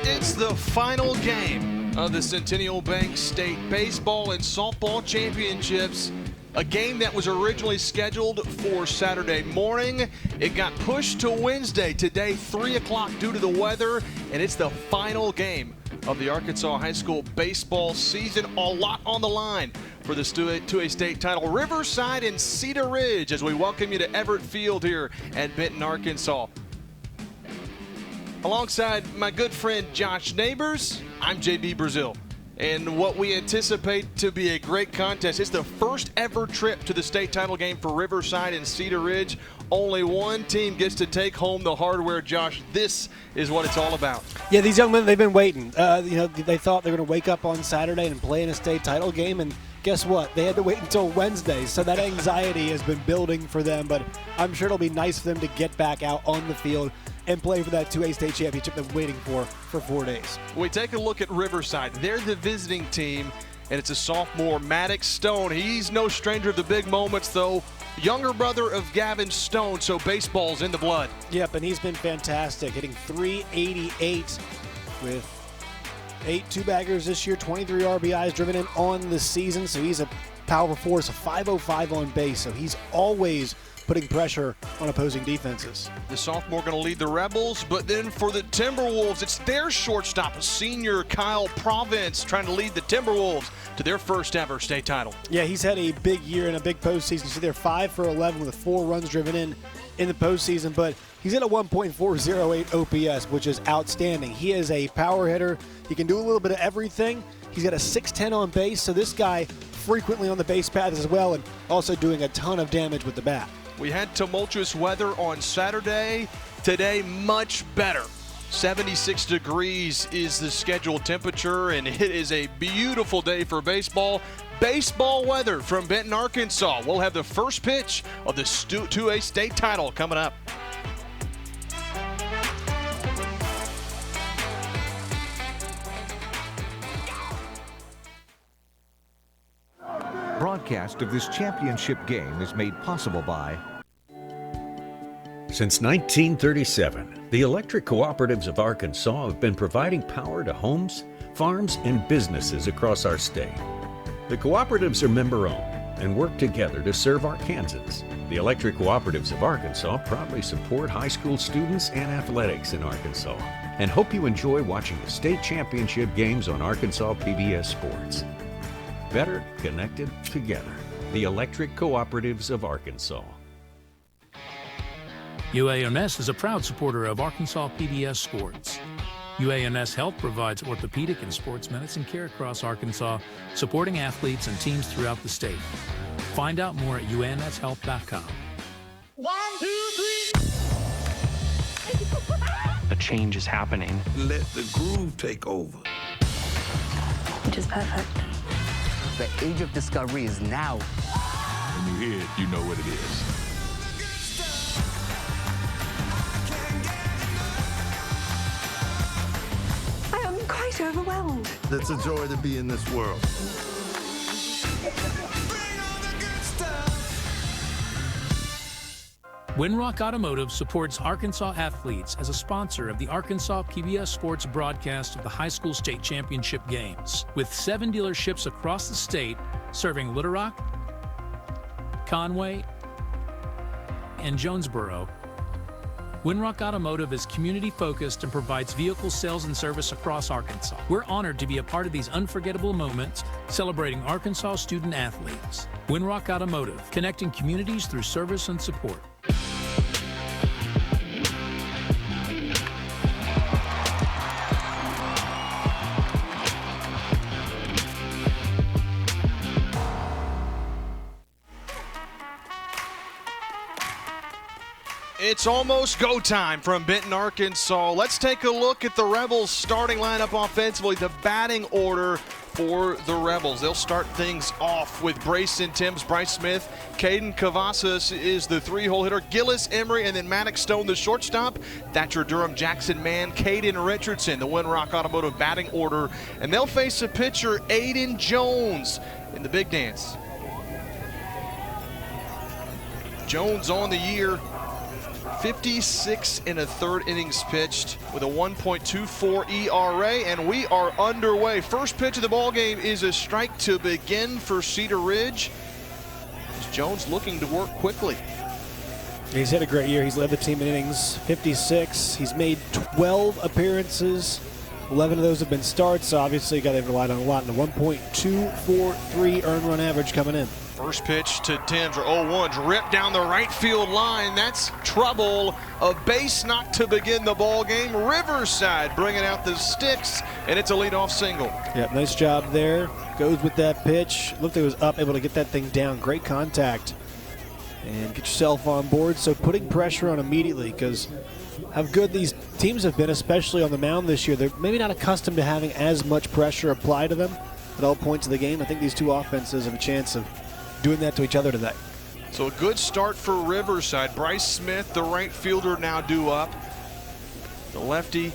It's the final game of the Centennial Bank State Baseball and Softball Championships. A game that was originally scheduled for Saturday morning. It got pushed to Wednesday today, 3 o'clock due to the weather, and it's the final game of the Arkansas High School baseball season. A lot on the line for the 2A state title. Riverside and Cedar Ridge as we welcome you to Everett Field here at Benton, Arkansas. Alongside my good friend Josh Neighbors, I'm JB Brazil. And what we anticipate to be a great contest. It's the first ever trip to the state title game for Riverside and Cedar Ridge. Only one team gets to take home the hardware, Josh. This is what it's all about. Yeah, these young men, they've been waiting. They thought they were going to wake up on Saturday and play in a state title game, and guess what? They had to wait until Wednesday, so that anxiety has been building for them, but I'm sure it'll be nice for them to get back out on the field and play for that 2A state championship they've been waiting for 4 days. We take a look at Riverside. They're the visiting team, and it's a sophomore, Maddox Stone. He's no stranger to the big moments, though. Younger brother of Gavin Stone, so baseball's in the blood. Yep, and he's been fantastic, hitting .388 with 8 two-baggers this year, 23 RBIs driven in on the season, so he's a powerful force, a .505 on base, so he's always putting pressure on opposing defenses. The sophomore going to lead the Rebels, but then for the Timberwolves, it's their shortstop, senior Kyle Province, trying to lead the Timberwolves to their first ever state title. Yeah, he's had a big year and a big postseason. So they're 5 for 11 with 4 runs driven in the postseason, but he's at a 1.408 OPS, which is outstanding. He is a power hitter. He can do a little bit of everything. He's got a .610 on base, so this guy frequently on the base path as well, and also doing a ton of damage with the bat. We had tumultuous weather on Saturday. Today, much better. 76 degrees is the scheduled temperature, and it is a beautiful day for baseball. Baseball weather from Benton, Arkansas. We'll have the first pitch of the 2A state title coming up. Broadcast of this championship game is made possible by... Since 1937, the electric cooperatives of Arkansas have been providing power to homes, farms, and businesses across our state. The cooperatives are member-owned and work together to serve Arkansans. The electric cooperatives of Arkansas proudly support high school students and athletics in Arkansas, and hope you enjoy watching the state championship games on Arkansas PBS Sports. Better connected together. The electric cooperatives of Arkansas. UAMS is a proud supporter of Arkansas PBS Sports. UAMS Health provides orthopedic and sports medicine care across Arkansas, supporting athletes and teams throughout the state. Find out more at UAMShealth.com. 1, 2, 3. A change is happening. Let the groove take over. Which is perfect. The age of discovery is now. When you hear it, you know what it is. I am quite overwhelmed. It's a joy to be in this world. Winrock Automotive supports Arkansas athletes as a sponsor of the Arkansas PBS Sports broadcast of the high school state championship games. With 7 dealerships across the state serving Little Rock, Conway, and Jonesboro, Winrock Automotive is community-focused and provides vehicle sales and service across Arkansas. We're honored to be a part of these unforgettable moments celebrating Arkansas student athletes. Winrock Automotive, connecting communities through service and support. It's almost go time from Benton, Arkansas. Let's take a look at the Rebels' starting lineup offensively, the batting order for the Rebels. They'll start things off with Brayson Timms, Bryce Smith, Caden Cavazos is the 3-hole hitter, Gillis Emery, and then Maddox Stone, the shortstop, Thatcher Durham, Jackson Mann, Caden Richardson, the Winrock Automotive batting order, and they'll face a pitcher, Aiden Jones, in the big dance. Jones on the year, 56 1/3 innings pitched with a 1.24 ERA, and we are underway. First pitch of the ball game is a strike to begin for Cedar Ridge. Jones looking to work quickly. He's had a great year. He's led the team in innings, 56. He's made 12 appearances. 11 of those have been starts, so obviously got to rely on a lot. And a 1.243 earned run average coming in. First pitch to Timms, or 0-1, ripped down the right field line. That's trouble. A base knock to begin the ball game. Riverside bringing out the sticks, and it's a leadoff single. Yep, nice job there. Goes with that pitch. Looked like it was up, able to get that thing down. Great contact. And get yourself on board. So putting pressure on immediately, because how good these teams have been, especially on the mound this year. They're maybe not accustomed to having as much pressure applied to them at all points of the game. I think these two offenses have a chance of doing that to each other today. So a good start for Riverside. Bryce Smith, the right fielder, now due up. The lefty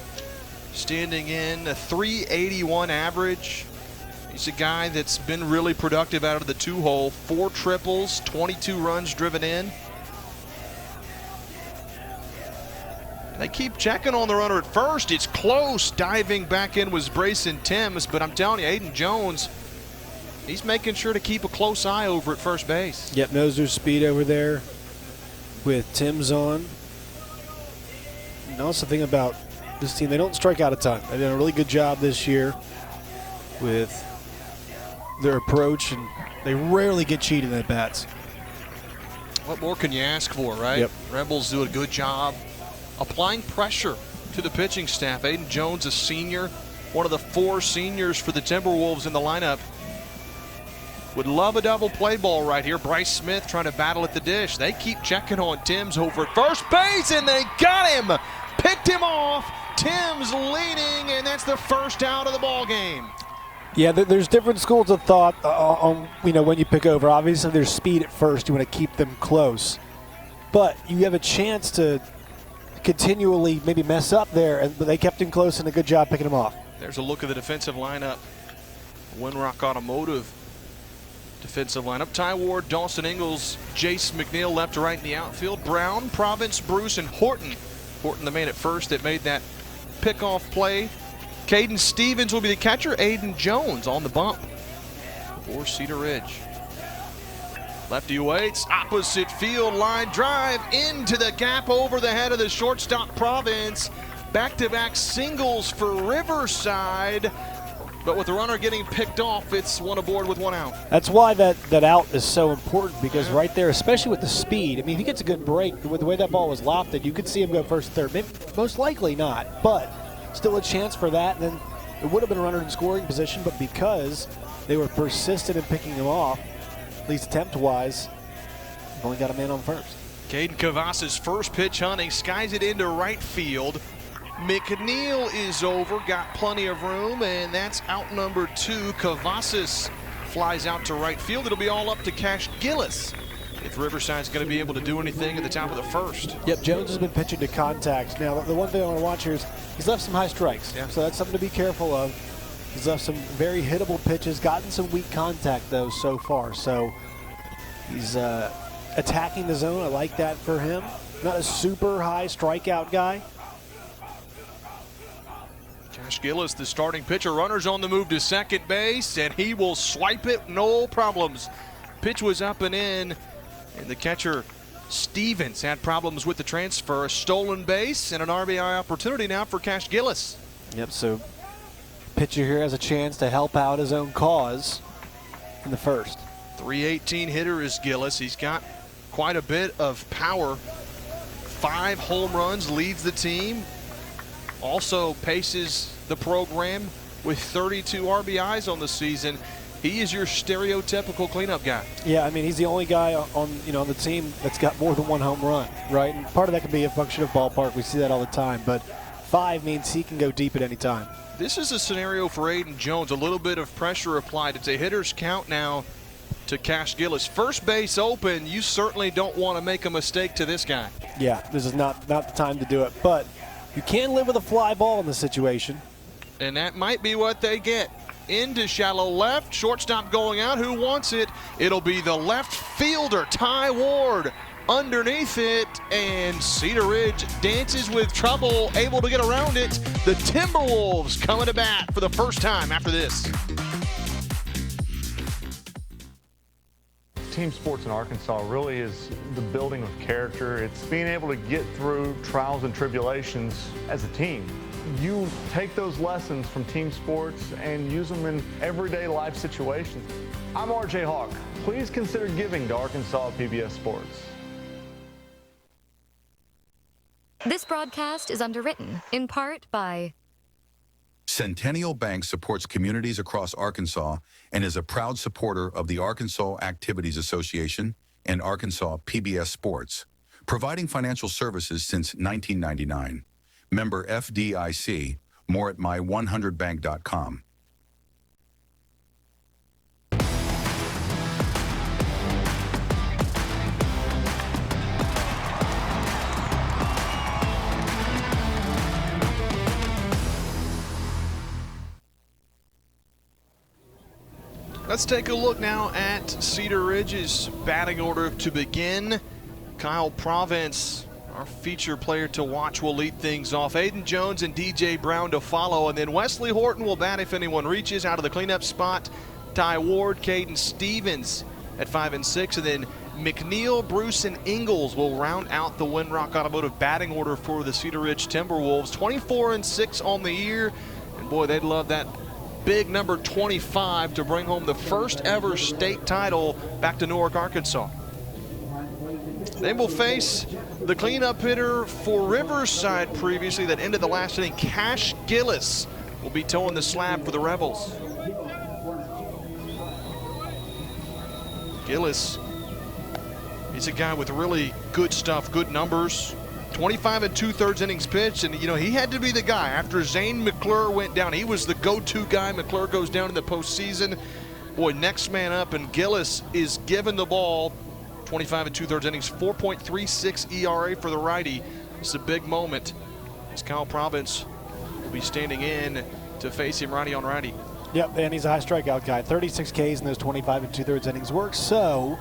standing in a 381 average. He's a guy that's been really productive out of the two-hole. 4 triples, 22 runs driven in. They keep checking on the runner at first. It's close. Diving back in was Brayson Timms, but I'm telling you, Aiden Jones, he's making sure to keep a close eye over at first base. Yep, knows there's speed over there with Timms on. And also think about this team, they don't strike out a ton. They've done a really good job this year with their approach, and they rarely get cheated at bats. What more can you ask for, right? Yep. Rebels do a good job applying pressure to the pitching staff. Aiden Jones, a senior, one of the 4 seniors for the Timberwolves in the lineup. Would love a double play ball right here. Bryce Smith trying to battle at the dish. They keep checking on Timms over at first base, and they got him. Picked him off. Timms leading, and that's the first out of the ball game. Yeah, there's different schools of thought on when you pick over. Obviously, there's speed at first. You want to keep them close, but you have a chance to continually maybe mess up there, but they kept him close and a good job picking him off. There's a look at the defensive lineup. Winrock Automotive defensive lineup. Ty Ward, Dawson Ingalls, Jace McNeil left to right in the outfield. Brown, Province, Bruce, and Horton. Horton, the man at first that made that pickoff play. Caden Stevens will be the catcher. Aiden Jones on the bump for Cedar Ridge. Lefty waits, opposite field line drive into the gap over the head of the shortstop Province. Back-to-back singles for Riverside, but with the runner getting picked off, it's one aboard with 1 out. That's why that out is so important, because right there, especially with the speed, I mean, if he gets a good break, with the way that ball was lofted, you could see him go first, third. Maybe, most likely not, but still a chance for that. And then it would have been a runner in scoring position, but because they were persistent in picking him off, at least attempt-wise, they've only got a man on first. Caden Cavazos' first pitch hunting, skies it into right field. McNeil is over, got plenty of room, and that's out number 2. Cavazos flies out to right field. It'll be all up to Cash Gillis if Riverside's going to be able to do anything at the top of the first. Yep, Jones has been pitching to contact. Now, the one thing I want to watch here is he's left some high strikes, so that's something to be careful of. He's left some very hittable pitches, gotten some weak contact, though, so far. So he's attacking the zone. I like that for him. Not a super high strikeout guy. Cash Gillis, the starting pitcher. Runners on the move to second base, and he will swipe it, no problems. Pitch was up and in, and the catcher Stevens had problems with the transfer. A stolen base and an RBI opportunity now for Cash Gillis. Yep, so pitcher here has a chance to help out his own cause in the first. 318 hitter is Gillis. He's got quite a bit of power. 5 home runs, leads the team. Also paces the program with 32 RBIs on the season. He is your stereotypical cleanup guy. Yeah, I mean, he's the only guy on the team that's got more than 1 home run, right? And part of that can be a function of ballpark. We see that all the time, but 5 means he can go deep at any time. This is a scenario for Aiden Jones. A little bit of pressure applied. It's a hitter's count now to Cash Gillis. First base open. You certainly don't want to make a mistake to this guy. Yeah, this is not the time to do it, but you can live with a fly ball in this situation. And that might be what they get. Into shallow left, shortstop going out. Who wants it? It'll be the left fielder, Ty Ward. underneath it, and Cedar Ridge dances with trouble, able to get around it. The Timberwolves coming to bat for the first time after this. Team sports in Arkansas really is the building of character. It's being able to get through trials and tribulations as a team. You take those lessons from team sports and use them in everyday life situations. I'm RJ Hawk. Please consider giving to Arkansas PBS Sports. This broadcast is underwritten in part by Centennial Bank supports communities across Arkansas and is a proud supporter of the Arkansas Activities Association and Arkansas PBS Sports, providing financial services since 1999. Member FDIC. More at my100bank.com. Let's take a look now at Cedar Ridge's batting order to begin. Kyle Province, our feature player to watch, will lead things off. Aiden Jones and DJ Brown to follow, and then Wesley Horton will bat if anyone reaches out of the cleanup spot. Ty Ward, Caden Stevens at 5 and 6, and then McNeil, Bruce, and Ingalls will round out the Windrock Automotive batting order for the Cedar Ridge Timberwolves. 24 and 6 on the year, and boy, they'd love that big number 25 to bring home the first ever state title back to Newark, Arkansas. They will face the cleanup hitter for Riverside previously that ended the last inning. Cash Gillis will be towing the slab for the Rebels. Gillis, he's a guy with really good stuff, good numbers. 25 and 2/3 innings pitched, and he had to be the guy. After Zane McClure went down, he was the go-to guy. McClure goes down in the postseason. Boy, next man up, and Gillis is given the ball. 25 and 2/3 innings, 4.36 ERA for the righty. It's a big moment as Kyle Province will be standing in to face him righty on righty. Yep, and he's a high strikeout guy. 36 Ks in those 25 and 2/3 innings work. So,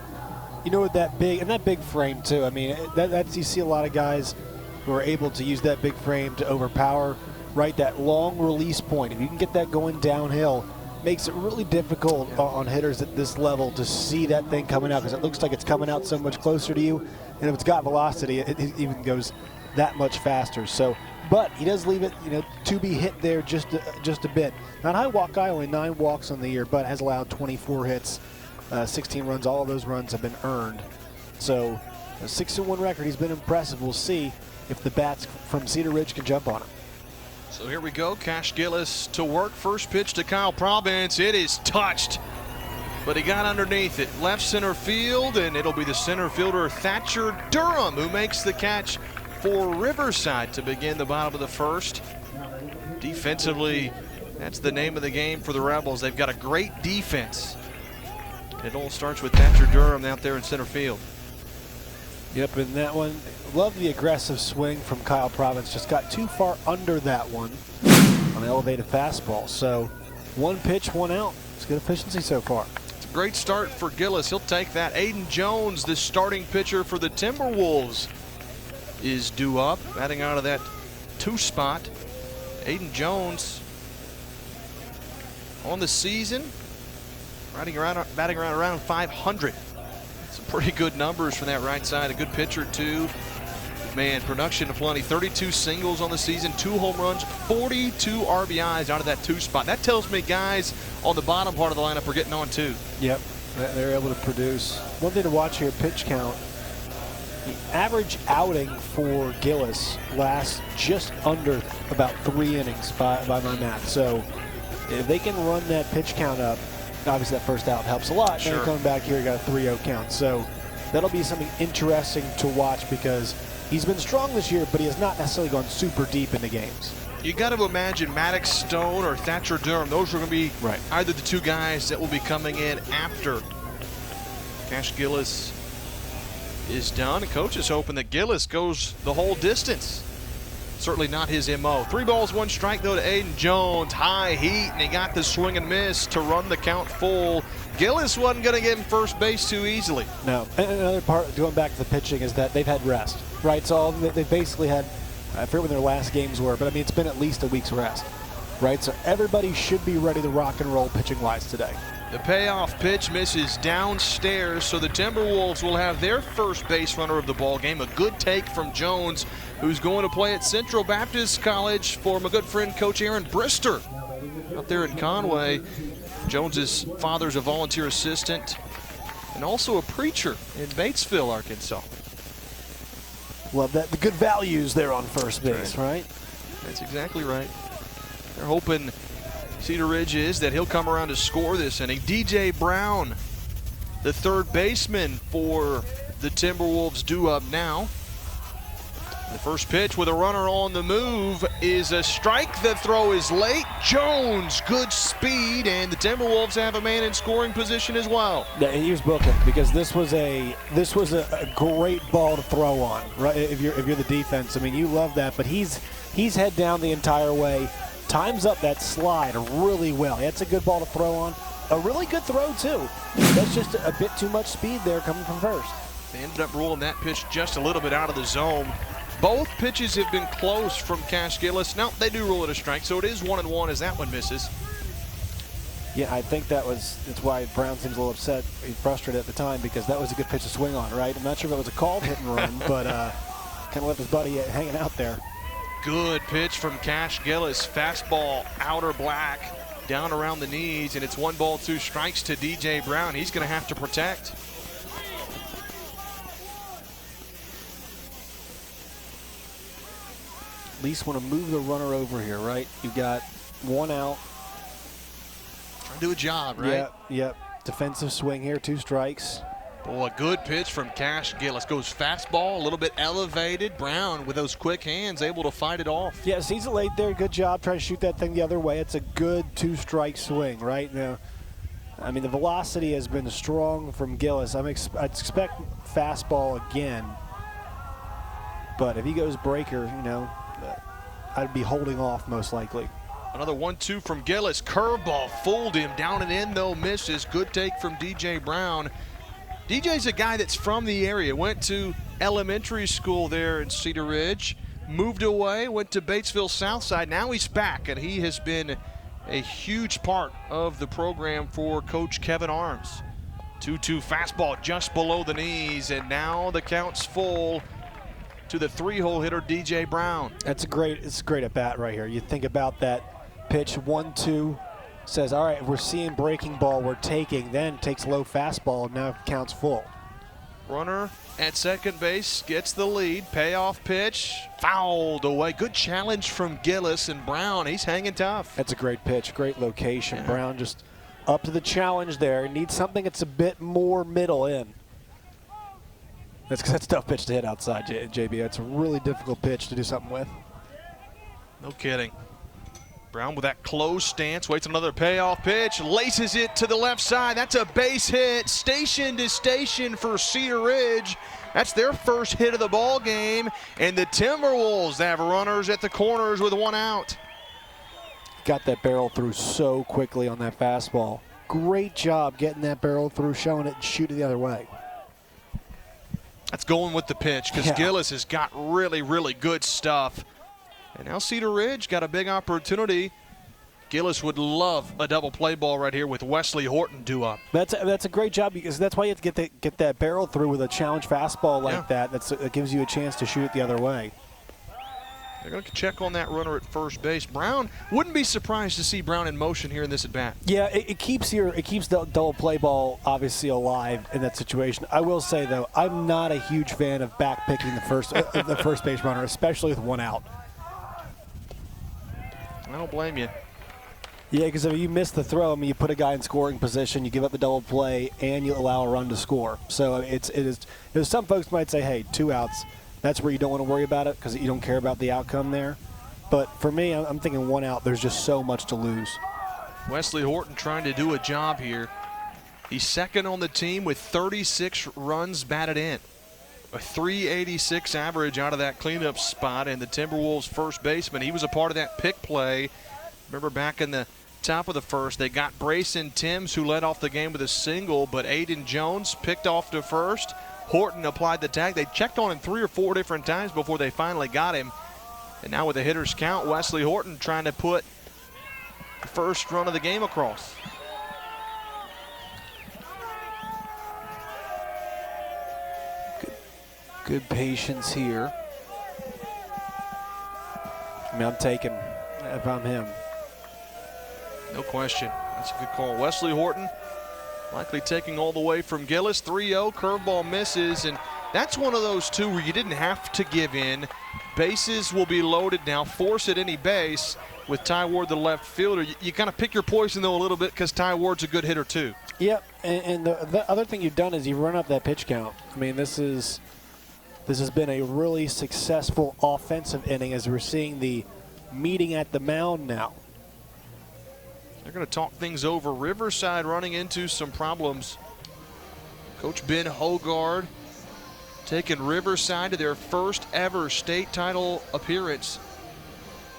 with that big frame too. I mean, that's you see a lot of guys who are able to use that big frame to overpower, right? That long release point. If you can get that going downhill, makes it really difficult on hitters at this level to see that thing coming out, because it looks like it's coming out so much closer to you, and if it's got velocity, it even goes that much faster. So, but he does leave it, to be hit there just a bit. Not high walk guy, only 9 walks on the year, but has allowed 24 hits. 16 runs. All of those runs have been earned. So a 6-1 record. He's been impressive. We'll see if the bats from Cedar Ridge can jump on him. So here we go. Cash Gillis to work. First pitch to Kyle Province. It is touched, but he got underneath it. Left center field, and it'll be the center fielder Thatcher Durham who makes the catch for Riverside to begin the bottom of the first. Defensively, that's the name of the game for the Rebels. They've got a great defense. It all starts with Thatcher Durham out there in center field. Yep, and that one, love the aggressive swing from Kyle Province. Just got too far under that one on the elevated fastball. So 1 pitch, 1 out. It's good efficiency so far. It's a great start for Gillis. He'll take that. Aiden Jones, the starting pitcher for the Timberwolves, is due up, batting out of that 2 spot. Aiden Jones on the season, batting around 500. Some pretty good numbers from that right side. A good pitcher too. Man, production aplenty. 32 singles on the season, 2 home runs, 42 RBIs out of that 2 spot. That tells me guys on the bottom part of the lineup are getting on too. Yep, they're able to produce. One thing to watch here, pitch count. The average outing for Gillis lasts just under about 3 innings by my math. So if they can run that pitch count up, obviously that first out helps a lot. Sure. Then coming back here, you got a 3-0 count. So that'll be something interesting to watch, because he's been strong this year, but he has not necessarily gone super deep into games. You got to imagine Maddox Stone or Thatcher Durham. Those are going to be either the 2 guys that will be coming in after Cash Gillis is done. The coach is hoping that Gillis goes the whole distance. Certainly not his MO. 3 balls, 1 strike, though, to Aiden Jones. High heat, and he got the swing and miss to run the count full. Gillis wasn't going to get him first base too easily. No. And another part, going back to the pitching, is that they've had rest, right? So they've basically had, I forget when their last games were, but I mean, it's been at least a week's rest, right? So everybody should be ready to rock and roll pitching-wise today. The payoff pitch misses downstairs, so the Timberwolves will have their first base runner of the ball game. A good take from Jones, who's going to play at Central Baptist College for my good friend Coach Aaron Brister out there in Conway. Jones's father's a volunteer assistant and also a preacher in Batesville, Arkansas. Love that. The good values there on first base, right? That's exactly right. They're hoping, Cedar Ridge is, that he'll come around to score this inning. DJ Brown, the third baseman for the Timberwolves, due up now. The first pitch with a runner on the move is a strike. The throw is late. Jones, good speed, and the Timberwolves have a man in scoring position as well. Yeah, he was booking because this was a great ball to throw on, right? If you're the defense, I mean, you love that. But he's head down the entire way. Times up that slide really well. That's a good ball to throw on. A really good throw, too. That's just a bit too much speed there coming from first. They ended up ruling that pitch just a little bit out of the zone. Both pitches have been close from Cash Gillis. Now they do rule it a strike, so it is 1-1 as that one misses. Yeah, I think that's why Brown seems a little upset. He's frustrated at the time because that was a good pitch to swing on, right? I'm not sure if it was a called hit and run, but kind of left his buddy hanging out there. Good pitch from Cash Gillis. Fastball, outer black, down around the knees, and it's 1 ball, 2 strikes to DJ Brown. He's going to have to protect. At least want to move the runner over here, right? You've got 1 out. Trying to do a job, right? Yep. Defensive swing here, 2 strikes. Boy, a good pitch from Cash Gillis. Goes fastball, a little bit elevated. Brown, with those quick hands, able to fight it off. Yeah, sees it late there. Good job trying to shoot that thing the other way. It's a good 2-strike swing right now. I mean, the velocity has been strong from Gillis. I'd expect fastball again. But if he goes breaker, you know, I'd be holding off most likely. Another 1-2 from Gillis. Curveball fooled him. Down and in, though, misses. Good take from DJ Brown. DJ's a guy that's from the area. Went to elementary school there in Cedar Ridge. Moved away, went to Batesville Southside. Now he's back, and he has been a huge part of the program for Coach Kevin Arms. 2-2 fastball just below the knees, and now the count's full to the 3-hole hitter, DJ Brown. It's a great at bat right here. You think about that pitch, 1-2, says, all right, we're seeing breaking ball, we're taking, then takes low fastball, and now counts full. Runner at second base gets the lead. Payoff pitch, fouled away. Good challenge from Gillis, and Brown, he's hanging tough. That's a great pitch, great location. Yeah. Brown just up to the challenge there. Needs something that's a bit more middle in. That's a tough pitch to hit outside, JB. That's a really difficult pitch to do something with. No kidding. Brown with that closed stance, waits another payoff pitch, laces it to the left side. That's a base hit, station to station for Cedar Ridge. That's their first hit of the ball game, and the Timberwolves have runners at the corners with 1 out. Got that barrel through so quickly on that fastball. Great job getting that barrel through, showing it, and shooting the other way. That's going with the pitch because Gillis has got really, really good stuff. And now Cedar Ridge got a big opportunity. Gillis would love a double play ball right here with Wesley Horton due up. That's a great job because that's why you have to get that barrel through with a challenge fastball like that. That gives you a chance to shoot it the other way. They're going to check on that runner at first base. Brown, wouldn't be surprised to see Brown in motion here in this at bat. Yeah, it keeps the double play ball obviously alive in that situation. I will say though, I'm not a huge fan of back picking the first base runner, especially with 1 out. I don't blame you. Yeah, because if you miss the throw, I mean, you put a guy in scoring position, you give up the double play, and you allow a run to score. So it is. Some folks might say, hey, 2 outs. That's where you don't want to worry about it because you don't care about the outcome there. But for me, I'm thinking 1 out. There's just so much to lose. Wesley Horton trying to do a job here. He's second on the team with 36 runs batted in. A .386 average out of that cleanup spot, and the Timberwolves first baseman, he was a part of that pick play. Remember back in the top of the first, they got Brayson Timms, who led off the game with a single, but Aiden Jones picked off to first. Horton applied the tag. They checked on him 3 or 4 different times before they finally got him. And now with the hitter's count, Wesley Horton trying to put the first run of the game across. Good patience here. I mean, I'm taking if I'm him. No question. That's a good call. Wesley Horton likely taking all the way from Gillis. 3-0, curveball misses, and that's one of those two where you didn't have to give in. Bases will be loaded now. Force at any base with Ty Ward, the left fielder. You kind of pick your poison, though, a little bit because Ty Ward's a good hitter, too. Yep, and the other thing you've done is you've run up that pitch count. I mean, this has been a really successful offensive inning as we're seeing the meeting at the mound now. They're going to talk things over. Riverside running into some problems. Coach Ben Hogard taking Riverside to their first ever state title appearance.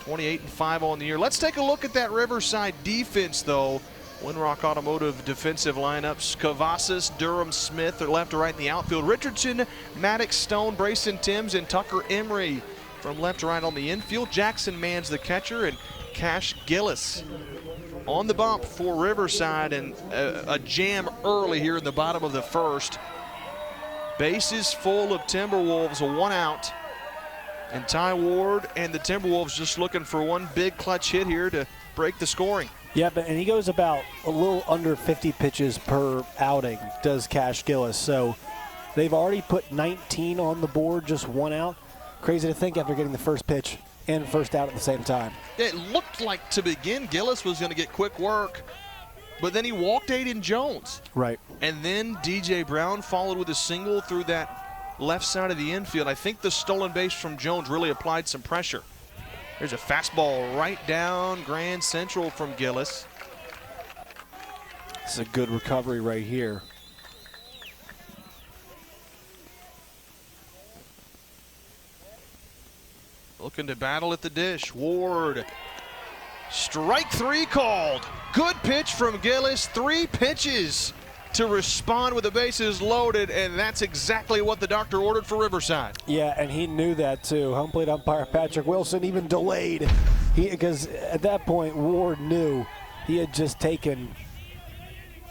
28-5 on the year. Let's take a look at that Riverside defense, though. Windrock Automotive defensive lineups. Cavazos, Durham, Smith are left to right in the outfield. Richardson, Maddox, Stone, Brayson Timms, and Tucker Emery from left to right on the infield. Jackson Mann's the catcher, and Cash Gillis on the bump for Riverside, and a jam early here in the bottom of the first. Bases full of Timberwolves, a 1 out. And Ty Ward and the Timberwolves just looking for one big clutch hit here to break the scoring. Yeah, and he goes about a little under 50 pitches per outing, does Cash Gillis. So they've already put 19 on the board, just 1 out. Crazy to think after getting the first pitch and first out at the same time. It looked like to begin Gillis was going to get quick work, but then he walked Aiden Jones. Right. And then DJ Brown followed with a single through that left side of the infield. I think the stolen base from Jones really applied some pressure. There's a fastball right down Grand Central from Gillis. This is a good recovery right here. Looking to battle at the dish. Ward. Strike 3 called. Good pitch from Gillis. 3 pitches to respond with the bases loaded, and that's exactly what the doctor ordered for Riverside. Yeah, and he knew that too. Home plate umpire Patrick Wilson even delayed. Because at that point, Ward knew he had just taken,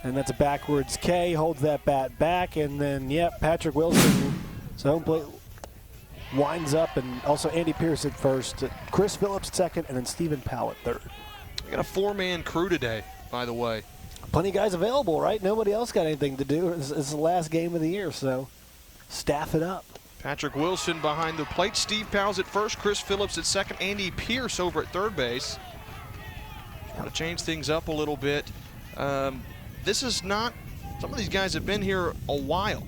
and that's a backwards K, holds that bat back, and then, yep, Patrick Wilson, so home plate winds up, and also Andy Pierce at first, Chris Phillips at second, and then Stephen Powell at third. We got a 4-man crew today, by the way. Plenty of guys available, right? Nobody else got anything to do. It's the last game of the year, so staff it up. Patrick Wilson behind the plate. Steve Powell's at first. Chris Phillips at second. Andy Pierce over at third base. Want to change things up a little bit. This is not, some of these guys have been here a while.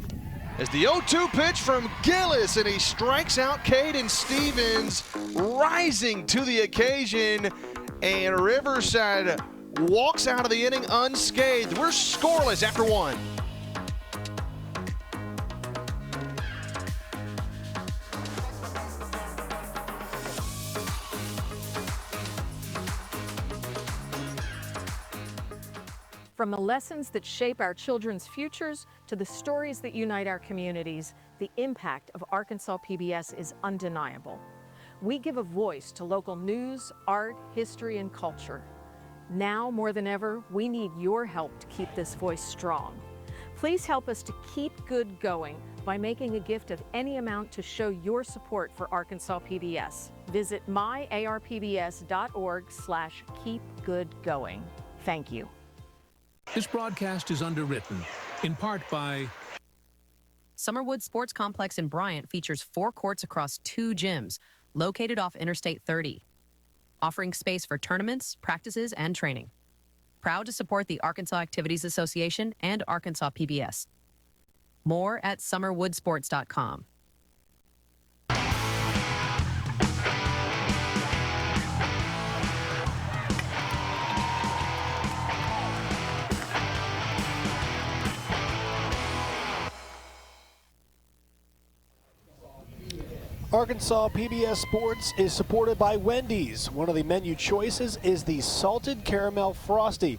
As the 0-2 pitch from Gillis, and he strikes out Caden Stevens, rising to the occasion, and Riverside walks out of the inning unscathed. We're scoreless after 1. From the lessons that shape our children's futures to the stories that unite our communities, the impact of Arkansas PBS is undeniable. We give a voice to local news, art, history, and culture. Now more than ever, we need your help to keep this voice strong. Please help us to keep good going by making a gift of any amount to show your support for Arkansas PBS. Visit myarpbs.org/keepgoodgoing. Thank you. This broadcast is underwritten, in part by Summerwood Sports Complex in Bryant features 4 courts across 2 gyms, located off Interstate 30, offering space for tournaments, practices, and training. Proud to support the Arkansas Activities Association and Arkansas PBS. More at summerwoodsports.com. Arkansas PBS Sports is supported by Wendy's. One of the menu choices is the Salted Caramel Frosty.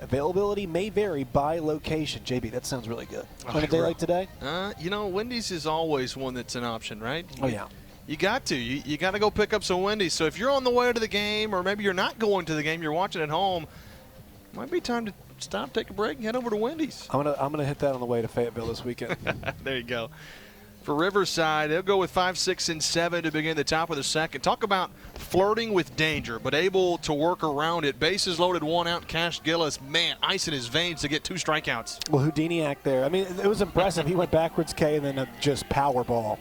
Availability may vary by location. JB, that sounds really good. On a day like today? Wendy's is always one that's an option, right? Oh, yeah. You got to. You got to go pick up some Wendy's. So if you're on the way to the game, or maybe you're not going to the game, you're watching at home, it might be time to stop, take a break, and head over to Wendy's. I'm gonna hit that on the way to Fayetteville this weekend. There you go. For Riverside, they'll go with 5, 6, and 7 to begin the top of the second. Talk about flirting with danger, but able to work around it. Bases loaded, 1 out. Cash Gillis, man, ice in his veins to get 2 strikeouts. Well, Houdiniac there. I mean, it was impressive. He went backwards K and then just power ball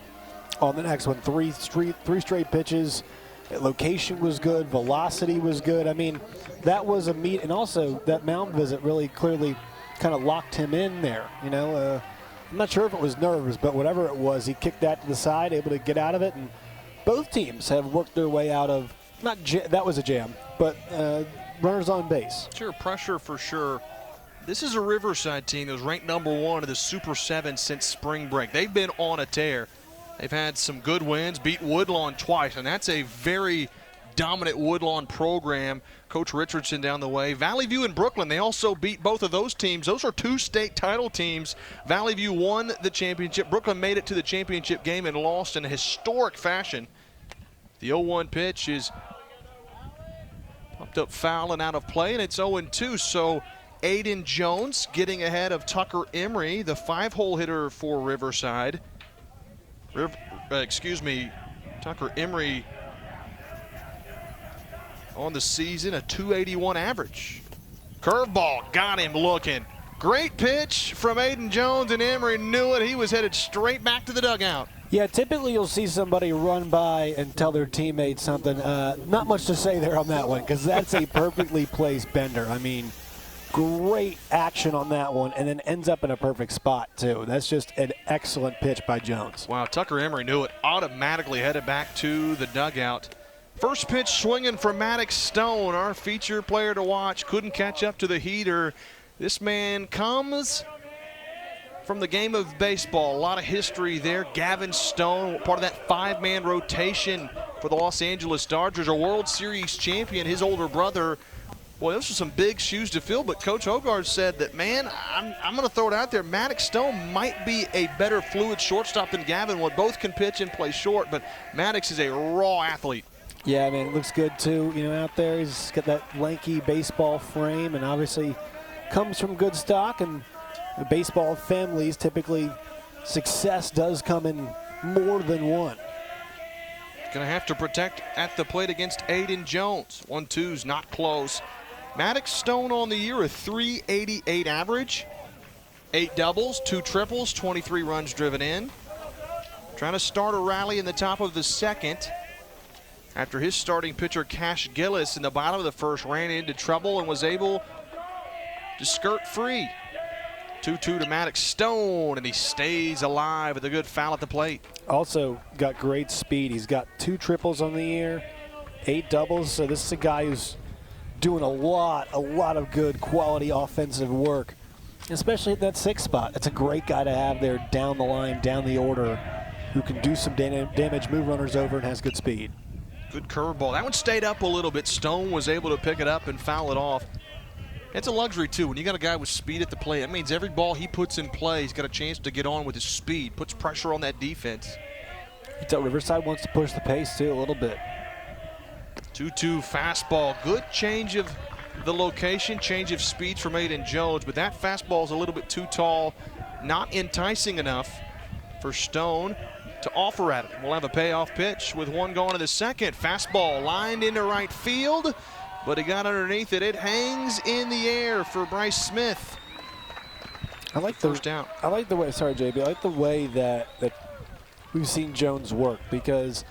on the next one. Three straight pitches. Location was good. Velocity was good. I mean, that was a meet. And also, that mound visit really clearly kind of locked him in there, I'm not sure if it was nerves, but whatever it was, he kicked that to the side, able to get out of it. And both teams have worked their way out of, that was a jam, but runners on base. Sure, pressure for sure. This is a Riverside team that was ranked #1 of the Super 7 since spring break. They've been on a tear. They've had some good wins, beat Woodlawn twice, and that's a very dominant Woodlawn program. Coach Richardson down the way. Valley View and Brooklyn, they also beat both of those teams. Those are 2 state title teams. Valley View won the championship. Brooklyn made it to the championship game and lost in a historic fashion. The 0-1 pitch is popped up foul and out of play, and it's 0-2. So Aiden Jones getting ahead of Tucker Emery, the 5-hole hitter for Riverside. Tucker Emery on the season, a 281 average. Curveball got him looking. Great pitch from Aiden Jones, and Emery knew it. He was headed straight back to the dugout. Yeah, typically you'll see somebody run by and tell their teammate something. Not much to say there on that one, because that's a perfectly placed bender. I mean, great action on that one, and then ends up in a perfect spot, too. That's just an excellent pitch by Jones. Wow, Tucker Emery knew it. Automatically headed back to the dugout. First pitch swinging from Maddox Stone, our feature player to watch. Couldn't catch up to the heater. This man comes from the game of baseball. A lot of history there. Gavin Stone, part of that 5-man rotation for the Los Angeles Dodgers, a World Series champion. His older brother, boy, those are some big shoes to fill, but Coach Hogarth said that, man, I'm going to throw it out there. Maddox Stone might be a better fluid shortstop than Gavin would. Both can pitch and play short, but Maddox is a raw athlete. Yeah, I mean, it looks good, too, out there. He's got that lanky baseball frame and obviously comes from good stock. And baseball families, typically success does come in more than one. Going to have to protect at the plate against Aiden Jones. 1-2's not close. Maddox Stone on the year, a 388 average. 8 doubles, 2 triples, 23 runs driven in. Trying to start a rally in the top of the second, after his starting pitcher, Cash Gillis, in the bottom of the first ran into trouble and was able to skirt free. 2-2 to Maddox Stone, and he stays alive with a good foul at the plate. Also got great speed. He's got 2 triples on the year, 8 doubles. So this is a guy who's doing a lot of good quality offensive work, especially at that 6th spot. It's a great guy to have there down the line, down the order, who can do some damage, move runners over, and has good speed. Good curveball. That one stayed up a little bit. Stone was able to pick it up and foul it off. It's a luxury, too. When you got a guy with speed at the plate, that means every ball he puts in play, he's got a chance to get on with his speed, puts pressure on that defense. You tell Riverside wants to push the pace, too, a little bit. 2-2 fastball. Good change of the location, change of speed from Aiden Jones, but that fastball is a little bit too tall, not enticing enough for Stone to offer at it. We'll have a payoff pitch with 1 going to the second. Fastball lined into right field, but he got underneath it. It hangs in the air for Bryce Smith. I like first down. I like the way, sorry, JB, I like the way that we've seen Jones work, because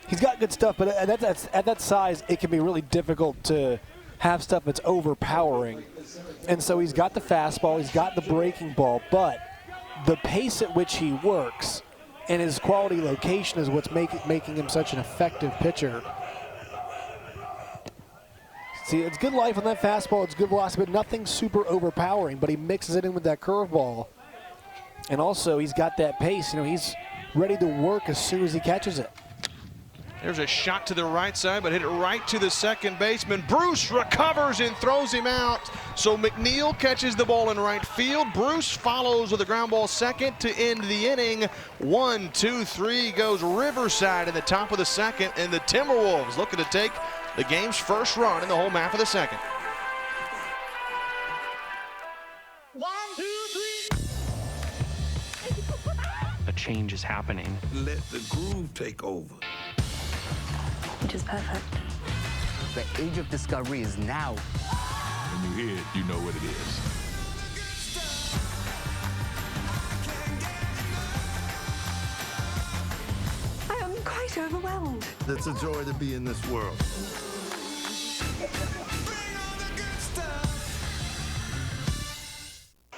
he's got good stuff, but at that size, it can be really difficult to have stuff that's overpowering. And so he's got the fastball, he's got the breaking ball, but the pace at which he works and his quality location is what's making him such an effective pitcher. See, it's good life on that fastball, it's good velocity, but nothing super overpowering, but he mixes it in with that curveball. And also, he's got that pace. He's ready to work as soon as he catches it. There's a shot to the right side, but hit it right to the second baseman. Bruce recovers and throws him out. So McNeil catches the ball in right field. Bruce follows with a ground ball second to end the inning. 1, 2, 3 goes Riverside in the top of the second, and the Timberwolves looking to take the game's first run in the home half of the second. 1, 2, 3. A change is happening. Let the groove take over. Which is perfect. The age of discovery is now. When you hear it, you know what it is. I am quite overwhelmed. It's a joy to be in this world.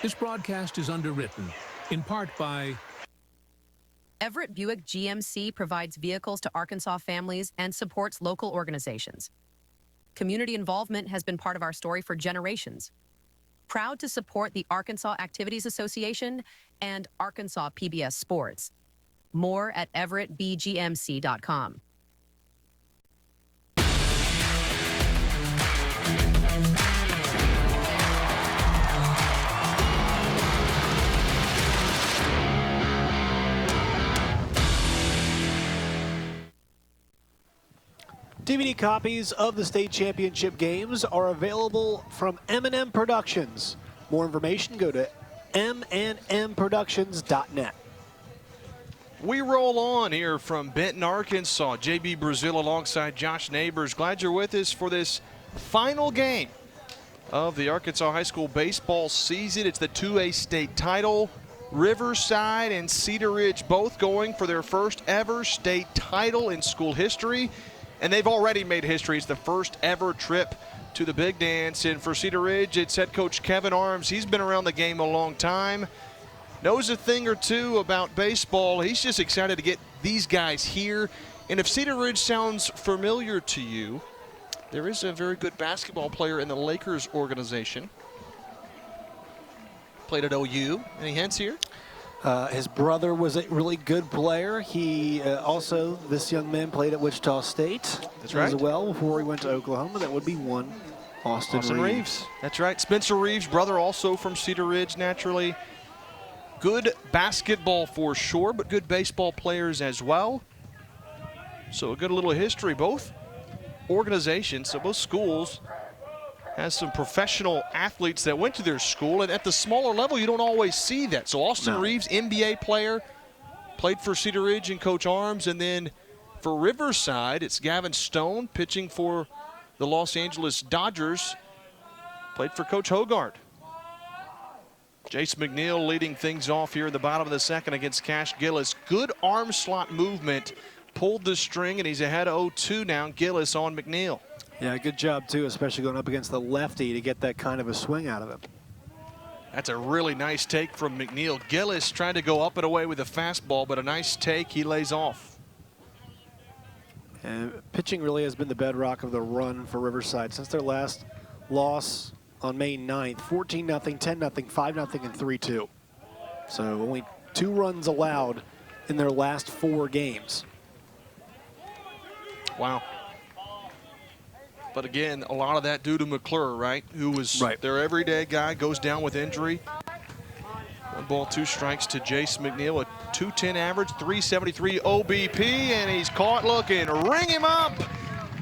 This broadcast is underwritten, in part by Everett Buick GMC provides vehicles to Arkansas families and supports local organizations. Community involvement has been part of our story for generations. Proud to support the Arkansas Activities Association and Arkansas PBS Sports. More at everettbgmc.com. DVD copies of the state championship games are available from M&M Productions. More information, go to mnmproductions.net. We roll on here from Benton, Arkansas. JB Brazil alongside Josh Neighbors. Glad you're with us for this final game of the Arkansas high school baseball season. It's the 2A state title. Riverside and Cedar Ridge both going for their first ever state title in school history. And they've already made history. It's the first ever trip to the big dance. And for Cedar Ridge, it's head coach Kevin Arms. He's been around the game a long time, knows a thing or two about baseball. He's just excited to get these guys here. And if Cedar Ridge sounds familiar to you, there is a very good basketball player in the Lakers organization. Played at OU. Any hints here? His brother was a really good player. He also, this young man, played at Wichita State. That's right. As well before he went to Oklahoma. That would be one. Austin Reeves. That's right. Spencer Reeves' brother, also from Cedar Ridge, naturally. Good basketball for sure, but good baseball players as well. So a good little history. Both organizations, so both schools, has some professional athletes that went to their school, and at the smaller level, you don't always see that. So Austin Reeves, NBA player, played for Cedar Ridge and Coach Arms, and then for Riverside, it's Gavin Stone pitching for the Los Angeles Dodgers, played for Coach Hogard. Jace McNeil leading things off here in the bottom of the second against Cash Gillis. Good arm slot movement, pulled the string, and he's ahead of 0-2 now. Gillis on McNeil. Yeah, good job, too, especially going up against the lefty to get that kind of a swing out of him. That's a really nice take from McNeil. Gillis trying to go up and away with a fastball, but a nice take. He lays off. And pitching really has been the bedrock of the run for Riverside since their last loss on May 9th. 14-0, 10-0, 5-0, and 3-2. So only 2 runs allowed in their last 4 games. Wow. But again, a lot of that due to McClure, right? Who was their everyday guy, goes down with injury. 1 ball, 2 strikes to Jace McNeil, a .210 average, 373 OBP, and he's caught looking. Ring him up.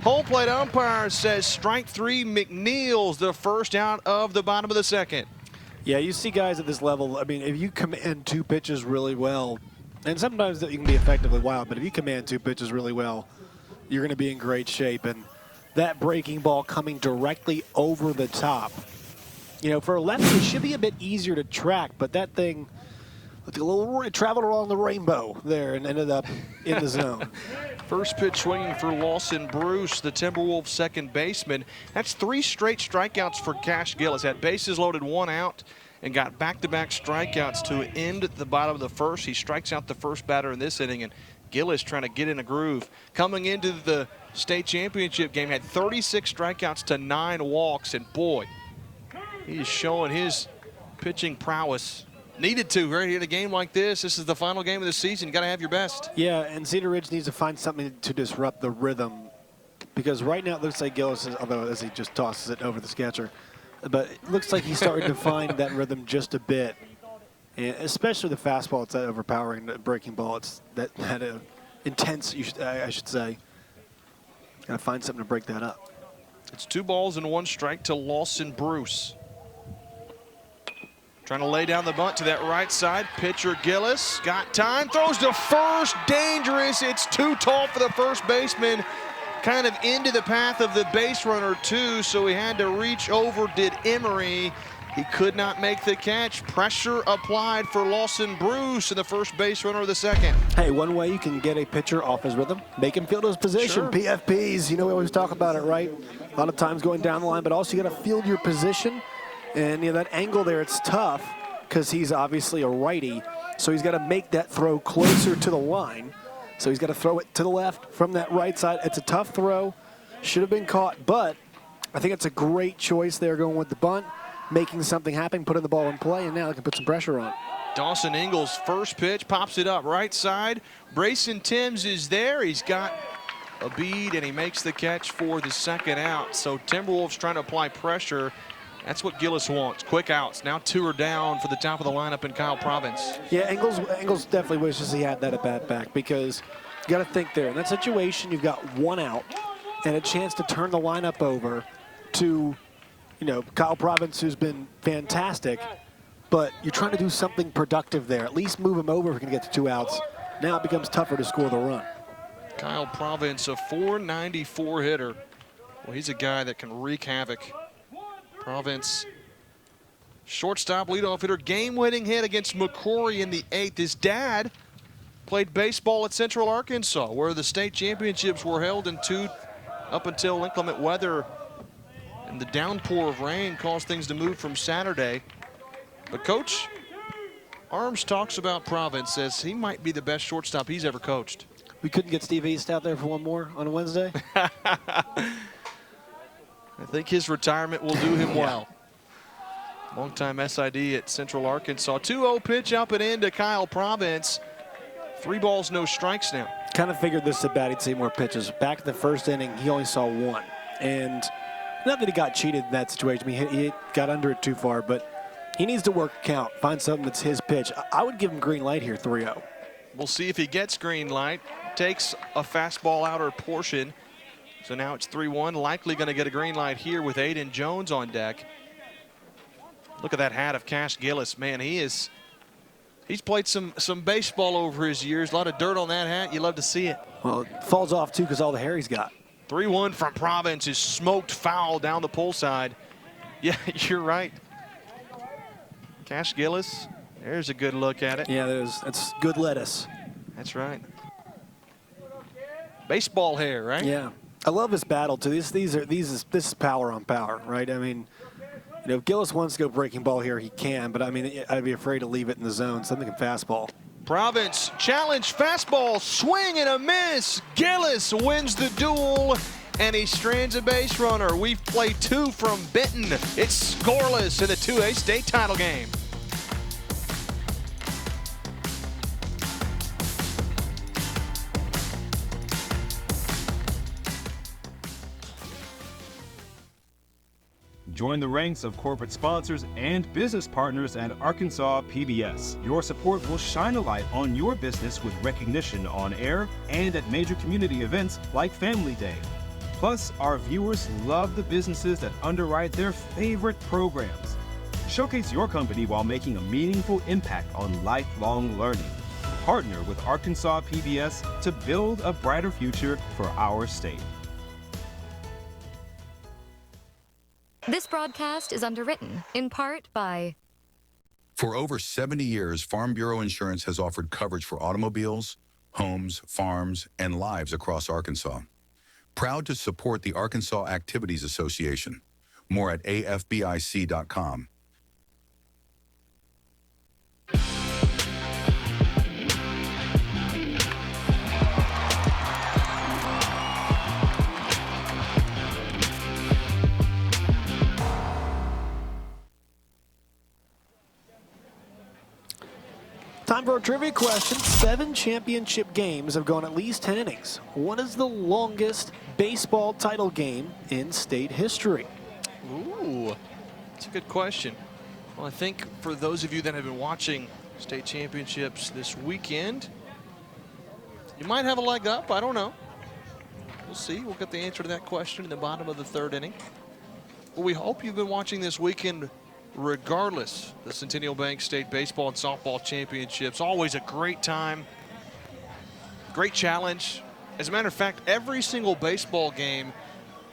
Home plate umpire says strike 3. McNeil's the first out of the bottom of the second. Yeah, you see guys at this level, I mean, if you command 2 pitches really well, and sometimes you can be effectively wild, but if you command 2 pitches really well, you're going to be in great shape. And that breaking ball coming directly over the top. You know, for a lefty, it should be a bit easier to track, but that thing, it traveled along the rainbow there and ended up in the zone. First pitch swinging for Lawson Bruce, the Timberwolves second baseman. That's 3 straight strikeouts for Cash Gillis. Had bases loaded, 1 out, and got back-to-back strikeouts to end the bottom of the first. He strikes out the first batter in this inning, and Gillis trying to get in a groove. Coming into the state championship game, had 36 strikeouts to 9 walks, and boy, he is showing his pitching prowess Needed to, right? In a game like this, this is the final game of the season. You got to have your best. Yeah, and Cedar Ridge needs to find something to disrupt the rhythm, because right now it looks like Gillis is, although as he just tosses it over the sketcher, but it looks like he's starting to find that rhythm just a bit, and especially the fastball. It's that overpowering, the breaking ball. It's that intense, I should say. Got to find something to break that up. It's 2 balls and 1 strike to Lawson Bruce. Trying to lay down the bunt to that right side. Pitcher Gillis got time, throws to first, dangerous. It's too tall for the first baseman. Kind of into the path of the base runner too, so he had to reach over, did Emery. He could not make the catch. Pressure applied for Lawson Bruce and the first base runner of the second. Hey, one way you can get a pitcher off his rhythm, make him field his position. Sure. PFPs, we always talk about it, right? A lot of times going down the line, but also you got to field your position. And that angle there, it's tough because he's obviously a righty. So he's got to make that throw closer to the line. So he's got to throw it to the left from that right side. It's a tough throw. Should have been caught, but I think it's a great choice there going with the bunt, making something happen, putting the ball in play, and now they can put some pressure on. Dawson Ingles, first pitch, pops it up right side. Brayson Timms is there. He's got a bead, and he makes the catch for the second out. So Timberwolves trying to apply pressure. That's what Gillis wants, quick outs. Now 2 are down for the top of the lineup in Kyle Province. Yeah, Ingles definitely wishes he had that at bat back, because you got to think there. In that situation, you've got 1 out and a chance to turn the lineup over to, Kyle Province, who's been fantastic, but you're trying to do something productive there. At least move him over if we can get to 2 outs. Now it becomes tougher to score the run. Kyle Province, a .494 hitter. Well, he's a guy that can wreak havoc. Province, shortstop, leadoff hitter, game-winning hit against McCrory in the 8th. His dad played baseball at Central Arkansas, where the state championships were held up until inclement weather and the downpour of rain caused things to move from Saturday. But Coach Arms talks about Province, says he might be the best shortstop he's ever coached. We couldn't get Steve East out there for one more on a Wednesday? I think his retirement will do him well. Longtime SID at Central Arkansas. 2-0 pitch up and in to Kyle Province. 3 balls, no strikes now. Kind of figured this at bat he'd see more pitches. Back in the first inning, he only saw 1. And not that he got cheated in that situation. I mean, he got under it too far, but he needs to work a count, find something that's his pitch. I would give him green light here, 3-0. We'll see if he gets green light. Takes a fastball outer portion. So now it's 3-1. Likely going to get a green light here with Aiden Jones on deck. Look at that hat of Cash Gillis. Man, he's played some baseball over his years. A lot of dirt on that hat. You love to see it. Well, it falls off, too, because all the hair he's got. 3-1 from Province is smoked foul down the pull side. Yeah, you're right. Cash Gillis, there's a good look at it. Yeah, that's good lettuce. That's right. Baseball hair, right? Yeah. I love his battle, too. This is power on power, right? I mean, if Gillis wants to go breaking ball here, he can, but I mean, I'd be afraid to leave it in the zone. Something in fastball. Province challenge, fastball, swing and a miss. Gillis wins the duel, and he strands a base runner. We've played 2 from Benton. It's scoreless in the 2A state title game. Join the ranks of corporate sponsors and business partners at Arkansas PBS. Your support will shine a light on your business with recognition on air and at major community events like Family Day. Plus, our viewers love the businesses that underwrite their favorite programs. Showcase your company while making a meaningful impact on lifelong learning. Partner with Arkansas PBS to build a brighter future for our state. This broadcast is underwritten, in part by... For over 70 years, Farm Bureau Insurance has offered coverage for automobiles, homes, farms, and lives across Arkansas. Proud to support the Arkansas Activities Association. More at afbic.com. Time for a trivia question. 7 championship games have gone at least 10 innings. What is the longest baseball title game in state history? Ooh, that's a good question. Well, I think for those of you that have been watching state championships this weekend, you might have a leg up. I don't know. We'll see. We'll get the answer to that question in the bottom of the 3rd inning. Well, we hope you've been watching this weekend regardless. The Centennial Bank State Baseball and Softball Championships, always a great time, great challenge. As a matter of fact, every single baseball game,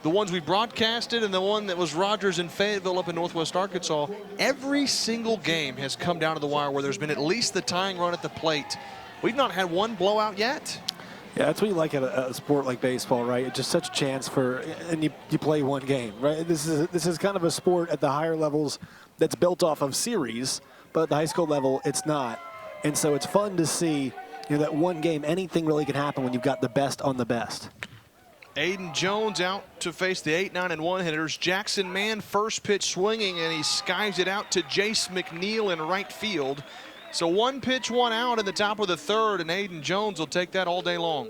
the ones we broadcasted and the one that was Rogers and Fayetteville up in Northwest Arkansas, every single game has come down to the wire where there's been at least the tying run at the plate. We've not had one blowout yet. Yeah, that's what you like at a sport like baseball, right? It's just such a chance for, and you play one game, right? This is kind of a sport at the higher levels that's built off of series, but at the high school level, it's not. And so it's fun to see, that one game, anything really can happen when you've got the best on the best. Aiden Jones out to face the 8, 9, and 1 hitters. Jackson Mann first pitch swinging, and he skies it out to Jace McNeil in right field. So 1 pitch, 1 out in the top of the 3rd, and Aiden Jones will take that all day long.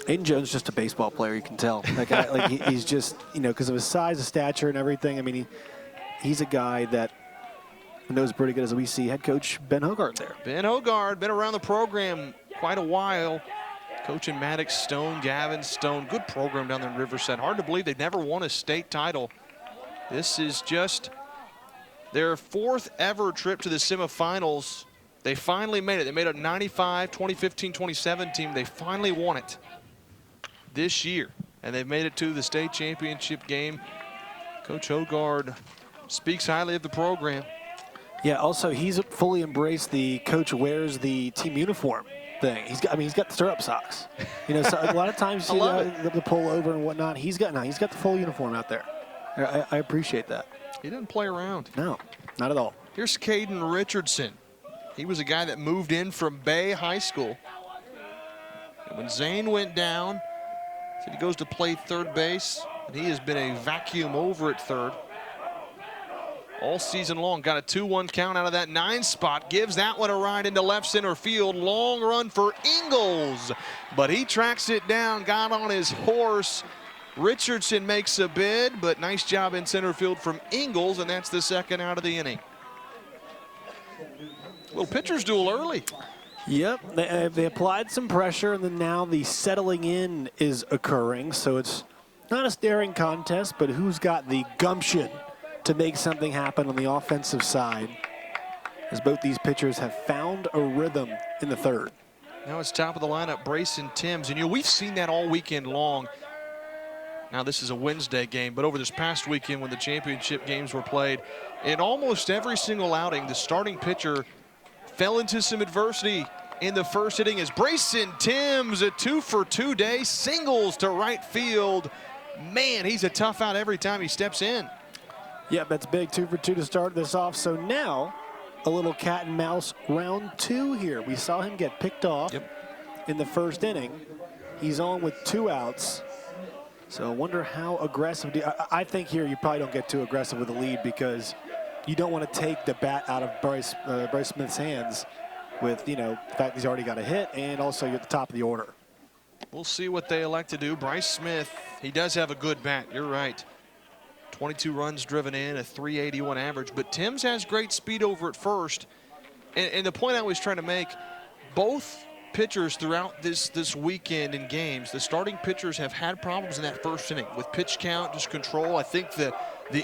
Aiden Jones is just a baseball player, you can tell. He's just, because of his size, his stature, and everything. I mean, he's a guy that knows pretty good, as we see head coach Ben Hogard there. Ben Hogard, been around the program quite a while. Coaching Maddox Stone, Gavin Stone. Good program down there in Riverside. Hard to believe they've never won a state title. This is just their 4th ever trip to the semifinals. They finally made it. They made it 95, 2015, 2017. They finally won it this year, and they've made it to the state championship game. Coach Hogard speaks highly of the program. Yeah, also he's fully embraced the coach wears the team uniform thing. He's got the stirrup socks. So a lot of times you see the pullover and whatnot. He's got the full uniform out there. I appreciate that. He doesn't play around. No, not at all. Here's Caden Richardson. He was a guy that moved in from Bay High School. And when Zane went down, said he goes to play 3rd base, and he has been a vacuum over at 3rd all season long. Got a 2-1 count out of that 9 spot. Gives that one a ride into left center field. Long run for Ingalls, but he tracks it down, got on his horse. Richardson makes a bid, but nice job in center field from Ingalls, and that's the 2nd out of the inning. Little pitcher's duel early. Yep, they applied some pressure, and then now the settling in is occurring. So it's not a staring contest, but who's got the gumption to make something happen on the offensive side, as both these pitchers have found a rhythm in the 3rd. Now it's top of the lineup, Brayson Timms, and we've seen that all weekend long. Now this is a Wednesday game, but over this past weekend when the championship games were played, in almost every single outing, the starting pitcher fell into some adversity in the 1st inning as Brayson Timms, a 2-for-2 day, singles to right field. Man, he's a tough out every time he steps in. Yeah, that's big, 2-for-2 to start this off. So now a little cat and mouse round 2 here. We saw him get picked off in the 1st inning. He's on with 2 outs. So I wonder how aggressive. I think here you probably don't get too aggressive with the lead because you don't want to take the bat out of Bryce Smith's hands with, the fact he's already got a hit and also you're at the top of the order. We'll see what they elect to do. Bryce Smith, he does have a good bat. You're right. 22 runs driven in, a 381 average. But Timms has great speed over at first. And the point I was trying to make, both pitchers throughout this weekend in games, the starting pitchers have had problems in that 1st inning with pitch count, just control. I think the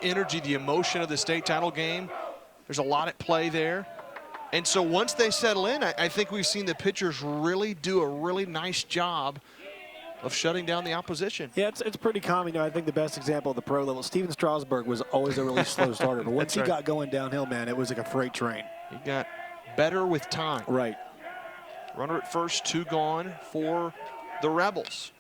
energy, the emotion of the state title game, there's a lot at play there. And so once they settle in, I think we've seen the pitchers really do a really nice job of shutting down the opposition. Yeah, it's pretty common. I think the best example of the pro level, Steven Strasburg was always a really slow starter. But once he got going downhill, man, it was like a freight train. He got better with time. Right. Runner at first, 2 gone for the Rebels.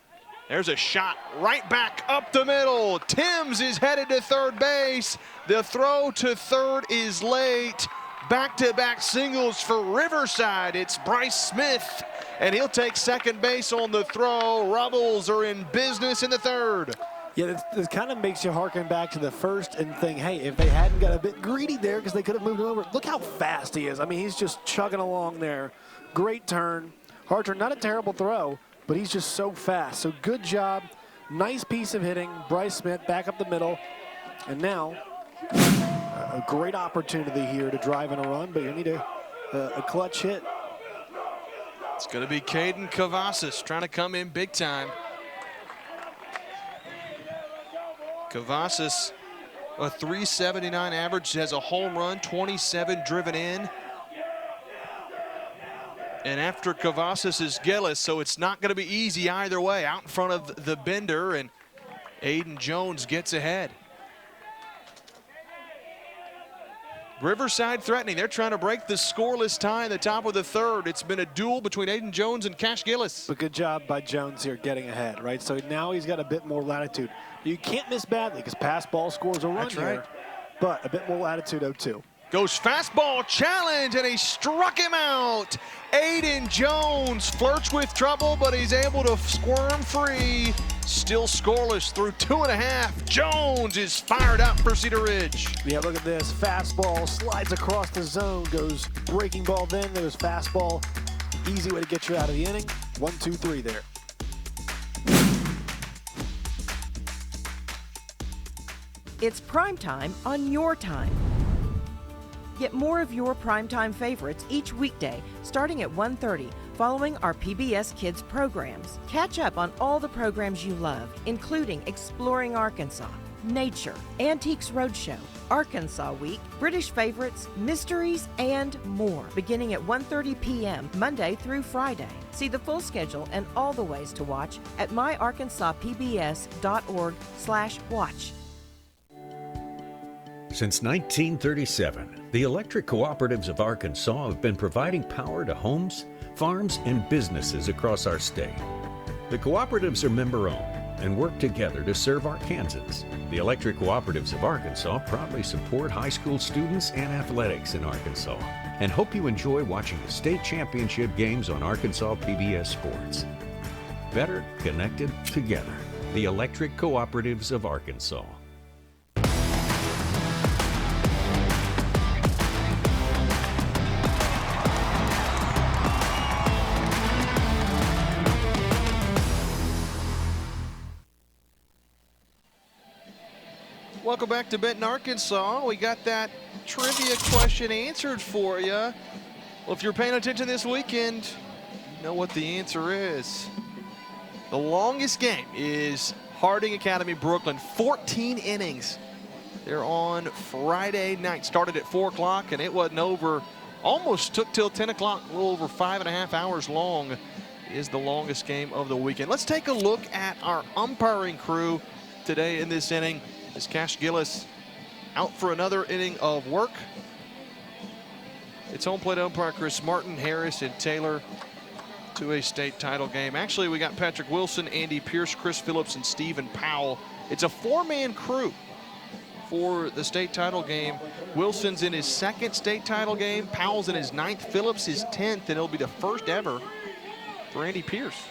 There's a shot right back up the middle. Timms is headed to 3rd base. The throw to 3rd is late. Back-to-back singles for Riverside. It's Bryce Smith, and he'll take 2nd base on the throw. Rebels are in business in the 3rd. Yeah, this kind of makes you harken back to the first and think, hey, if they hadn't got a bit greedy there because they could have moved him over. Look how fast he is. I mean, he's just chugging along there. Great turn. Hard turn, not a terrible throw, but he's just so fast. So good job. Nice piece of hitting. Bryce Smith back up the middle. And now a great opportunity here to drive in a run, but you need a clutch hit. It's going to be Caden Cavazos trying to come in big time. Cavazos, a .379 average, has a home run, 27 driven in. And after Cavazos is Gillis, so it's not going to be easy either way. Out in front of the Bender, and Aiden Jones gets ahead. Riverside threatening. They're trying to break the scoreless tie in the top of the third. It's been a duel between Aiden Jones and Cash Gillis. But good job by Jones here getting ahead, right? So now he's got a bit more latitude. You can't miss badly because pass ball scores a run. That's here, right. But a bit more latitude, 0-2. Goes fastball challenge, and he struck him out. Aiden Jones flirts with trouble, but he's able to squirm free. Still scoreless through 2.5. Jones is fired up for Cedar Ridge. Yeah, look at this. Fastball slides across the zone, goes breaking ball, then there's fastball. Easy way to get you out of the inning. 1, 2, 3 there. It's primetime on your time. Get more of your primetime favorites each weekday starting at 1:30 following our PBS Kids programs. Catch up on all the programs you love, including Exploring Arkansas, Nature, Antiques Roadshow, Arkansas Week, British Favorites, Mysteries, and more, beginning at 1:30 p.m. Monday through Friday. See the full schedule and all the ways to watch at myarkansaspbs.org/watch. Since 1937, the electric cooperatives of Arkansas have been providing power to homes, farms, and businesses across our state. The cooperatives are member-owned and work together to serve Arkansans. The electric cooperatives of Arkansas proudly support high school students and athletics in Arkansas and hope you enjoy watching the state championship games on Arkansas PBS Sports. Better connected together. The electric cooperatives of Arkansas. Welcome back to Benton, Arkansas. We got that trivia question answered for you. Well, if you're paying attention this weekend, you know what the answer is. The longest game is Harding Academy Brooklyn, 14 innings. They're on Friday night. Started at 4 o'clock, and it wasn't over. Almost took till 10 o'clock, a little over 5.5 hours long is the longest game of the weekend. Let's take a look at our umpiring crew today in this inning. Is Cash Gillis out for another inning of work? It's home plate umpire Chris Martin, Harris, and Taylor to a state title game. Actually, we got Patrick Wilson, Andy Pierce, Chris Phillips, and Stephen Powell. It's a 4-man crew for the state title game. Wilson's in his 2nd state title game. Powell's in his 9th. Phillips his 10th, and it'll be the first ever for Andy Pierce.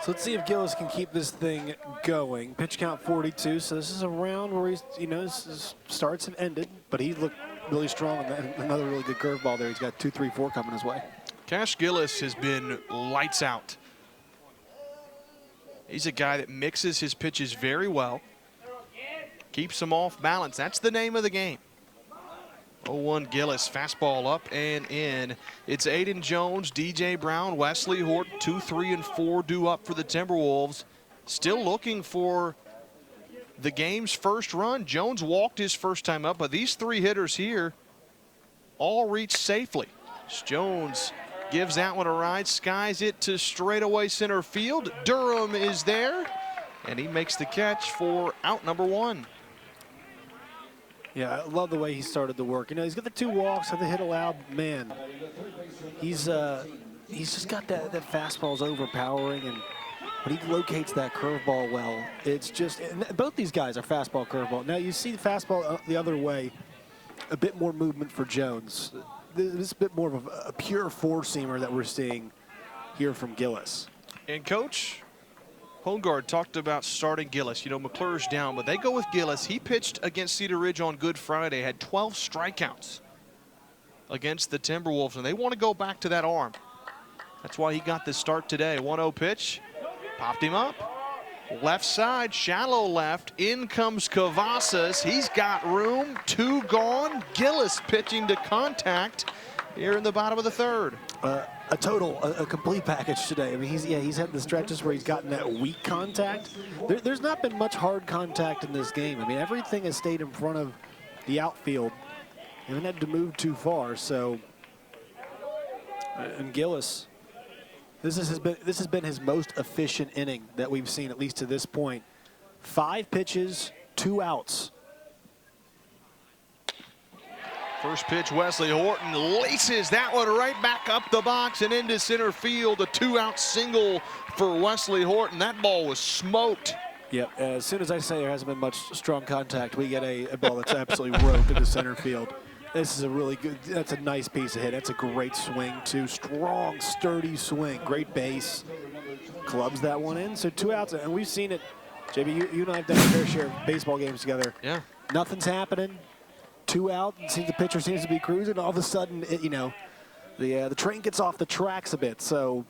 So let's see if Gillis can keep this thing going. Pitch count 42, so this is a round where he's, his starts have ended, but he looked really strong. And another really good curveball there. He's got 2, 3, 4 coming his way. Cash Gillis has been lights out. He's a guy that mixes his pitches very well, keeps them off balance. That's the name of the game. 0-1 Gillis, fastball up and in. It's Aiden Jones, DJ Brown, Wesley Hort, 2, 3, and 4 due up for the Timberwolves. Still looking for the game's first run. Jones walked his first time up, but these 3 hitters here all reached safely. Jones gives that one a ride, skies it to straightaway center field. Durham is there, and he makes the catch for out number 1. Yeah, I love the way he started the work. He's got the 2 walks, and the hit allowed. Man, he's just got that fastball's overpowering, and when he locates that curveball well, it's just, and both these guys are fastball curveball. Now you see the fastball the other way, a bit more movement for Jones. This is a bit more of a pure 4-seamer that we're seeing here from Gillis. And Coach Hongard talked about starting Gillis. You know, McClure's down, but they go with Gillis. He pitched against Cedar Ridge on Good Friday, had 12 strikeouts against the Timberwolves, and they want to go back to that arm. That's why he got this start today. 1-0 pitch, popped him up. Left side, shallow left. In comes Cavazos. He's got room. 2 gone. Gillis pitching to contact here in the bottom of the third. A complete package today. I mean, he's had the stretches where he's gotten that weak contact. There's not been much hard contact in this game. I mean, everything has stayed in front of the outfield. He haven't had to move too far. So, and Gillis, this has been his most efficient inning that we've seen, at least to this point. 5 pitches, 2 outs. First pitch, Wesley Horton laces that one right back up the box and into center field. A 2-out single for Wesley Horton. That ball was smoked. Yep, as soon as I say there hasn't been much strong contact, we get a ball that's absolutely roped into center field. This is a really good, that's a nice piece of hit. That's a great swing too. Strong, sturdy swing. Great base. Clubs that one in. So 2 outs, and we've seen it. JB, you and I have done a fair share of baseball games together. Yeah. Nothing's happening. 2 out. The pitcher seems to be cruising. All of a sudden, the train gets off the tracks a bit. So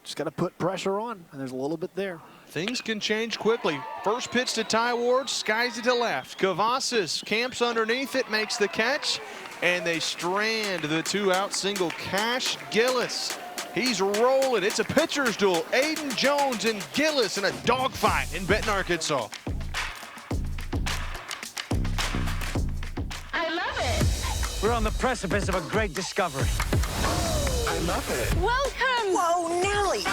just got to put pressure on, and there's a little bit there. Things can change quickly. First pitch to Ty Ward, skies it to left. Cavazos camps underneath it, makes the catch, and they strand the 2-out single. Cash Gillis, he's rolling. It's a pitcher's duel. Aiden Jones and Gillis in a dogfight in Benton, Arkansas. I love it. We're on the precipice of a great discovery. I love it. Welcome. Whoa, Nelly.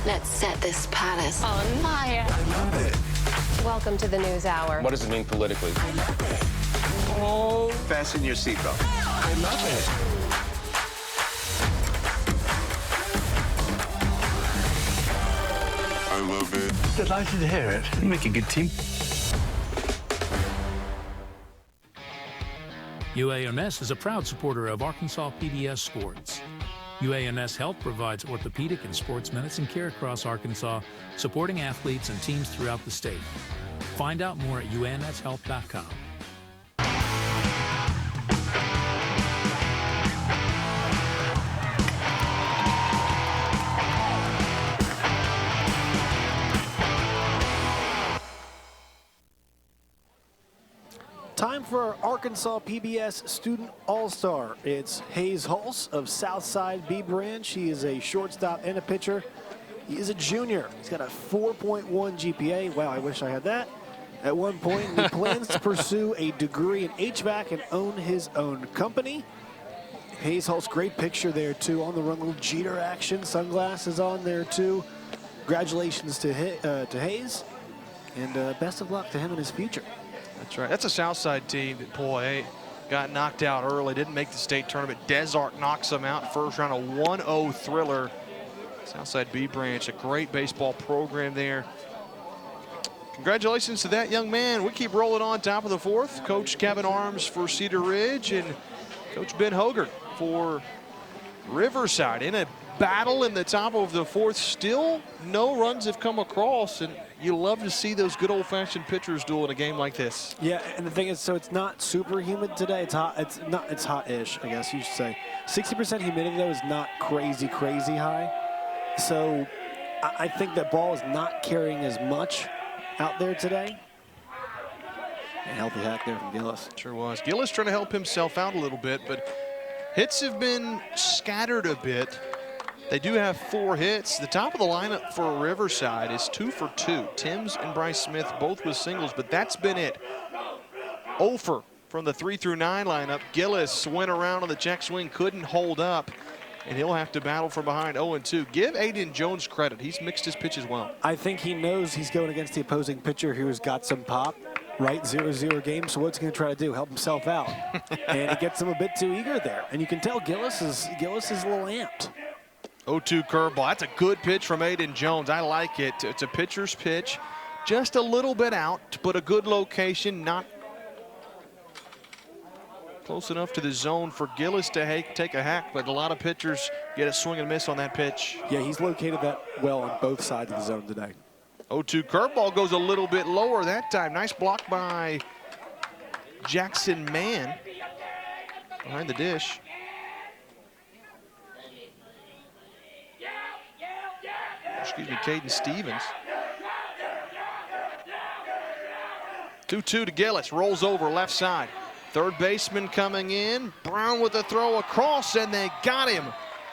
Let's set this palace On fire. I love it. Welcome to the News Hour. What does it mean politically? I love it. Oh, fasten your seatbelt. I love it. I love it. Delighted to hear it. You make a good team. UAMS is a proud supporter of Arkansas PBS sports. UAMS Health provides orthopedic and sports medicine care across Arkansas, supporting athletes and teams throughout the state. Find out more at UAMShealth.com. Time for our Arkansas PBS Student All-Star. It's Hayes Hulse of Southside B Branch. He is a shortstop and a pitcher. He is a junior. He's got a 4.1 GPA. Wow, I wish I had that. At one point, he plans to pursue a degree in HVAC and own his own company. Hayes Hulse, great picture there too. On the run, little Jeter action. Sunglasses on there too. Congratulations to Hayes, and best of luck to him in his future. That's right. That's a Southside team that, boy, got knocked out early. Didn't make the state tournament. Desart knocks them out first round. A 1-0 thriller. Southside B Branch, a great baseball program there. Congratulations to that young man. We keep rolling on top of the fourth. Coach Kevin Arms for Cedar Ridge and Coach Ben Hogarth for Riverside. In a battle in the top of the fourth, still no runs have come across, and you love to see those good old-fashioned pitchers duel in a game like this. Yeah, and the thing is, so it's not super humid today. It's hot. It's hot-ish, I guess you should say. 60% humidity though is not crazy high. So I think that ball is not carrying as much out there today. And healthy hack there from Gillis. Sure was. Gillis trying to help himself out a little bit, but hits have been scattered a bit. They do have 4 hits. The top of the lineup for Riverside is 2 for 2. Timms and Bryce Smith both with singles, but that's been it. Ofer from the 3 through 9 lineup. Gillis went around on the check swing, couldn't hold up, and he'll have to battle from behind 0-2. Give Aiden Jones credit. He's mixed his pitches well. I think he knows he's going against the opposing pitcher who's got some pop. Right, 0-0 game, so what's he going to try to do? Help himself out. And he gets him a bit too eager there. And you can tell Gillis is a little amped. 0-2 curveball. That's a good pitch from Aiden Jones. I like it. It's a pitcher's pitch. Just a little bit out, but a good location. Not Close enough to the zone for Gillis to take a hack, but a lot of pitchers get a swing and miss on that pitch. Yeah, he's located that well on both sides of the zone today. 0-2 curveball goes a little bit lower that time. Nice block by Jackson Mann behind the dish. Excuse me, Caden Stevens. 2-2 to Gillis, rolls over left side. Third baseman coming in. Brown with a throw across, and they got him.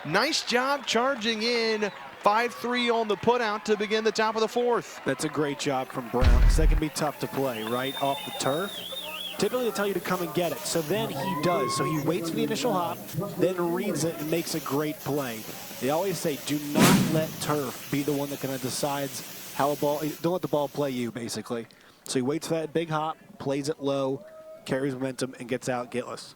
Nice job charging in. 5-3 on the putout to begin the top of the fourth. That's a great job from Brown, because that can be tough to play, right, off the turf. Typically they tell you to come and get it, so then he does. So he waits for the initial hop, then reads it and makes a great play. They always say, do not let turf be the one that kind of decides how a ball, don't let the ball play you, basically. So he waits for that big hop, plays it low, carries momentum, and gets out Gillis.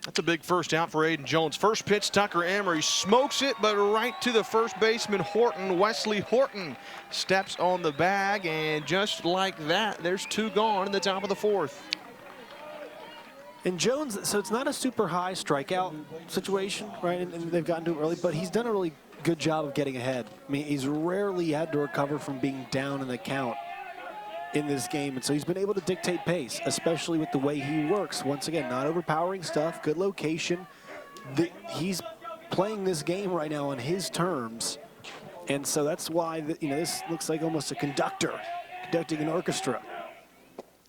That's a big first out for Aiden Jones. First pitch, Tucker Emery smokes it, but right to the first baseman, Horton. Wesley Horton steps on the bag, and just like that, there's 2 gone in the top of the fourth. And Jones, so it's not a super high strikeout situation, right? And they've gotten to it early, but he's done a really good job of getting ahead. I mean, he's rarely had to recover from being down in the count in this game, and so he's been able to dictate pace, especially with the way he works. Once again, not overpowering stuff, good location. He's playing this game right now on his terms, and so that's why this looks like almost a conductor conducting an orchestra.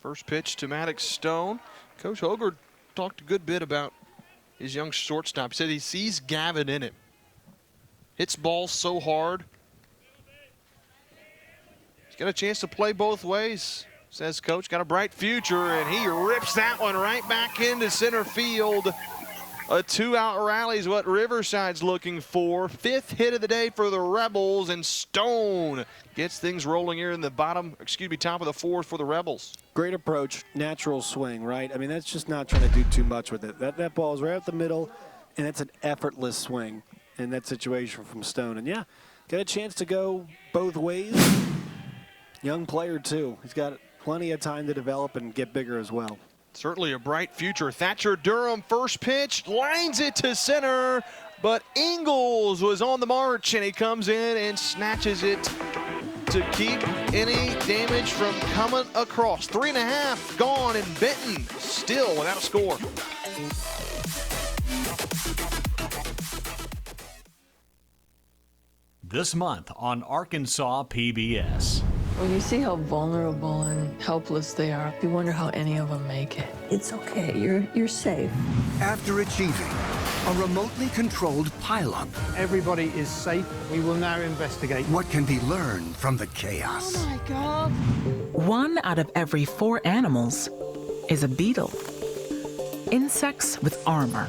First pitch to Maddox Stone. Coach Hoger talked a good bit about his young shortstop. He said he sees Gavin in it. Hits balls so hard. He's got a chance to play both ways, says Coach. Got a bright future, and he rips that one right back into center field. A 2-out rally is what Riverside's looking for. 5th hit of the day for the Rebels, and Stone gets things rolling here in the top of the fourth for the Rebels. Great approach, natural swing, right? I mean, that's just not trying to do too much with it. That ball is right up the middle, and it's an effortless swing in that situation from Stone. And yeah, got a chance to go both ways. Young player too. He's got plenty of time to develop and get bigger as well. Certainly a bright future. Thatcher Durham, first pitch, lines it to center, but Ingalls was on the march, and he comes in and snatches it to keep any damage from coming across. 3.5 gone, and Benton still without a score. This month on Arkansas PBS. When you see how vulnerable and helpless they are, you wonder how any of them make it. It's okay. You're safe. After achieving a remotely controlled pileup, everybody is safe. We will now investigate. What can be learned from the chaos? Oh my God. 1 out of every 4 animals is a beetle. Insects with armor.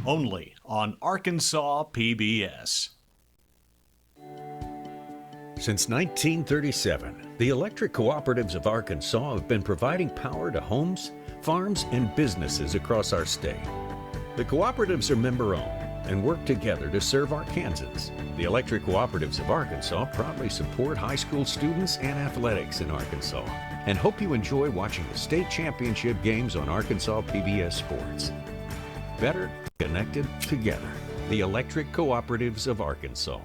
Only on Arkansas PBS. Since 1937, the electric cooperatives of Arkansas have been providing power to homes, farms, and businesses across our state. The cooperatives are member-owned and work together to serve Arkansans. The electric cooperatives of Arkansas proudly support high school students and athletics in Arkansas, and hope you enjoy watching the state championship games on Arkansas PBS Sports. Better connected together. The electric cooperatives of Arkansas.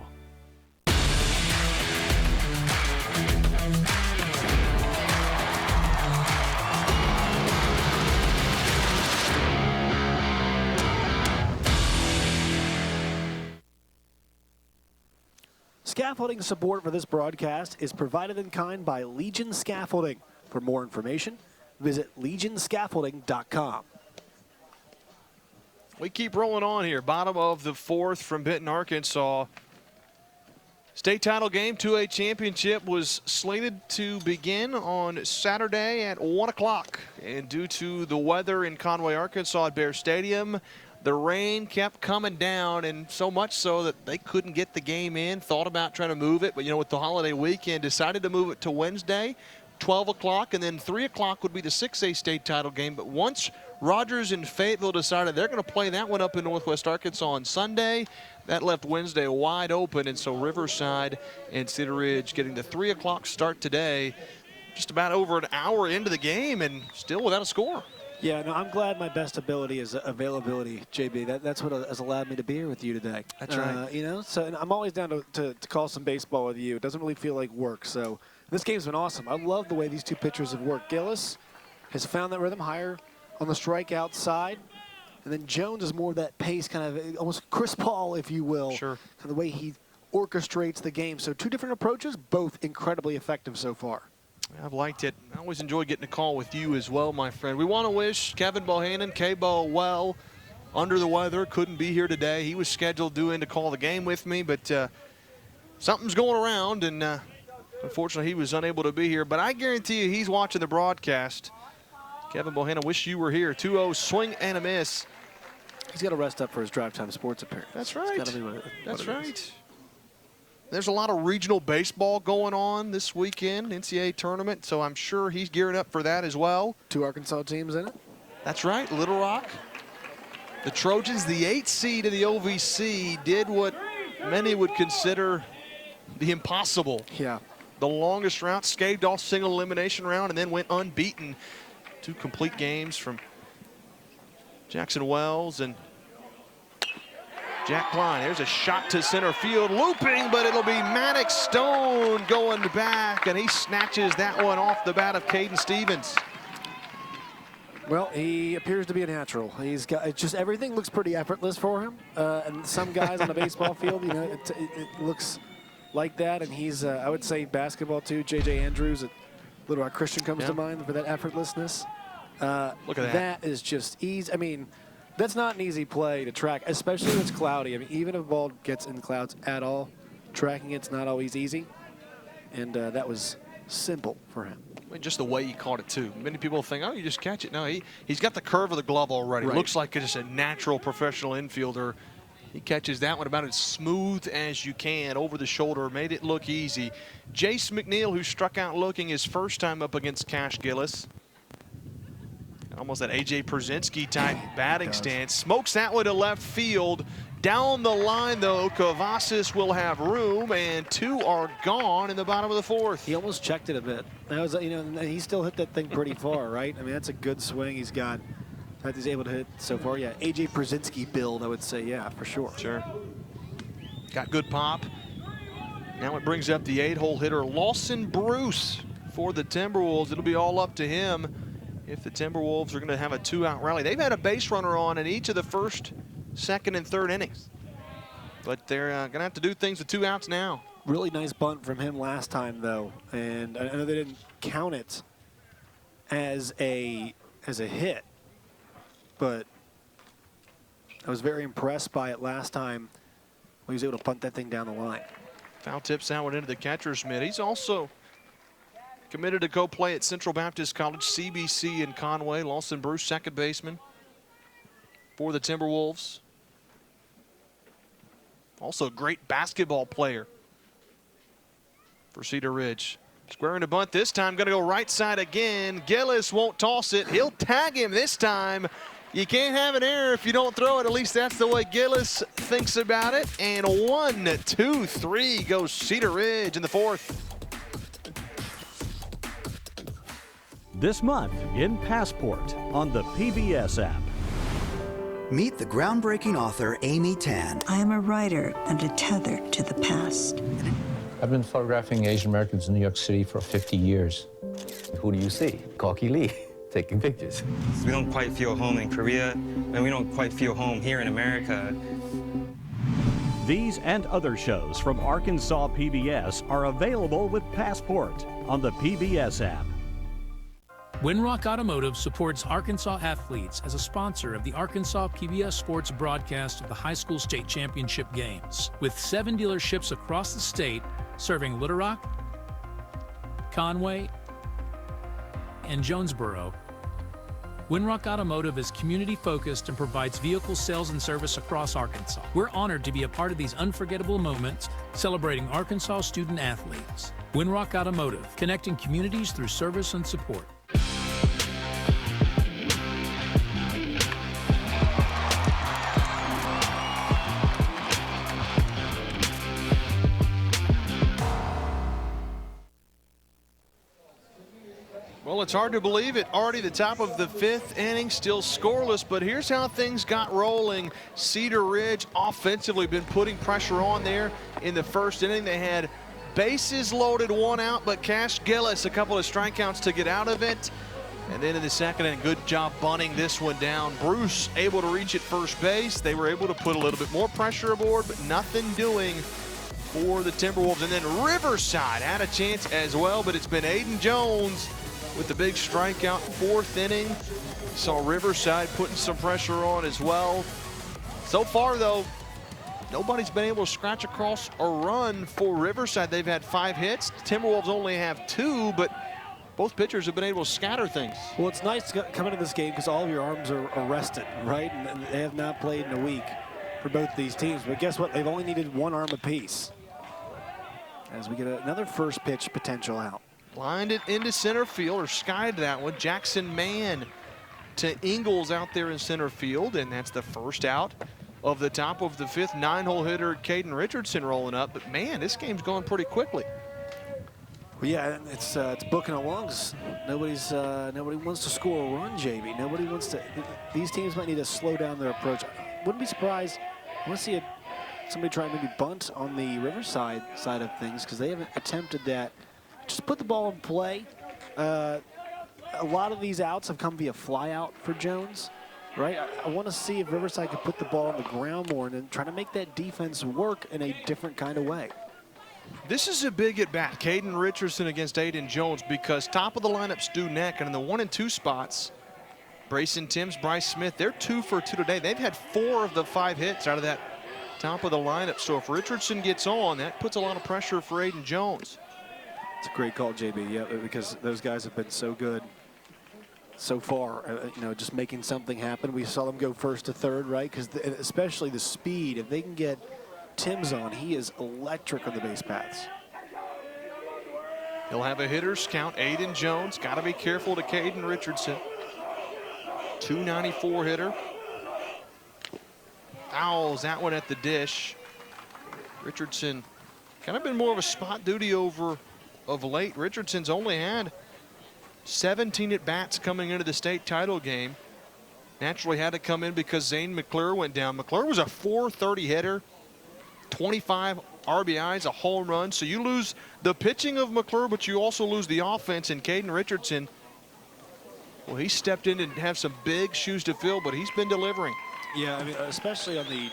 Scaffolding support for this broadcast is provided in kind by Legion Scaffolding. For more information, visit legionscaffolding.com. We keep rolling on here. Bottom of the fourth from Benton, Arkansas. State title game, 2A championship was slated to begin on Saturday at 1 o'clock. And due to the weather in Conway, Arkansas at Bear Stadium, the rain kept coming down, and so much so that they couldn't get the game in. Thought about trying to move it, but with the holiday weekend, decided to move it to Wednesday, 12 o'clock, and then 3 o'clock would be the 6A state title game. But once Rogers and Fayetteville decided they're going to play that one up in Northwest Arkansas on Sunday, that left Wednesday wide open, and so Riverside and Cedar Ridge getting the 3 o'clock start today, just about over an hour into the game and still without a score. Yeah, no, I'm glad my best ability is availability, JB. That's what has allowed me to be here with you today. That's right. You know, so and I'm always down to call some baseball with you. It doesn't really feel like work. So this game's been awesome. I love the way these two pitchers have worked. Gillis has found that rhythm higher on the strikeout side. And then Jones is more of that pace, kind of almost Chris Paul, if you will. Sure. Kind of the way he orchestrates the game. So two different approaches, both incredibly effective so far. I've liked it. I always enjoy getting a call with you as well, my friend. We want to wish Kevin Bohannon, K-Bo, well, under the weather, couldn't be here today. He was scheduled to call the game with me, but something's going around, and unfortunately he was unable to be here. But I guarantee you he's watching the broadcast. Kevin Bohannon, wish you were here. 2-0 swing and a miss. He's got to rest up for his Drive Time Sports appearance. That's right. It's gotta be That's right. There's a lot of regional baseball going on this weekend, NCAA tournament, so I'm sure he's gearing up for that as well. 2 Arkansas teams in it. That's right, Little Rock. The Trojans, the 8th seed in the OVC, did what many would consider the impossible. Yeah. The longest route, scaved off single elimination round, and then went unbeaten. 2 complete games from Jackson Wells and Jack Klein. There's a shot to center field, looping, but it'll be Maddox Stone going back, and he snatches that one off the bat of Caden Stevens. Well, he appears to be a natural. He's got, it's just everything looks pretty effortless for him. And some guys on the baseball field, you know, it looks like that. And he's, I would say, basketball too. J.J. Andrews at Little Rock Christian comes to mind for that effortlessness. Look at that. That is just easy. I mean, that's not an easy play to track, especially when it's cloudy. I mean, even if a ball gets in clouds at all, tracking it's not always easy. And that was simple for him. I mean, just the way he caught it, too. Many people think, oh, you just catch it. No, he's got the curve of the glove already. Right. Looks like it's a natural professional infielder. He catches that one about as smooth as you can over the shoulder, made it look easy. Jace McNeil, who struck out looking his first time up against Cash Gillis. Almost that A.J. Przinsky type batting stance. Smokes that one to left field. Down the line, though, Kavassis will have room, and 2 are gone in the bottom of the 4th. He almost checked it a bit. That was, you know, and he still hit that thing pretty far, right? I mean, that's a good swing he's got that he's able to hit so far. Yeah, A.J. Przinsky build, I would say, yeah, for sure. Sure. Got good pop. Now it brings up the 8-hole hitter, Lawson Bruce, for the Timberwolves. It'll be all up to him if the Timberwolves are going to have a 2-out rally. They've had a base runner on in each of the first, second, and third innings. But they're going to have to do things with 2 outs now. Really nice bunt from him last time, though. And I know they didn't count it as a hit, but I was very impressed by it last time when he was able to punt that thing down the line. Foul tips that one into the catcher's mitt. He's also committed to go play at Central Baptist College, CBC in Conway. Lawson Bruce, second baseman for the Timberwolves. Also a great basketball player for Cedar Ridge. Squaring to bunt this time, going to go right side again. Gillis won't toss it. He'll tag him this time. You can't have an error if you don't throw it. At least that's the way Gillis thinks about it. And 1, 2, 3 goes Cedar Ridge in the 4th. This month in Passport on the PBS app. Meet the groundbreaking author Amy Tan. I am a writer and a tether to the past. I've been photographing Asian Americans in New York City for 50 years. Who do you see? Corky Lee taking pictures. We don't quite feel home in Korea, and we don't quite feel home here in America. These and other shows from Arkansas PBS are available with Passport on the PBS app. Winrock Automotive supports Arkansas athletes as a sponsor of the Arkansas PBS Sports broadcast of the high school state championship games, with 7 dealerships across the state serving Little Rock, Conway, and Jonesboro. Winrock Automotive is community-focused and provides vehicle sales and service across Arkansas. We're honored to be a part of these unforgettable moments celebrating Arkansas student athletes. Winrock Automotive, connecting communities through service and support. Well, it's hard to believe it. Already the top of the 5th inning, still scoreless, but here's how things got rolling. Cedar Ridge offensively been putting pressure on there in the 1st inning. They had bases loaded, 1 out, but Cash Gillis a couple of strikeouts to get out of it. And then in the 2nd inning, good job bunting this one down. Bruce able to reach at first base. They were able to put a little bit more pressure aboard, but nothing doing for the Timberwolves. And then Riverside had a chance as well, but it's been Aiden Jones with the big strikeout, 4th inning. Saw Riverside putting some pressure on as well. So far, though, nobody's been able to scratch across a run for Riverside. They've had 5 hits. The Timberwolves only have 2, but both pitchers have been able to scatter things. Well, it's nice to come into this game because all of your arms are rested, right? And they have not played in a week for both these teams. But guess what? They've only needed 1 arm apiece. As we get another first pitch potential out. Lined it into center field, or skied that one. Jackson Mann to Ingles out there in center field, and that's the first out of the top of the 5th. 9-hole hitter Caden Richardson rolling up, but man, this game's going pretty quickly. Well, yeah, it's booking along. Nobody wants to score a run, JB. Nobody wants to. These teams might need to slow down their approach. Wouldn't be surprised. I want to see somebody try and maybe bunt on the Riverside side of things because they haven't attempted that. Just put the ball in play. A lot of these outs have come via fly out for Jones, right? I want to see if Riverside can put the ball on the ground more and then try to make that defense work in a different kind of way. This is a big at-bat, Caden Richardson against Aiden Jones, because top of the lineup's due neck, and in the 1 and 2 spots, Brayson Timms, Bryce Smith, they're 2 for 2 today. They've had 4 of the 5 hits out of that top of the lineup. So if Richardson gets on, that puts a lot of pressure for Aiden Jones. It's a great call, JB, yeah, because those guys have been so good so far, just making something happen. We saw them go 1st to 3rd, right? Because especially the speed, if they can get Tim's on, he is electric on the base paths. He'll have a hitter's count. Aiden Jones, got to be careful to Caden Richardson. 294 hitter. Fouls that one at the dish. Richardson kind of been more of a spot duty over of late. Richardson's only had 17 at-bats coming into the state title game. Naturally had to come in because Zane McClure went down. McClure was a .430 hitter, 25 RBIs, a home run. So you lose the pitching of McClure, but you also lose the offense. And Caden Richardson, well, he stepped in and have some big shoes to fill, but he's been delivering. Yeah, I mean, especially on the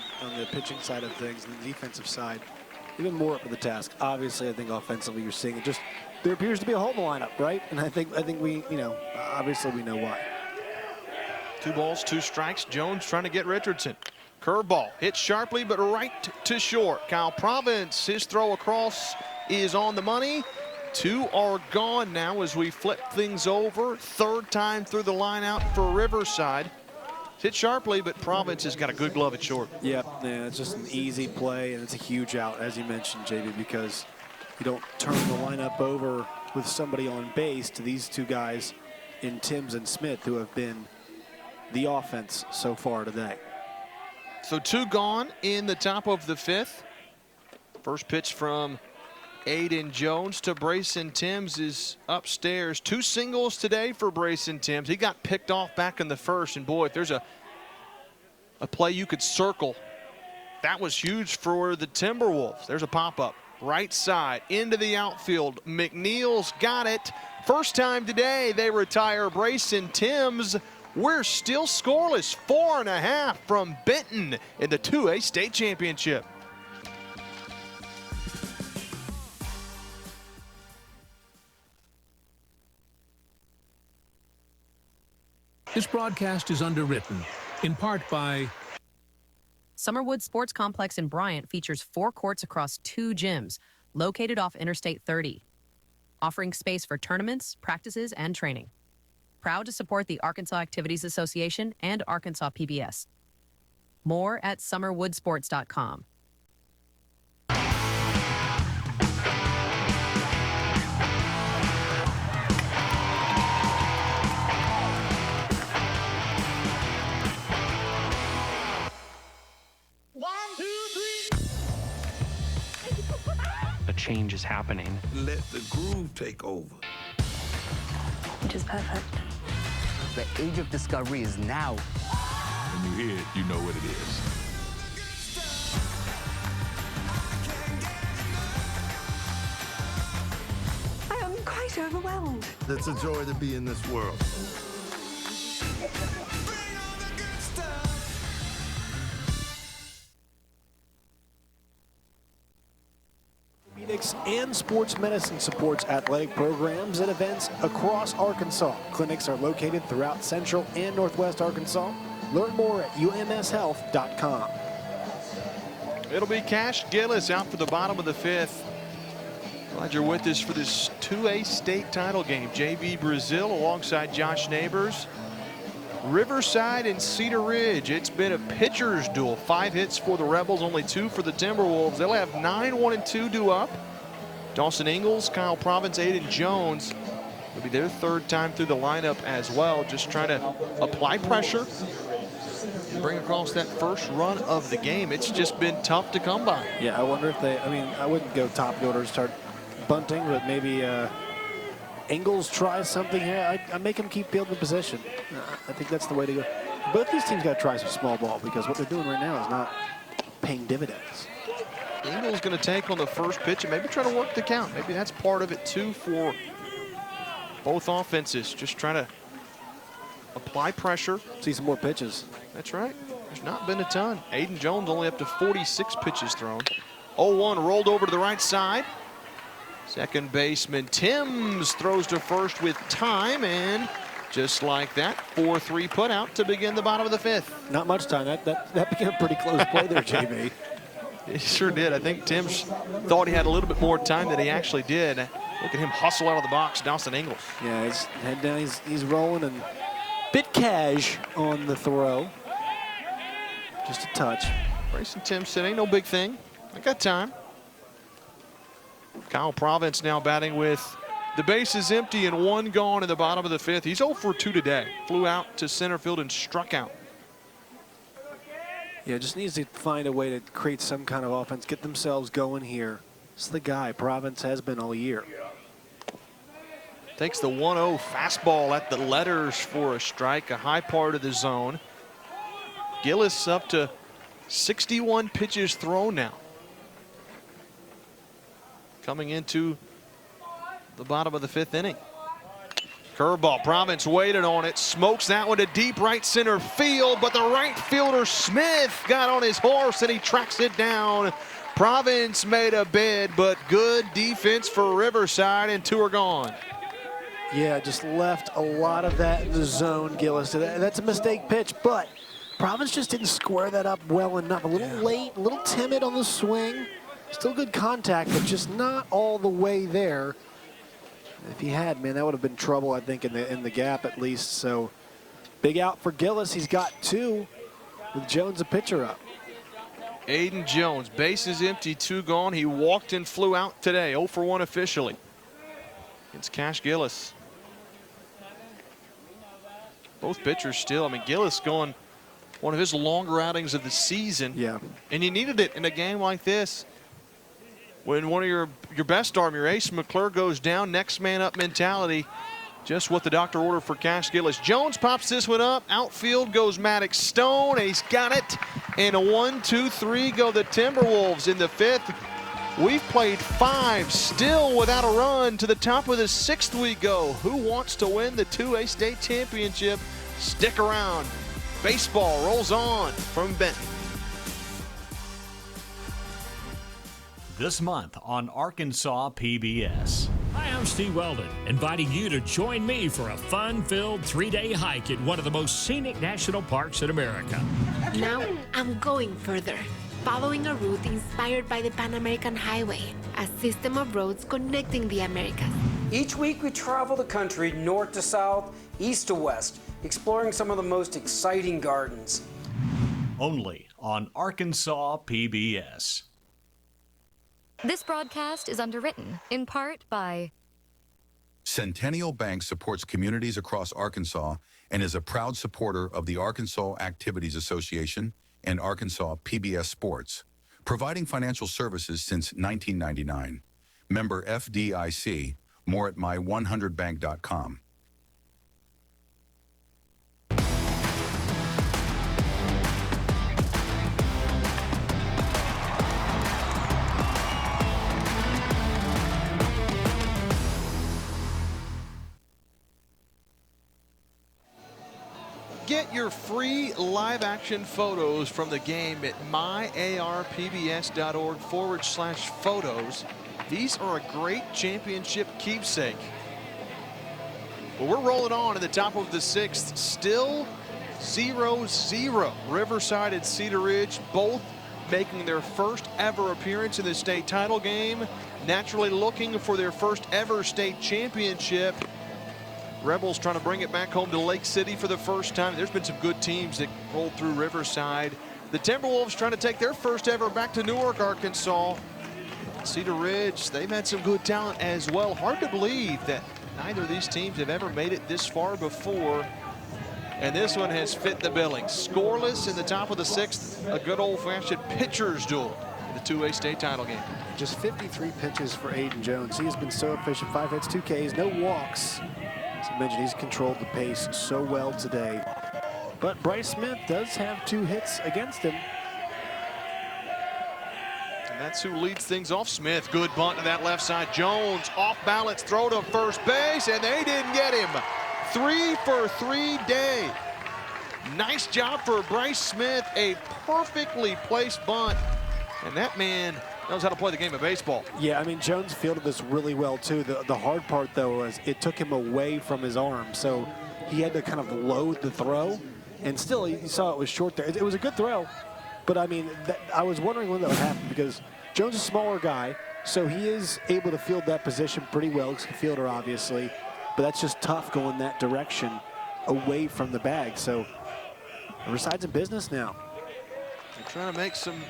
pitching side of things and the defensive side, even more up to the task. Obviously, I think offensively you're seeing it. Just there appears to be a hole in the lineup, right? And I think we, obviously we know why. 2 balls, 2 strikes. Jones trying to get Richardson. Curveball hit sharply, but right to short. Kyle Province, his throw across is on the money. 2 are gone now as we flip things over. 3rd time through the line out for Riverside. Hit sharply, but Province has got a good glove at short. Yeah, it's just an easy play, and it's a huge out, as you mentioned, JB, because you don't turn the lineup over with somebody on base to these 2 guys in Timms and Smith, who have been the offense so far today. So 2 gone in the top of the 5th. First pitch from Aiden Jones to Brayson Timms is upstairs. 2 singles today for Brayson Timms. He got picked off back in the 1st, and boy, if there's a play you could circle, that was huge for the Timberwolves. There's a pop-up right side into the outfield. McNeil's got it. First time today they retire Brayson Timms. We're still scoreless. 4.5 from Benton in the 2A state championship. This broadcast is underwritten, in part by... Summerwood Sports Complex in Bryant features 4 courts across 2 gyms, located off Interstate 30, offering space for tournaments, practices, and training. Proud to support the Arkansas Activities Association and Arkansas PBS. More at summerwoodsports.com. A change is happening. Let the groove take over. which is perfect. The age of discovery is now. When you hear it, you know what it is. I am quite overwhelmed. It's a joy to be in this world. And sports medicine supports athletic programs and events across Arkansas. Clinics are located throughout central and northwest Arkansas. Learn more at umshealth.com. It'll be Cash Gillis out for the bottom of the fifth. Glad you're with us for this 2A state title game. JV Brazil alongside Josh Neighbors. Riverside and Cedar Ridge. It's been a pitcher's duel. 5 hits for the Rebels, only 2 for the Timberwolves. They'll have 9-1-2 due up. Dawson Ingalls, Kyle Province, Aiden Jones. It'll be their 3rd time through the lineup as well. Just trying to apply pressure and bring across that first run of the game. It's just been tough to come by. Yeah, I wonder if they, I wouldn't go top order to start bunting, but maybe Ingalls tries something here. I make him keep fielding the position. I think that's the way to go. Both these teams got to try some small ball because what they're doing right now is not paying dividends. Ingalls going to take on the first pitch and maybe try to work the count. Maybe that's part of it too for both offenses. Just trying to apply pressure. See some more pitches. That's right. There's not been a ton. Aiden Jones only up to 46 pitches thrown. 0-1 rolled over to the right side. Second baseman Timms throws to first with time, and just like that, 4-3 put out to begin the bottom of the fifth. Not much time. That became a pretty close play there, JB. He sure did. I think Timms thought he had a little bit more time than he actually did. Look at him hustle out of the box, Dawson Ingalls. Yeah, he's head down. He's rolling and bit cash on the throw. Just a touch. Grayson Timms said, ain't no big thing. I got time. Kyle Province now batting with the bases empty and 1 gone in the bottom of the fifth. He's 0 for 2 today. Flew out to center field and struck out. Yeah, just needs to find a way to create some kind of offense, get themselves going here. It's the guy Province has been all year. Takes the 1-0 fastball at the letters for a strike, a high part of the zone. Gillis up to 61 pitches thrown now. Coming into the bottom of the fifth inning. Curveball, Province waited on it, smokes that one to deep right center field, but the right fielder Smith got on his horse and he tracks it down. Province made a bid, but good defense for Riverside, and 2 are gone. Yeah, just left a lot of that in the zone, Gillis. That's a mistake pitch, but Province just didn't square that up well enough. A little late, a little timid on the swing. Still good contact, but just not all the way there. If he had, man, that would have been trouble, I think, in the gap at least. So big out for Gillis. He's got 2 with Jones a pitcher up. Aiden Jones, bases empty, 2 gone. He walked and flew out today, 0 for 1 officially. It's Cash Gillis. Both pitchers still. I mean, Gillis going one of his longer outings of the season. Yeah. And he needed it in a game like this. When one of your best arm, your ace McClure, goes down, next man up mentality. Just what the doctor ordered for Cash Gillis. Jones pops this one up. Outfield goes Maddox Stone, and he's got it. And a 1-2-3 go the Timberwolves in the fifth. We've played 5, still without a run. To the top of the 6th we go. Who wants to win the 2A state championship? Stick around. Baseball rolls on from Benton. This month on Arkansas PBS. Hi, I'm Steve Weldon, inviting you to join me for a fun-filled 3-day hike in one of the most scenic national parks in America. Now I'm going further, following a route inspired by the Pan American Highway, a system of roads connecting the Americas. Each week we travel the country north to south, east to west, exploring some of the most exciting gardens. Only on Arkansas PBS. This broadcast is underwritten, in part by Centennial Bank supports communities across Arkansas and is a proud supporter of the Arkansas Activities Association and Arkansas PBS Sports, providing financial services since 1999. Member FDIC, more at my100bank.com. get your free live action photos from the game at myarpbs.org/photos. These are a great championship keepsake. Well, we're rolling on at the top of the 6th, still 0-0. Riverside and Cedar Ridge both making their first ever appearance in the state title game, naturally looking for their first ever state championship. Rebels trying to bring it back home to Lake City for the first time. There's been some good teams that rolled through Riverside. The Timberwolves trying to take their first ever back to Newark, Arkansas. Cedar Ridge, they've had some good talent as well. Hard to believe that neither of these teams have ever made it this far before. And this one has fit the billing. Scoreless in the top of the 6th, a good old-fashioned pitcher's duel in the 2A state title game. Just 53 pitches for Aiden Jones. He has been so efficient. 5 hits, 2 Ks, no walks. As I mentioned, he's controlled the pace so well today. But Bryce Smith does have 2 hits against him. And that's who leads things off. Smith, good bunt to that left side. Jones, off balance, throw to first base, and they didn't get him. 3 for 3 day. Nice job for Bryce Smith. A perfectly placed bunt. And that man knows how to play the game of baseball. Yeah, I mean, Jones fielded this really well, too. The hard part, though, was it took him away from his arm. So he had to kind of load the throw. And still, you saw it was short there. It was a good throw. But, I mean, I was wondering when that would happen because Jones is a smaller guy. So he is able to field that position pretty well. He's a fielder, obviously. But that's just tough going that direction away from the bag. So Riverside's in business now. They're trying to make some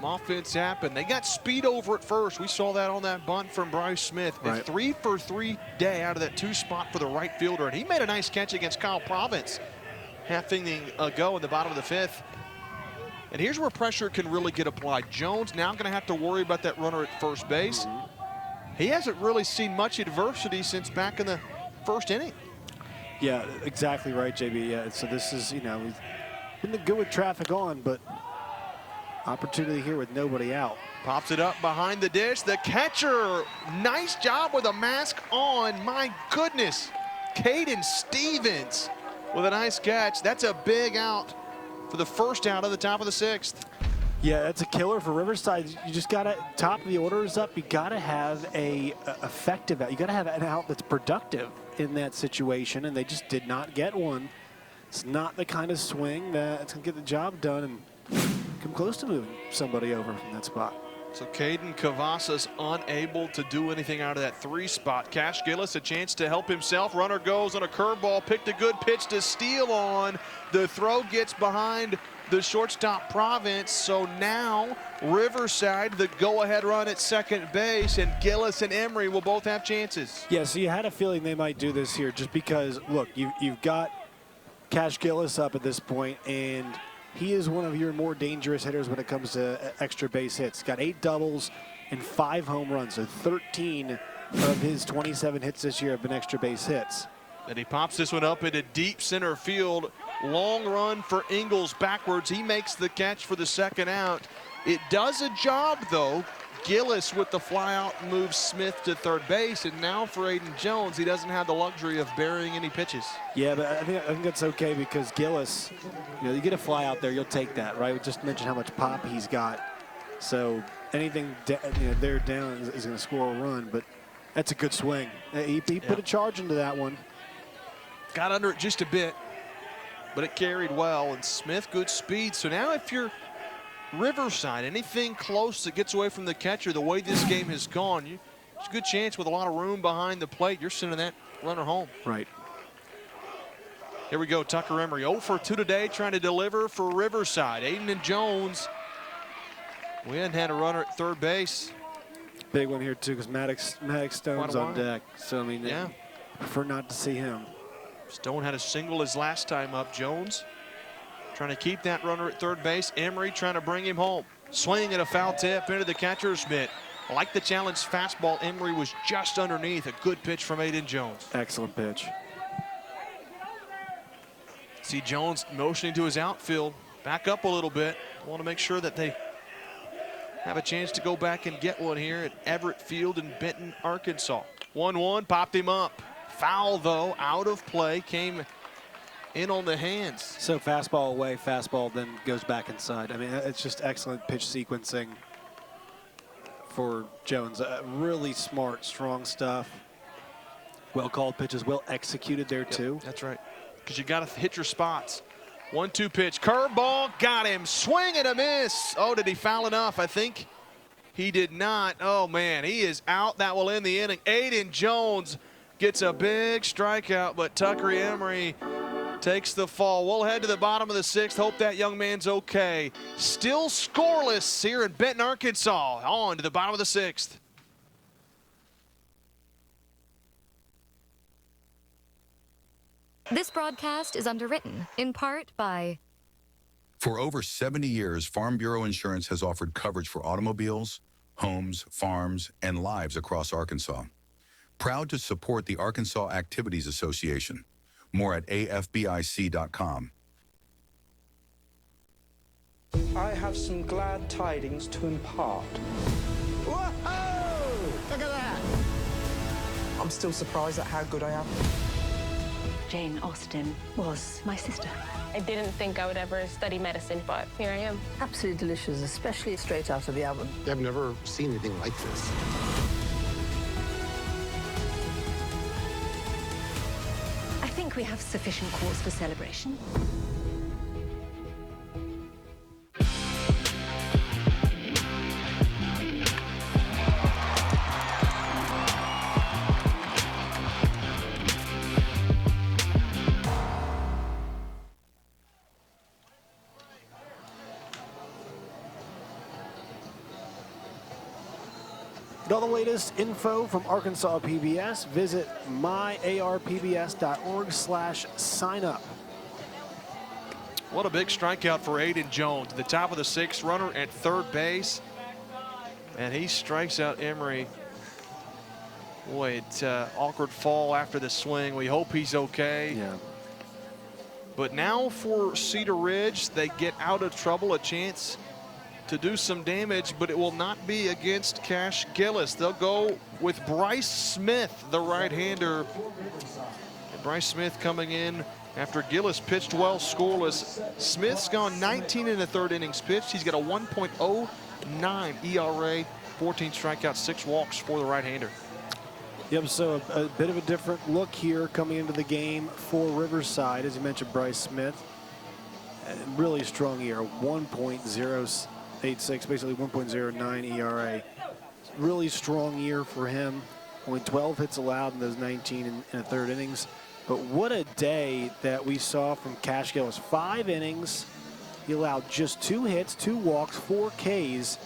offense happen. They got speed over at first. We saw that on that bunt from Bryce Smith. Right. A 3 for 3 day out of that 2 spot for the right fielder. And he made a nice catch against Kyle Province half inning ago in the bottom of the 5th. And here's where pressure can really get applied. Jones now going to have to worry about that runner at first base. He hasn't really seen much adversity since back in the 1st inning. Yeah, exactly right, JB. Yeah, so this is, you know, he's been good with traffic on, but opportunity here with nobody out. Pops it up behind the dish. The catcher, nice job with a mask on. My goodness. Caden Stevens with a nice catch. That's a big out for the first out of the top of the 6th. Yeah, that's a killer for Riverside. You just got to, top of the order is up. You got to have a effective out. You got to have an out that's productive in that situation, and they just did not get one. It's not the kind of swing that's going to get the job done and come close to moving somebody over from that spot. So Caden Cavazos unable to do anything out of that 3 spot. Cash Gillis a chance to help himself. Runner goes on a curveball, picked a good pitch to steal on. The throw gets behind the shortstop Province. So now Riverside, the go-ahead run at second base, and Gillis and Emery will both have chances. Yeah, so you had a feeling they might do this here just because, look, you've got Cash Gillis up at this point, and he is one of your more dangerous hitters when it comes to extra base hits. Got 8 doubles and 5 home runs, so 13 of his 27 hits this year have been extra base hits. And he pops this one up into deep center field. Long run for Ingles backwards. He makes the catch for the second out. It does a job, though. Gillis with the fly out moves Smith to third base, and now for Aiden Jones, he doesn't have the luxury of burying any pitches. Yeah, but I think that's okay because Gillis, you know, you get a fly out there, you'll take that, right? We just mentioned how much pop he's got. So anything there down is going to score a run, but that's a good swing. He put a charge into that one. Got under it just a bit, but it carried well, and Smith good speed. So now if you're Riverside, anything close that gets away from the catcher, the way this game has gone, it's a good chance with a lot of room behind the plate. You're sending that runner home. Right. Here we go, Tucker Emery 0 for 2 today, trying to deliver for Riverside. Aiden and Jones. We hadn't had a runner at third base. Big one here too, because Maddox Stone's on deck. So I mean, yeah, prefer not to see him. Stone had a single his last time up. Jones trying to keep that runner at third base. Emery trying to bring him home. Swinging at a foul tip into the catcher's mitt. Like the challenge fastball, Emery was just underneath. A good pitch from Aiden Jones. Excellent pitch. See Jones motioning to his outfield. Back up a little bit. Want to make sure that they have a chance to go back and get one here at Everett Field in Benton, Arkansas. 1-1, popped him up. Foul, though, out of play. Came in on the hands. So fastball away, fastball then goes back inside. I mean, it's just excellent pitch sequencing for Jones. Really smart, strong stuff. Well called pitches, well executed there too. That's right. Because you got to hit your spots. 1-2 pitch, curveball, got him, swing and a miss. Oh, did he foul enough? I think he did not. Oh man, he is out. That will end the inning. Aiden Jones gets a big strikeout, but Tucker Emery takes the fall. We'll head to the bottom of the 6th. Hope that young man's okay. Still scoreless here in Benton, Arkansas. On to the bottom of the 6th. This broadcast is underwritten, in part by... For over 70 years, Farm Bureau Insurance has offered coverage for automobiles, homes, farms, and lives across Arkansas. Proud to support the Arkansas Activities Association. More at afbic.com. I have some glad tidings to impart. Whoa! Look at that! I'm still surprised at how good I am. Jane Austen was my sister. I didn't think I would ever study medicine, but here I am. Absolutely delicious, especially straight out of the oven. I've never seen anything like this. I think we have sufficient cause for celebration. For all the latest info from Arkansas PBS, visit myarpbs.org/sign-up. What a big strikeout for Aiden Jones. The top of the 6th, runner at third base. And he strikes out Emery. Boy, it's awkward fall after the swing. We hope he's okay. Yeah. But now for Cedar Ridge, they get out of trouble, a chance to do some damage, but it will not be against Cash Gillis. They'll go with Bryce Smith, the right-hander. And Bryce Smith coming in after Gillis pitched well, scoreless. Smith's gone 19 in the 3rd innings pitched. He's got a 1.09 ERA, 14 strikeouts, 6 walks for the right-hander. Yep, so a bit of a different look here coming into the game for Riverside. As you mentioned, Bryce Smith, really strong year, 1.086, basically 1.09 ERA. Really strong year for him. Only 12 hits allowed in those 19 in the 3rd innings. But what a day that we saw from Cash Gillis. 5 innings. He allowed just 2 hits, 2 walks, 4 Ks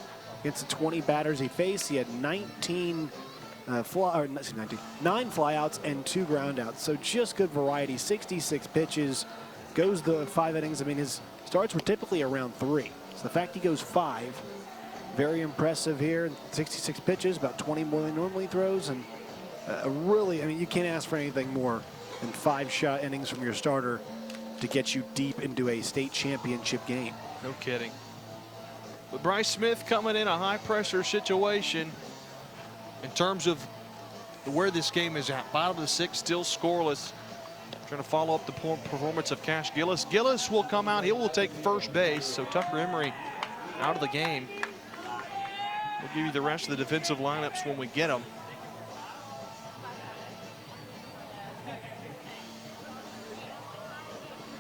against the 20 batters he faced. He had 9 flyouts and 2 groundouts. So just good variety. 66 pitches. Goes the 5 innings. I mean, his starts were typically around 3. So the fact he goes 5, very impressive here. 66 pitches, about 20 more than he normally throws. And really, I mean, you can't ask for anything more than 5 shot innings from your starter to get you deep into a state championship game. No kidding. But Bryce Smith coming in a high-pressure situation in terms of where this game is at. Bottom of the 6th, still scoreless. Trying to follow up the performance of Cash Gillis. Gillis will come out. He will take first base. So Tucker Emery out of the game. We'll give you the rest of the defensive lineups when we get them.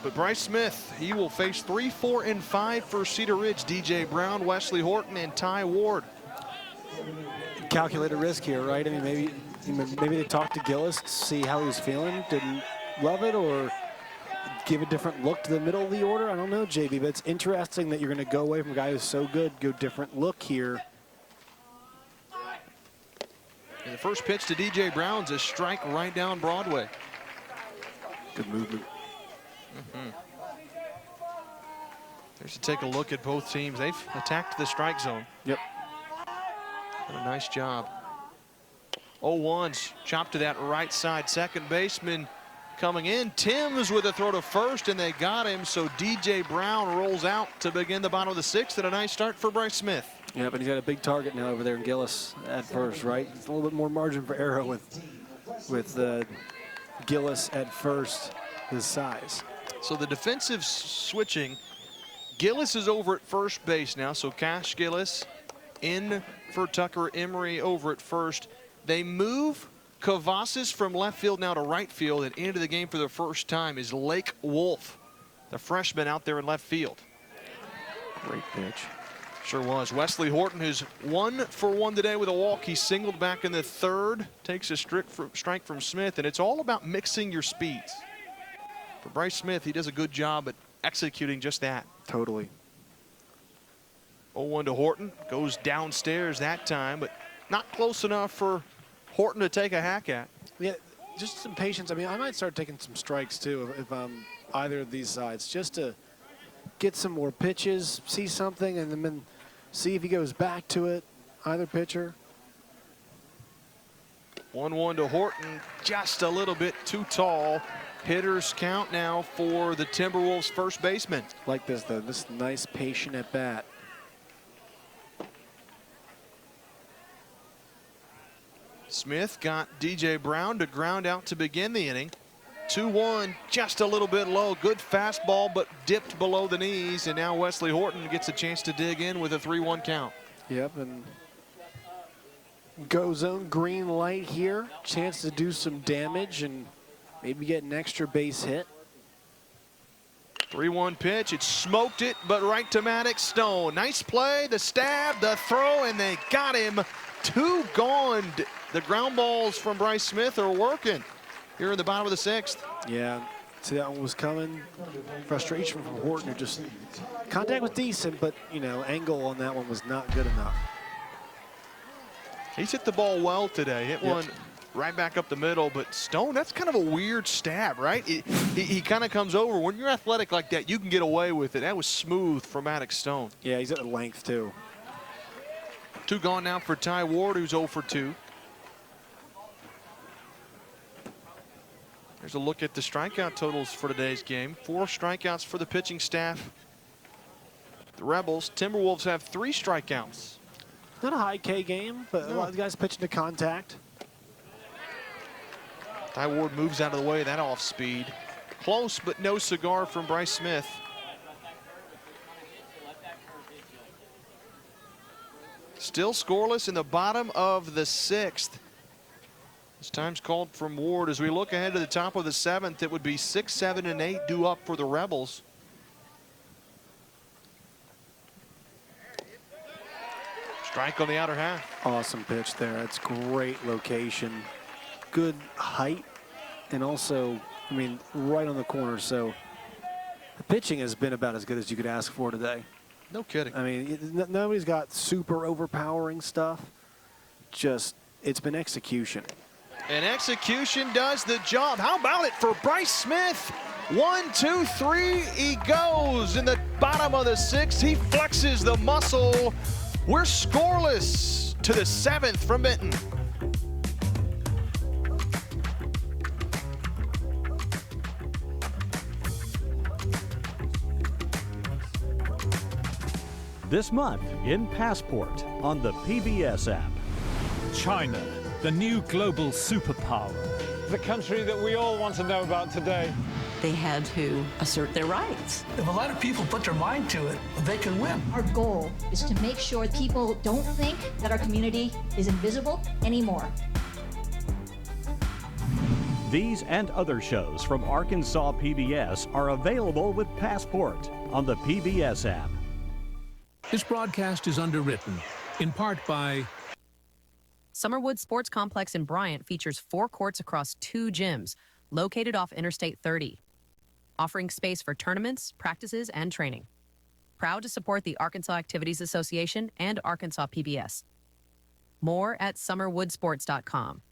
But Bryce Smith, he will face 3, 4, and 5 for Cedar Ridge. DJ Brown, Wesley Horton, and Ty Ward. Calculated risk here, right? I mean, maybe they talked to Gillis, see how he was feeling, didn't love it, or give a different look to the middle of the order. I don't know, JB, but it's interesting that you're going to go away from a guy who's so good, go different look here. And the first pitch to DJ Brown's a strike right down Broadway. Good movement. There's to take a look at both teams. They've attacked the strike zone. Yep. Done a nice job. 0-1's chopped to that right side. Second baseman coming in. Timms with a throw to first, and they got him. So DJ Brown rolls out to begin the bottom of the 6th, and a nice start for Bryce Smith. Yeah, but he's got a big target now over there in Gillis at first, right? It's a little bit more margin for error with Gillis at first, his size. So the defensive switching, Gillis is over at first base now, so Cash Gillis in for Tucker Emery over at first. They move Cavazos from left field now to right field, and into the game for the first time is Lake Wolf, the freshman out there in left field. Great pitch. Sure was. Wesley Horton, who's 1 for 1 today with a walk. He singled back in the third, takes a strike from Smith, and it's all about mixing your speeds. For Bryce Smith, he does a good job at executing just that. Totally. 0-1 to Horton, goes downstairs that time, but not close enough for Horton to take a hack at. Yeah, just some patience. I mean, I might start taking some strikes too if I'm either of these sides, just to get some more pitches, see something, and then see if he goes back to it, either pitcher. 1-1 to Horton, just a little bit too tall. Hitters count now for the Timberwolves first baseman. Like this though, this nice patient at bat. Smith got DJ Brown to ground out to begin the inning. 2-1, just a little bit low. Good fastball, but dipped below the knees. And now Wesley Horton gets a chance to dig in with a 3-1 count. Yep, and go zone green light here. Chance to do some damage and maybe get an extra base hit. 3-1 pitch. It smoked it, but right to Maddox Stone. Nice play, the stab, the throw, and they got him. 2 gone. The ground balls from Bryce Smith are working here in the bottom of the 6th. Yeah, see that one was coming. Frustration from Horton, who just contact was decent, but you know, angle on that one was not good enough. He's hit the ball well today. Hit one right back up the middle, but Stone, that's kind of a weird stab, right? He kind of comes over. When you're athletic like that, you can get away with it. That was smooth from Maddox Stone. Yeah, he's at the length too. 2 gone now for Ty Ward, who's 0 for 2. There's a look at the strikeout totals for today's game. 4 strikeouts for the pitching staff. The Rebels, Timberwolves have 3 strikeouts. Not a high K game, but a lot of guys pitching to contact. Ty Ward moves out of the way, that off speed. Close, but no cigar from Bryce Smith. Still scoreless in the bottom of the 6th. This time's called from Ward. As we look ahead to the top of the 7th, it would be 6, 7, and 8 due up for the Rebels. Strike on the outer half. Awesome pitch there. That's great location. Good height, and also, I mean, right on the corner. So the pitching has been about as good as you could ask for today. No kidding. I mean, nobody's got super overpowering stuff. Just, it's been execution. And execution does the job. How about it for Bryce Smith? 1, 2, 3, he goes in the bottom of the 6th. He flexes the muscle. We're scoreless to the 7th from Benton. This month in Passport on the PBS app. China, the new global superpower. The country that we all want to know about today. They had to assert their rights. If a lot of people put their mind to it, they can win. Our goal is to make sure people don't think that our community is invisible anymore. These and other shows from Arkansas PBS are available with Passport on the PBS app. This broadcast is underwritten, in part by... Summerwood Sports Complex in Bryant features 4 courts across 2 gyms, located off Interstate 30, offering space for tournaments, practices, and training. Proud to support the Arkansas Activities Association and Arkansas PBS. More at summerwoodsports.com.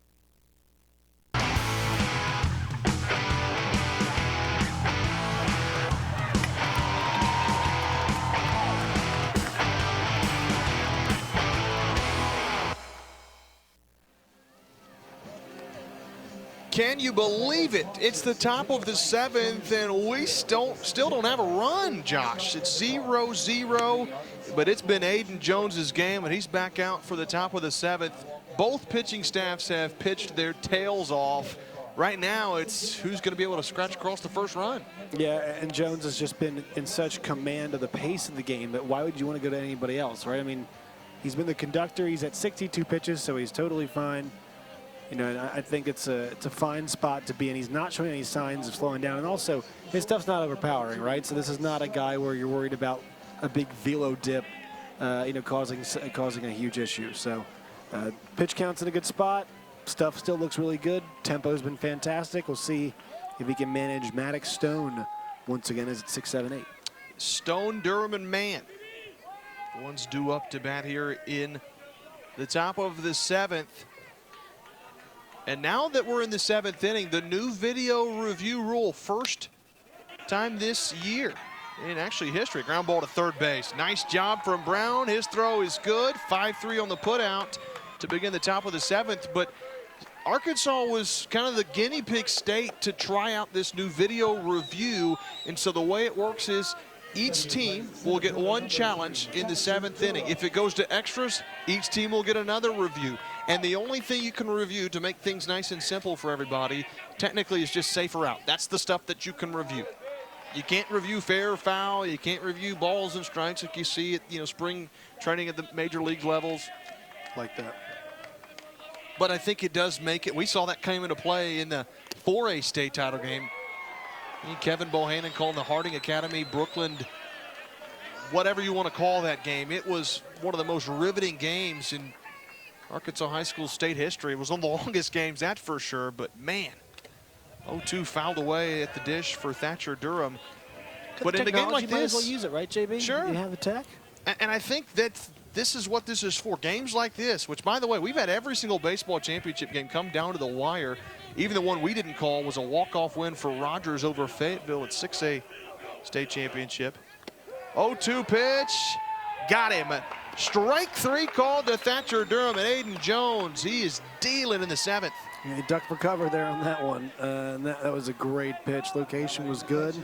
Can you believe it? It's the top of the 7th, and we still don't have a run, Josh. It's 0-0, but it's been Aiden Jones's game, and he's back out for the top of the 7th. Both pitching staffs have pitched their tails off. right now it's who's going to be able to scratch across the first run. Yeah, and Jones has just been in such command of the pace of the game that why would you want to go to anybody else, right? I mean, he's been the conductor. He's at 62 pitches, so he's totally fine. You know, and I think it's a fine spot to be in. He's not showing any signs of slowing down, and also his stuff's not overpowering, right? So this is not a guy where you're worried about a big velo dip, causing a huge issue. So pitch count's in a good spot. Stuff still looks really good. Tempo's been fantastic. We'll see if he can manage Maddox Stone once again as it's 6, 7, 8. Stone, Durham, and Mann. The ones due up to bat here in the top of the 7th. And now that we're in the 7th inning, the new video review rule, first time this year in actually history. Ground ball to third base. Nice job from Brown. His throw is good. 5-3 on the putout to begin the top of the 7th. But Arkansas was kind of the guinea pig state to try out this new video review. And so the way it works is each team will get one challenge in the 7th inning. If it goes to extras, each team will get another review. And the only thing you can review to make things nice and simple for everybody, technically, is just safe or out. That's the stuff that you can review. You can't review fair or foul. You can't review balls and strikes like you see at spring training at the major league levels. Like that. But I think it does make it. We saw that come into play in the 4A state title game. Kevin Bohannon calling the Harding Academy, Brooklyn, whatever you want to call that game. It was one of the most riveting games in Arkansas high school state history. It was one of the longest games, that's for sure. But man, 0-2 fouled away at the dish for Thatcher Durham. But in a game like this, you might as well use it, right, JB? Sure. You have the tech. And I think that this is what this is for. Games like this, which, by the way, we've had every single baseball championship game come down to the wire. Even the one we didn't call was a walk-off win for Rogers over Fayetteville at 6A state championship. 0-2 pitch. Got him. Strike 3 called to Thatcher Durham and Aiden Jones. He is dealing in the 7th. Yeah, he ducked for cover there on that one. And that was a great pitch. Location was good.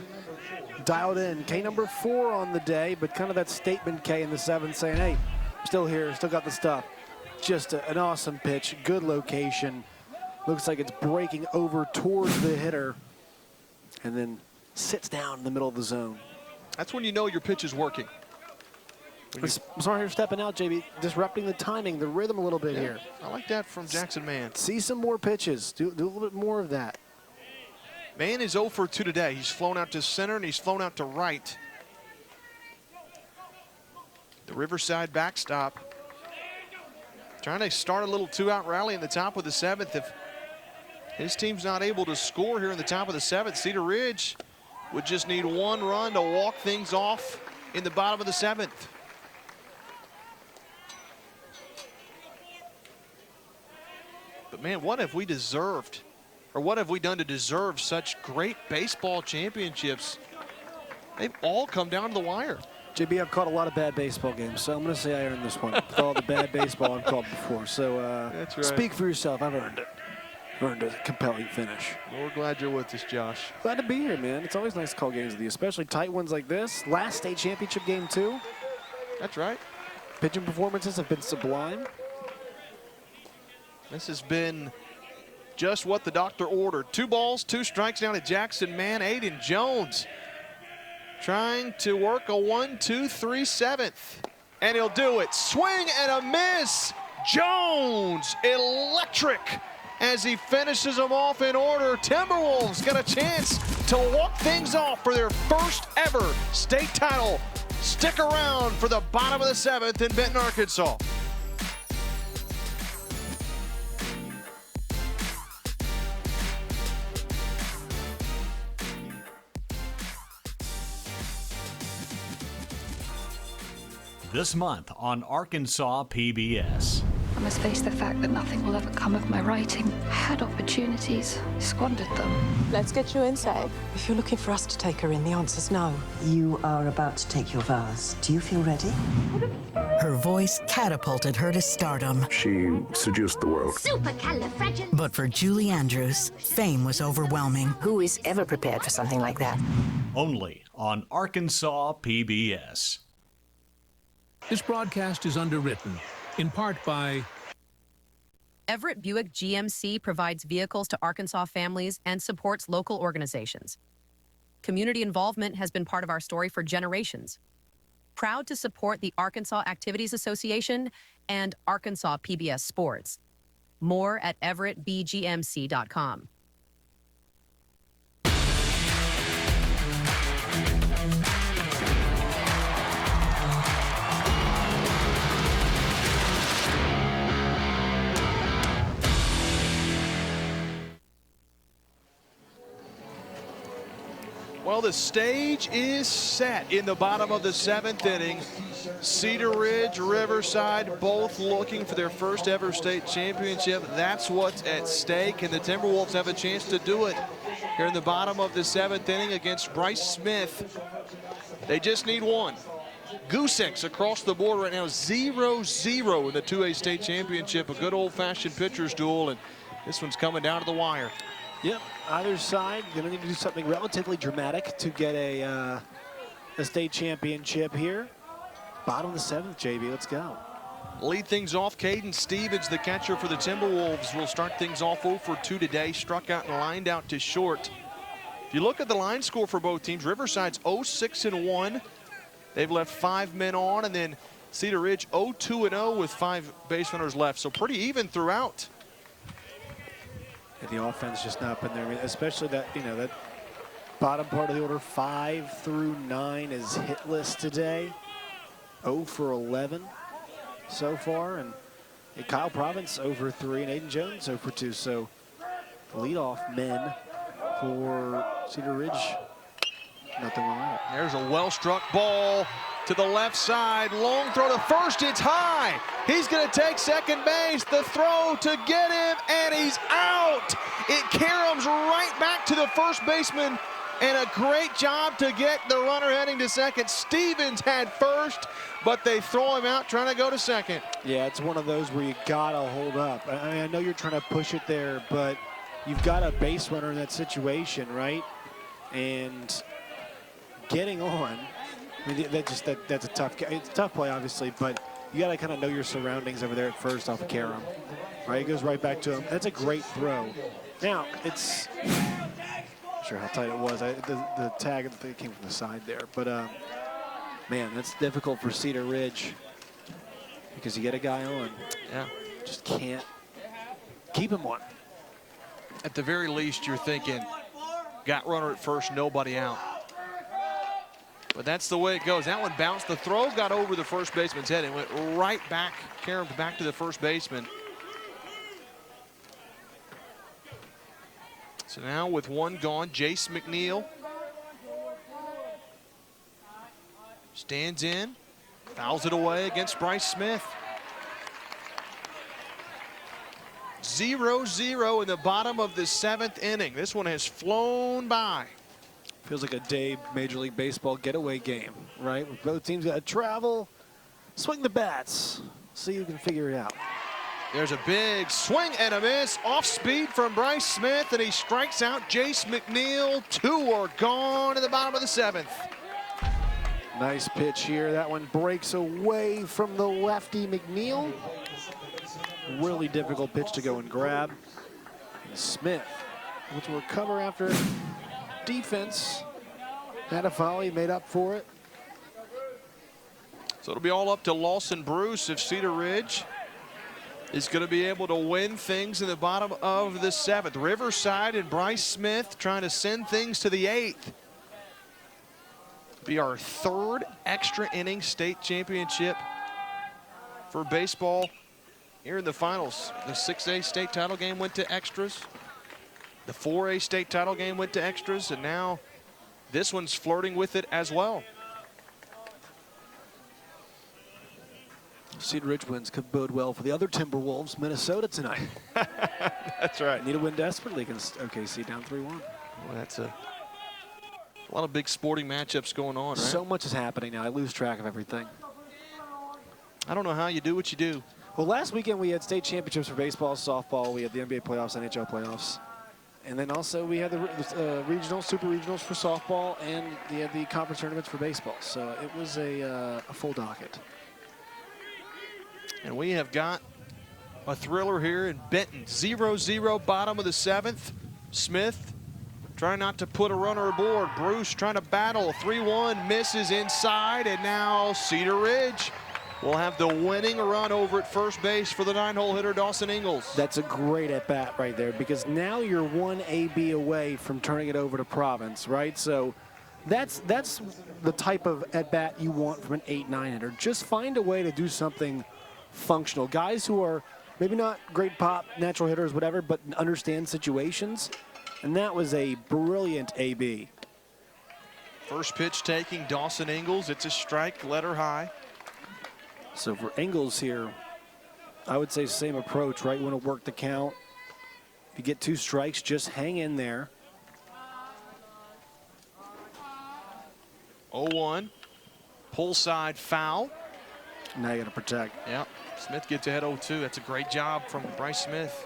Dialed in. K number 4 on the day, but kind of that statement K in the 7th saying, hey, still here, still got the stuff. Just an awesome pitch. Good location. Looks like it's breaking over towards the hitter and then sits down in the middle of the zone. That's when you know your pitch is working. Sorry for stepping out, JB. Disrupting the timing, the rhythm a little bit here. I like that from Jackson Mann. See some more pitches. Do a little bit more of that. Mann is 0 for 2 today. He's flown out to center and he's flown out to right. The Riverside backstop. Trying to start a little 2-out rally in the top of the 7th. If his team's not able to score here in the top of the 7th, Cedar Ridge would just need one run to walk things off in the bottom of the 7th. But man, what have we deserved, or what have we done to deserve such great baseball championships? They've all come down to the wire. JB, I've caught a lot of bad baseball games, so I'm going to say I earned this one. With all the bad baseball I've called before. So that's right. Speak for yourself. I've earned it. Earned a compelling finish. Well, we're glad you're with us, Josh. Glad to be here, man. It's always nice to call games with you, especially tight ones like this. Last state championship game, too. That's right. Pitching performances have been sublime. This has been just what the doctor ordered. 2 balls, 2 strikes down to Jackson Mann. Aiden Jones trying to work a 1-2-3 7th. And he'll do it. Swing and a miss. Jones, electric, as he finishes them off in order. Timberwolves got a chance to walk things off for their first ever state title. Stick around for the bottom of the 7th in Benton, Arkansas. This month on Arkansas PBS. I must face the fact that nothing will ever come of my writing. I had opportunities, squandered them. Let's get you inside. If you're looking for us to take her in, the answer's no. You are about to take your vows. Do you feel ready? Her voice catapulted her to stardom. She seduced the world. But for Julie Andrews, fame was overwhelming. Who is ever prepared for something like that? Only on Arkansas PBS. This broadcast is underwritten, in part by Everett Buick GMC provides vehicles to Arkansas families and supports local organizations. Community involvement has been part of our story for generations. Proud to support the Arkansas Activities Association and Arkansas PBS Sports. More at everettbgmc.com. Well, the stage is set in the bottom of the 7th inning. Cedar Ridge, Riverside, both looking for their first ever state championship. That's what's at stake, and the Timberwolves have a chance to do it here in the bottom of the 7th inning against Bryce Smith. They just need one. Goose Eggs across the board right now, 0-0 in the 2A state championship. A good old-fashioned pitcher's duel, and this one's coming down to the wire. Yep, either side going to need to do something relatively dramatic to get a state championship here. Bottom of the 7th, JB, let's go. Lead things off, Caden Stevens, the catcher for the Timberwolves, will start things off 0 for 2 today. Struck out and lined out to short. If you look at the line score for both teams, Riverside's 0-6-1. They've left 5 men on, and then Cedar Ridge 0-2-0 with 5 base runners left. So pretty even throughout. And the offense just not been there. I mean, especially that, that bottom part of the order, 5 through 9 is hitless today. 0 for 11 so far. And Kyle Province 0 for 3 and Aiden Jones 0 for 2. So the leadoff men for Cedar Ridge, nothing wrong with it. There's a well-struck ball to the left side. Long throw to first. It's high. He's going to take second base. The throw to get him, and he's out. It caroms right back to the first baseman, and a great job to get the runner heading to second. Stevens had first, but they throw him out trying to go to second. Yeah, it's one of those where you got to hold up. I mean, I know you're trying to push it there, but you've got a base runner in that situation, right? And getting on, I mean, that's a tough. It's a tough play, obviously, but you got to kind of know your surroundings over there at first off of Karam. Right, it goes right back to him. That's a great throw. Now it's not sure how tight it was. The tag I think came from the side there, but man, that's difficult for Cedar Ridge because you get a guy on. Yeah, just can't keep him on. At the very least, you're thinking, got runner at first, nobody out. But that's the way it goes. That one bounced. The throw got over the first baseman's head and went right back, caromed back to the first baseman. So now with one gone, Jace McNeil stands in, fouls it away against Bryce Smith. 0-0 in the bottom of the 7th inning. This one has flown by. Feels like a day Major League Baseball getaway game, right? Both teams got to travel, swing the bats, see who can figure it out. There's a big swing and a miss, off speed from Bryce Smith, and he strikes out Jace McNeil. 2 are gone in the bottom of the 7th. Nice pitch here. That one breaks away from the lefty McNeil. Really difficult pitch to go and grab. And Smith, able to recover after defense. Had a volley, made up for it. So it'll be all up to Lawson Bruce if Cedar Ridge is going to be able to win things in the bottom of the 7th. Riverside and Bryce Smith trying to send things to the 8th. Be our 3rd extra inning state championship for baseball here in the finals. The 6A state title game went to extras. The 4A state title game went to extras, and now this one's flirting with it as well. Cedar Ridge wins could bode well for the other Timberwolves, Minnesota tonight. That's right. Need to win desperately against OKC down 3-1. Well, that's a lot of big sporting matchups going on, right? So much is happening now. I lose track of everything. I don't know how you do what you do. Well, last weekend we had state championships for baseball, softball. We had the NBA playoffs, NHL playoffs. And then also we had the regionals, super regionals for softball, and we had the conference tournaments for baseball. So it was a full docket. And we have got a thriller here in Benton. 0-0 bottom of the 7th. Smith trying not to put a runner aboard. Bruce trying to battle. 3-1 misses inside, and now Cedar Ridge will have the winning run over at first base for the 9-hole hitter Dawson Ingalls. That's a great at-bat right there, because now you're one AB away from turning it over to Province, right? So that's the type of at-bat you want from an 8-9 hitter. Just find a way to do something functional. Guys who are maybe not great pop, natural hitters, whatever, but understand situations. And that was a brilliant AB. First pitch taking Dawson Ingalls. It's a strike, letter high. So for Ingalls here, I would say same approach, right? You want to work the count. If you get 2 strikes, just hang in there. 0-1. Pull side foul. Now you got to protect. Yep. Smith gets ahead 0-2. That's a great job from Bryce Smith.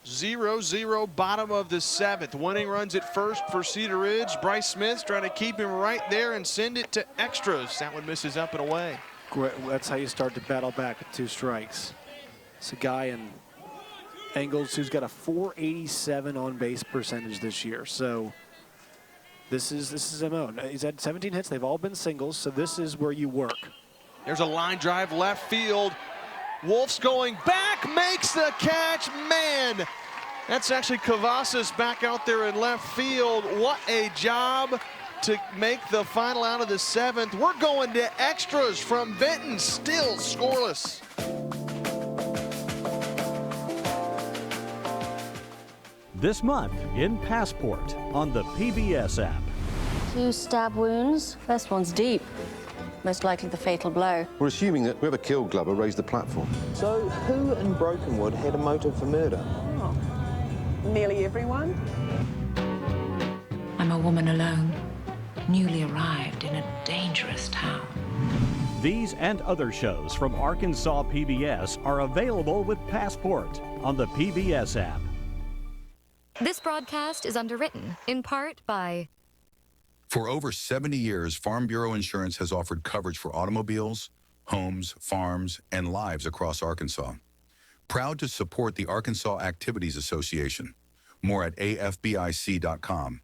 Zero, bottom of the 7th. Winning runs at first for Cedar Ridge. Bryce Smith trying to keep him right there and send it to extras. That one misses up and away. Great. That's how you start to battle back with 2 strikes. It's a guy in Ingalls who's got a .487 on base percentage this year. So this is MO. He's had 17 hits. They've all been singles. So this is where you work. There's a line drive left field. Wolf's going back, makes the catch. Man, that's actually Cavazos back out there in left field. What a job to make the final out of the 7th. We're going to extras from Benton, still scoreless. This month in Passport on the PBS app. 2 stab wounds. First one's deep. Most likely the fatal blow. We're assuming that whoever killed Glover raised the platform. So who in Brokenwood had a motive for murder? Oh, nearly everyone. I'm a woman alone, newly arrived in a dangerous town. These and other shows from Arkansas PBS are available with Passport on the PBS app. This broadcast is underwritten, in part by... For over 70 years, Farm Bureau Insurance has offered coverage for automobiles, homes, farms, and lives across Arkansas. Proud to support the Arkansas Activities Association. More at afbic.com.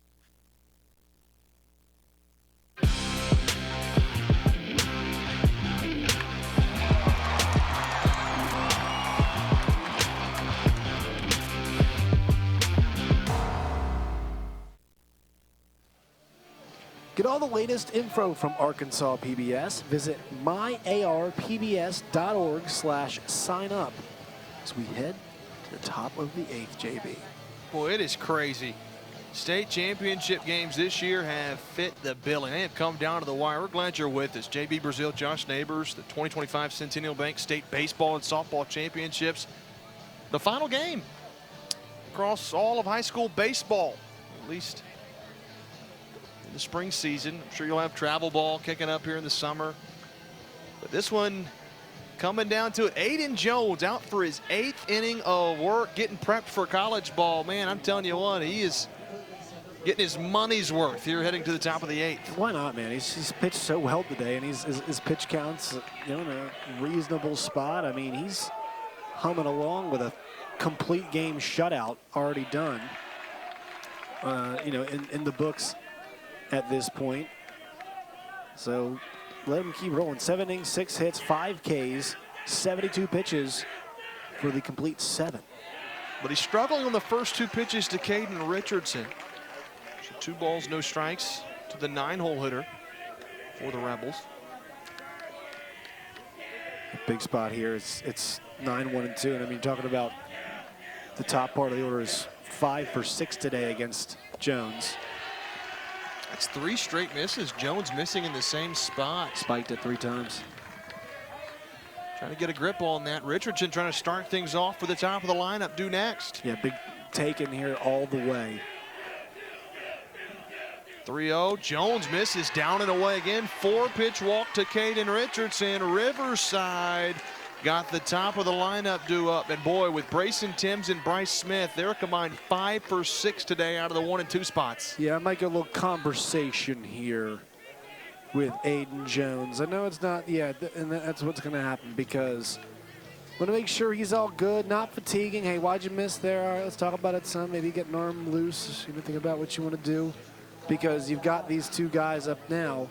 Get all the latest info from Arkansas PBS. Visit myarpbs.org/sign up as we head to the top of the 8th, JB. Boy, it is crazy. State championship games this year have fit the billing. They have come down to the wire. We're glad you're with us. JB Brazil, Josh Neighbors, the 2025 Centennial Bank State Baseball and Softball Championships. The final game across all of high school baseball, at least the spring season. I'm sure you'll have travel ball kicking up here in the summer. But this one coming down to it. Aiden Jones out for his 8th inning of work, getting prepped for college ball. Man, I'm telling you what, he is getting his money's worth here heading to the top of the 8th. Why not, man? He's pitched so well today, and his pitch counts, in a reasonable spot. I mean, he's humming along with a complete game shutout already done, in the books at this point. So let him keep rolling. 7 innings, 6 hits, 5 Ks, 72 pitches for the complete 7. But he's struggling on the first 2 pitches to Caden Richardson. So 2 balls, no strikes to the 9-hole hitter for the Rebels. Big spot here. It's 9-1-2, and I mean, talking about the top part of the order is 5 for 6 today against Jones. That's 3 straight misses. Jones missing in the same spot. Spiked it 3 times. Trying to get a grip on that. Richardson trying to start things off for the top of the lineup. Due next. Yeah, big take in here all the way. 3-0. Jones misses, down and away again. 4-pitch walk to Caden Richardson. Riverside got the top of the lineup due up. And boy, with Brayson Timms and Bryce Smith, they're a combined 5 for 6 today out of the 1 and 2 spots. Yeah, I might get a little conversation here with Aiden Jones. I know it's not, and that's what's going to happen because want to make sure he's all good, not fatiguing. Hey, why'd you miss there? All right, let's talk about it some. Maybe get an arm loose. Think about what you want to do because you've got these two guys up now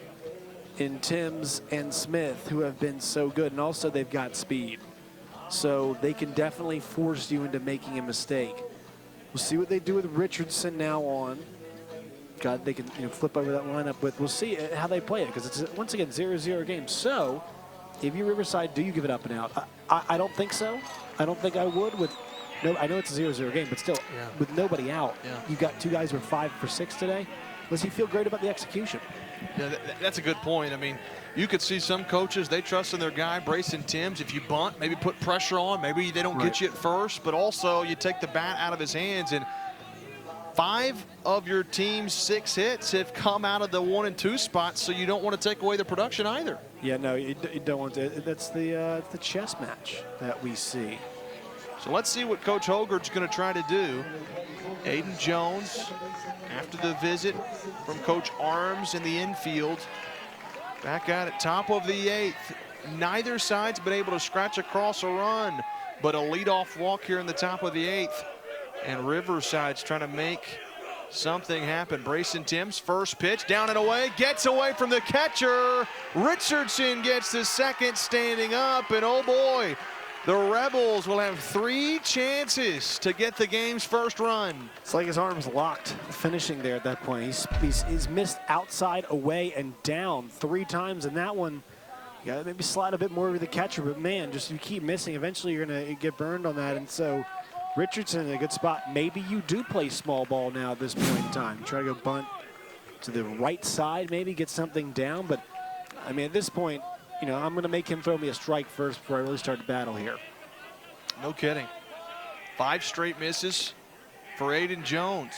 in Timms and Smith who have been so good, and also they've got speed. So they can definitely force you into making a mistake. We'll see what they do with Richardson now on. God, they can flip over that lineup with. We'll see how they play it because it's once again 0-0 game. So if you're Riverside, do you give it up and out? I don't think so. I don't think I would with. No, I know it's a 0-0 game, but still with nobody out, you've got two guys who are 5 for 6 today. Does he feel great about the execution? Yeah, that's a good point. I mean, you could see some coaches, they trust in their guy, Brayson Timms. If you bunt, maybe put pressure on. Maybe they don't get you at first, but also you take the bat out of his hands. And 5 of your team's 6 hits have come out of the 1 and 2 spots, so you don't want to take away the production either. Yeah, no, you don't want to. That's the chess match that we see. So let's see what Coach Hogarth's going to try to do. Aiden Jones, after the visit from Coach Arms in the infield, back at it, top of the 8th. Neither side's been able to scratch across a run, but a leadoff walk here in the top of the 8th. And Riverside's trying to make something happen. Brayson Timms, first pitch, down and away, gets away from the catcher. Richardson gets the second standing up, and oh boy, the Rebels will have 3 chances to get the game's first run. It's like his arm's locked finishing there at that point. He's missed outside, away, and down 3 times, and that one, you gotta maybe slide a bit more to the catcher, but man, just you keep missing, eventually you're gonna get burned on that, and so Richardson in a good spot. Maybe you do play small ball now at this point in time. Try to go bunt to the right side, maybe get something down, but I mean, at this point, I'm going to make him throw me a strike first before I really start the battle here. No kidding. 5 straight misses for Aiden Jones.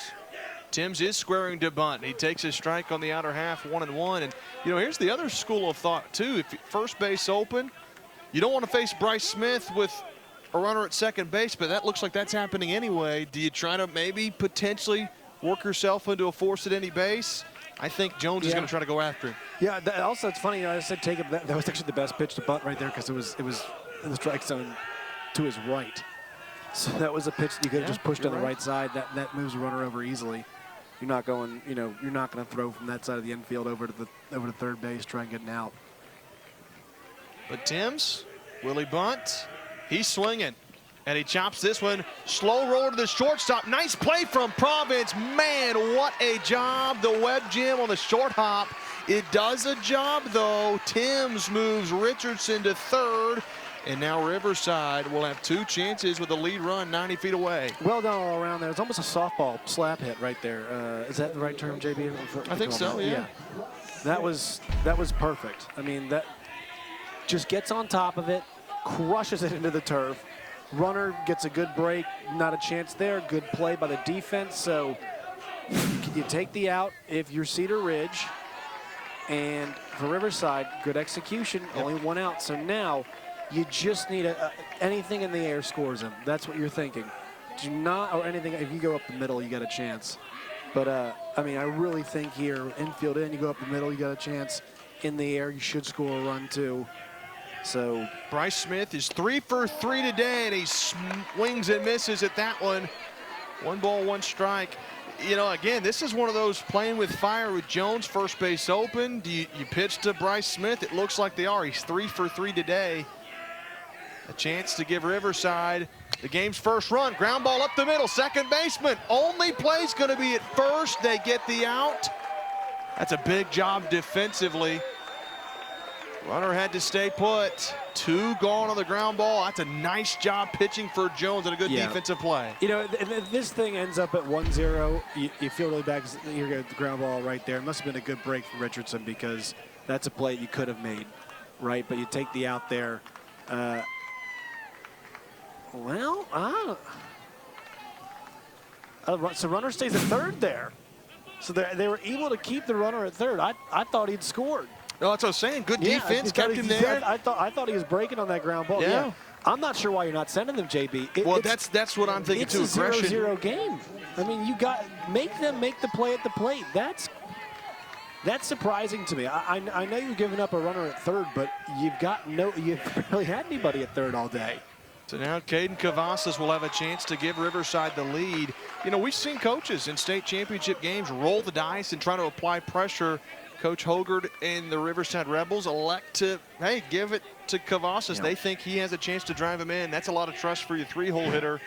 Timms is squaring to bunt. He takes his strike on the outer half, 1-1. And, here's the other school of thought, too. If first base open, you don't want to face Bryce Smith with a runner at second base, but that looks like that's happening anyway. Do you try to maybe potentially work yourself into a force at any base? I think Jones is going to try to go after him. Yeah, also it's funny, I said take him. That was actually the best pitch to bunt right there because it was in the strike zone to his right. So that was a pitch that you could have just pushed on the right side. That moves a runner over easily. You're not going, you're not going to throw from that side of the infield over to third base, try and get an out. But Timms, will he bunt? He's swinging, and he chops this one. Slow roll to the shortstop. Nice play from Province. Man, what a job. The web gym on the short hop. It does a job, though. Timms moves Richardson to third, and now Riverside will have 2 chances with a lead run 90 feet away. Well done all around there. It's almost a softball slap hit right there. Is that the right term, JB? I think so, yeah. That was perfect. I mean, that just gets on top of it, crushes it into the turf. Runner gets a good break, not a chance there. Good play by the defense. So you take the out if you're Cedar Ridge. And for Riverside, good execution, only 1 out. So now you just need anything in the air scores him. That's what you're thinking. Do not, or anything, if you go up the middle, you got a chance. But, I mean, I really think here, infield in, you go up the middle, you got a chance. In the air, you should score a run too. So Bryce Smith is 3 for 3 today, and he swings and misses at that one. 1 ball, 1 strike. Again, this is one of those playing with fire with Jones, first base open. Do you pitch to Bryce Smith? It looks like they are. He's 3 for 3 today. A chance to give Riverside the game's first run. Ground ball up the middle, second baseman. Only play's going to be at first. They get the out. That's a big job defensively. Runner had to stay put. 2 gone on the ground ball. That's a nice job pitching for Jones and a good defensive play. If this thing ends up at 1-0, you feel really bad because you're going to the ground ball right there. It must have been a good break from Richardson because that's a play you could have made, right? But you take the out there. So runner stays at third there. So they were able to keep the runner at third. I thought he'd scored. No, that's what I was saying. Good defense, kept him there. I thought he was breaking on that ground ball. Yeah. I'm not sure why you're not sending them, JB. That's what I'm thinking too. It's a 0-0 game. I mean, make them make the play at the plate. That's surprising to me. I know you're giving up a runner at third, but you've barely had anybody at third all day. So now Caden Cavazos will have a chance to give Riverside the lead. You know, we've seen coaches in state championship games roll the dice and try to apply pressure. Coach Hogard and the Riverside Rebels elect to, hey, give it to Cavazos. They think he has a chance to drive him in. That's a lot of trust for your three-hole hitter.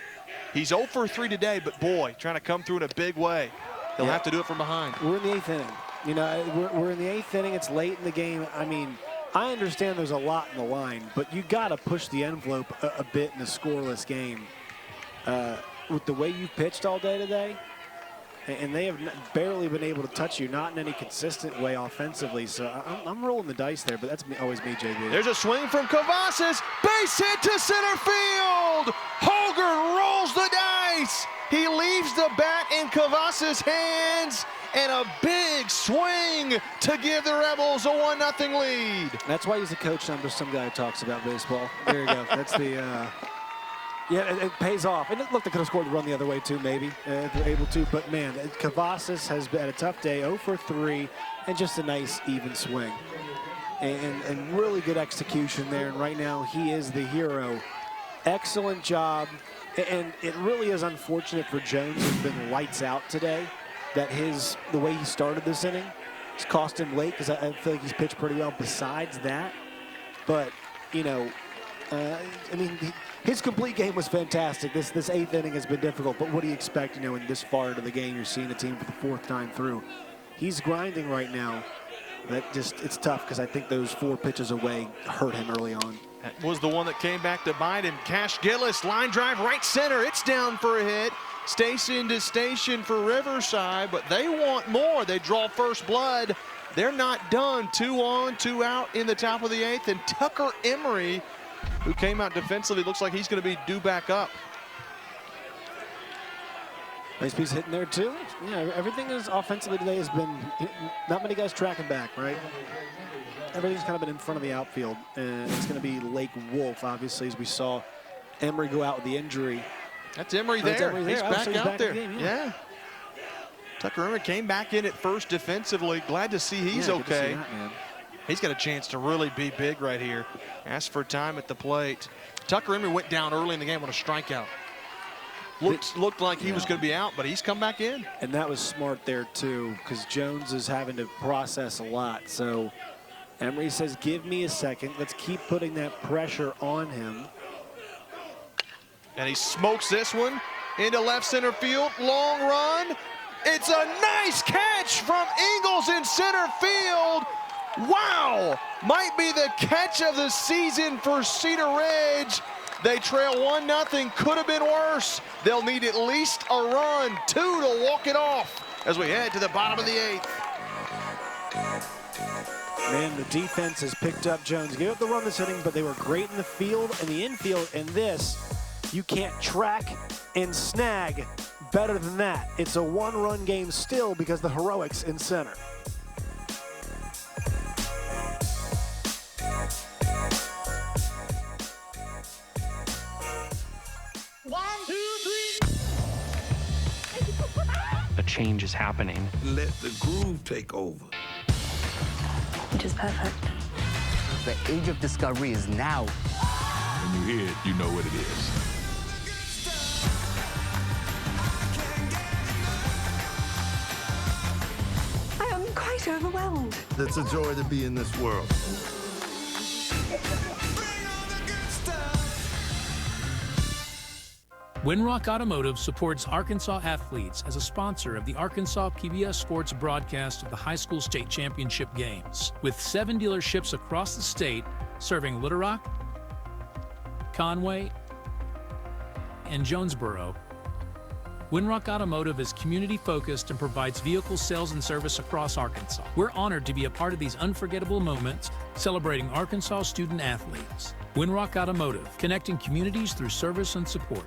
He's 0 for 3 today, but boy, trying to come through in a big way. He'll have to do it from behind. We're in the 8th inning. You know, we're in the 8th inning. It's late in the game. I mean, I understand there's a lot in the line, but you got to push the envelope a bit in a scoreless game. With the way you've pitched all day today, and they have barely been able to touch you, not in any consistent way offensively. So I'm rolling the dice there, but that's always me, JB. There's a swing from Cavazos. Base hit to center field. Hogard rolls the dice. He leaves the bat in Cavazos' hands, and a big swing to give the Rebels a 1-0 lead. That's why he's a coach, not just some guy who talks about baseball. There you go. That's the, yeah, it pays off. And it looked like they could have scored the run the other way too, maybe, if they're able to. But man, Cavazos has had a tough day, 0 for 3, and just a nice even swing. And really good execution there. And right now, he is the hero. Excellent job. And it really is unfortunate for Jones, who's been lights out today, that the way he started this inning has cost him late, because I feel like he's pitched pretty well besides that. But, you know, I mean, his complete game was fantastic. This 8th inning has been difficult, but what do you expect, you know, in this far into the game, you're seeing a team for the 4th time through. He's grinding right now. It's tough, because I think those 4 pitches away hurt him early on. That was the one that came back to bite him. Cash Gillis, line drive right center. It's down for a hit. Station to station for Riverside, but they want more. They draw first blood. They're not done. 2 on, 2 out in the top of the 8th. And Tucker Emery, who came out defensively, looks like he's going to be due back up. Nice piece hitting there too. Yeah, everything is offensively today has been not many guys tracking back, right? Everything's kind of been in front of the outfield, and it's going to be Lake Wolf, obviously, as we saw Emery go out with the injury. That's Emery there. He's back out there. Yeah. Tucker Emery came back in at first defensively. Glad to see he's okay. He's got a chance to really be big right here. Asked for time at the plate. Tucker Emery went down early in the game on a strikeout. Looked like he was going to be out, but he's come back in. And that was smart there too, because Jones is having to process a lot. So Emery says, give me a second. Let's keep putting that pressure on him. And he smokes this one into left center field. Long run. It's a nice catch from Ingles in center field. Wow. Might be the catch of the season for Cedar Ridge. They trail 1-0. Could have been worse. They'll need at least a run, 2 to walk it off as we head to the bottom of the 8th. Man, the defense has picked up Jones. Gave up the run this inning, but they were great in the field and the infield. And this, you can't track and snag better than that. It's a 1-run game still because the heroics in center. A change is happening. Let the groove take over. Which is perfect. The age of discovery is now. When you hear it, you know what it is. I am quite overwhelmed. It's a joy to be in this world. Winrock Automotive supports Arkansas athletes as a sponsor of the Arkansas PBS Sports broadcast of the high school state championship games. With 7 dealerships across the state serving Little Rock, Conway, and Jonesboro, Winrock Automotive is community-focused and provides vehicle sales and service across Arkansas. We're honored to be a part of these unforgettable moments celebrating Arkansas student athletes. Winrock Automotive, connecting communities through service and support.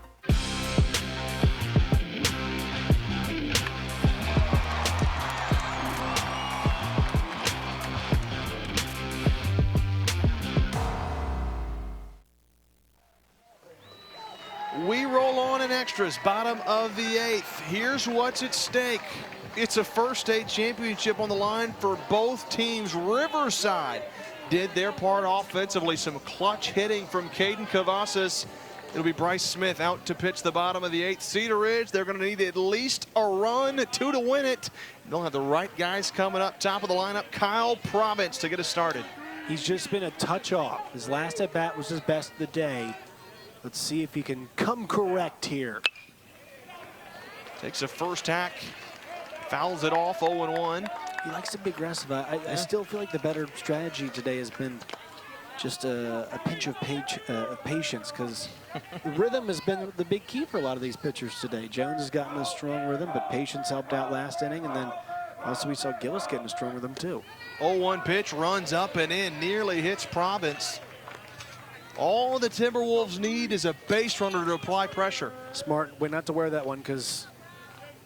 We roll on in extras, bottom of the 8th. Here's what's at stake. it's a first state championship on the line for both teams. Riverside did their part offensively. Some clutch hitting from Caden Cavazos. It'll be Bryce Smith out to pitch the bottom of the 8th. Cedar Ridge, they're going to need at least a run, 2 to win it. They'll have the right guys coming up. Top of the lineup, Kyle Province to get us started. He's just been a touch off. His last at bat was his best of the day. Let's see if he can come correct here. Takes a first hack, fouls it off, 0-1. He likes to be aggressive. I still feel like the better strategy today has been just a pinch of patience, because the rhythm has been the big key for a lot of these pitchers today. Jones has gotten a strong rhythm, but patience helped out last inning, and then also we saw Gillis getting a strong rhythm too. 0-1 pitch, runs up and in, nearly hits Province. All the Timberwolves need is a base runner to apply pressure. Smart way not to wear that one, because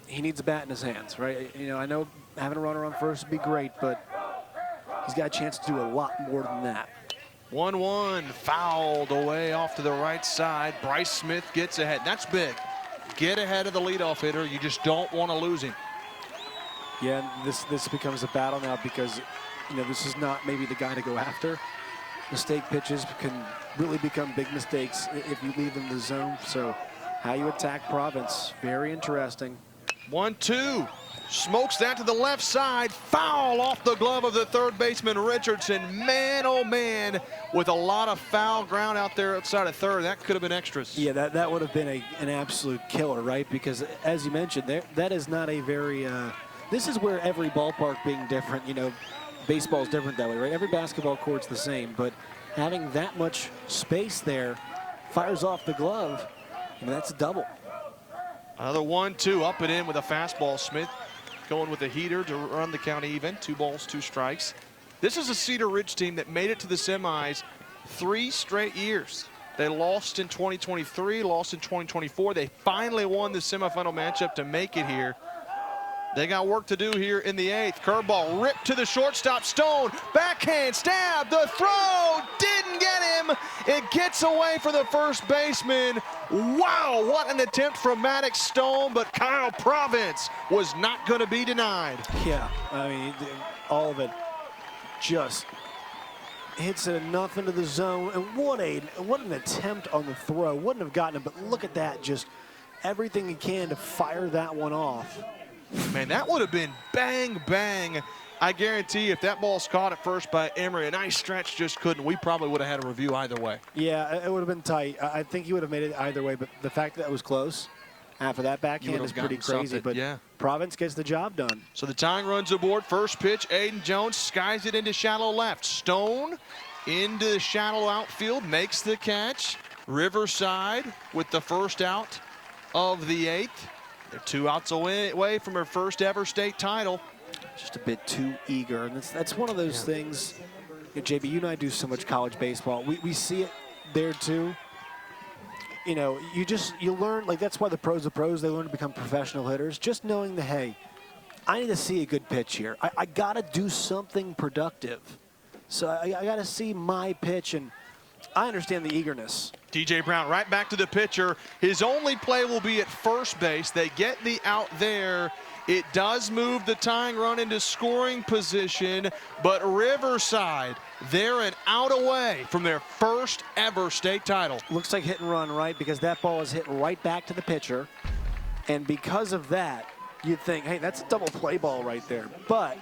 he needs a bat in his hands, right? You know, I know having a runner on first would be great, but he's got a chance to do a lot more than that. 1-1, fouled away off to the right side. Bryce Smith gets ahead. That's big. Get ahead of the leadoff hitter. You just don't want to lose him. Yeah, this becomes a battle now, because, you know, this is not maybe the guy to go after. Mistake pitches can really become big mistakes if you leave in the zone. So how you attack Province, very interesting. 1-2, smokes that to the left side. Foul off the glove of the third baseman Richardson. Man, oh man, with a lot of foul ground out there outside of third. That could have been extras. Yeah, that would have been an absolute killer, right? Because as you mentioned, that is not a very, this is where every ballpark being different, you know, baseball's different that way, right? Every basketball court's the same, but having that much space there, fires off the glove, I mean, that's a double. Another 1-2, up and in with a fastball. Smith going with a heater to run the count even. 2 balls, 2 strikes. This is a Cedar Ridge team that made it to the semis 3 straight years. They lost in 2023, lost in 2024. They finally won the semifinal matchup to make it here. They got work to do here in the 8th. Curveball ripped to the shortstop. Stone, backhand stab, the throw didn't get him. It gets away for the first baseman. Wow, what an attempt from Maddox Stone, but Kyle Province was not going to be denied. Yeah, I mean, all of it just hits it enough into the zone. And what an attempt on the throw. Wouldn't have gotten it, but look at that, just everything he can to fire that one off. Man, that would have been bang, bang. I guarantee if that ball's caught at first by Emery, a nice stretch just couldn't. We probably would have had a review either way. Yeah, it would have been tight. I think he would have made it either way, but the fact that it was close after that backhand is pretty crazy. But yeah, Province gets the job done. So the tying runs aboard. First pitch, Aiden Jones skies it into shallow left. Stone into the shallow outfield, makes the catch. Riverside with the first out of the 8th. They're 2 outs away from her first ever state title. Just a bit too eager, and that's one of those things. JB, you and I do so much college baseball. We see it there too. You know, you learn, like, that's why the pros, they learn to become professional hitters. Just knowing that, hey, I need to see a good pitch here. I got to do something productive. So I got to see my pitch, and I understand the eagerness. DJ Brown right back to the pitcher. His only play will be at first base. They get the out there. It does move the tying run into scoring position, but Riverside, they're an out away from their first ever state title. Looks like hit and run, right? Because that ball is hit right back to the pitcher. And because of that, you'd think, hey, that's a double play ball right there. But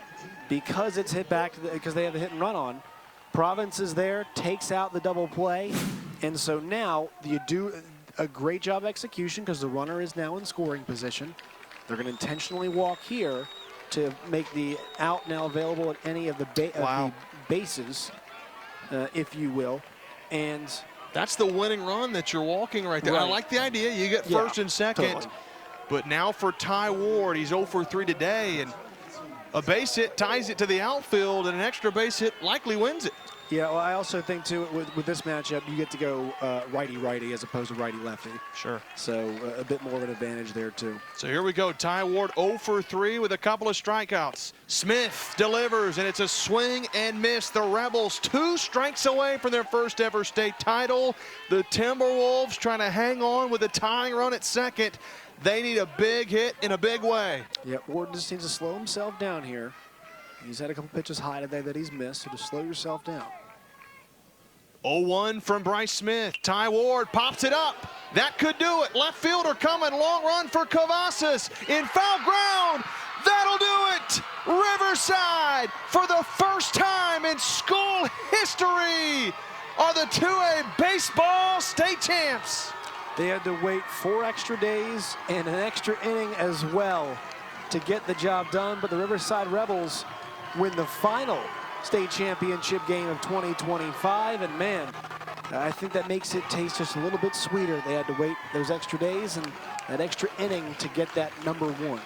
because it's hit back, because they have the hit and run on, Province is there, takes out the double play, and so now you do a great job execution because the runner is now in scoring position. They're going to intentionally walk here to make the out now available at any of the, bases, if you will. And that's the winning run that you're walking right there. Right. I like the idea. You get first and second. Totally. But now for Ty Ward, he's 0 for 3 today, and a base hit ties it to the outfield, and an extra base hit likely wins it. Yeah, well, I also think, too, with this matchup, you get to go righty-righty as opposed to righty-lefty. Sure. So a bit more of an advantage there, too. So here we go. Ty Ward 0 for 3 with a couple of strikeouts. Smith delivers, and it's a swing and miss. The Rebels 2 strikes away from their first ever state title. The Timberwolves trying to hang on with a tying run at second. They need a big hit in a big way. Yeah, Wharton just needs to slow himself down here. He's had a couple pitches high today that he's missed, so just slow yourself down. 0-1 from Bryce Smith. Ty Ward pops it up. That could do it. Left fielder coming. Long run for Cavazos. In foul ground. That'll do it. Riverside, for the first time in school history, are the 2A baseball state champs. They had to wait 4 extra days and an extra inning as well to get the job done, but the Riverside Rebels win the final state championship game of 2025, and man, I think that makes it taste just a little bit sweeter. They had to wait those extra days and that extra inning to get that #1.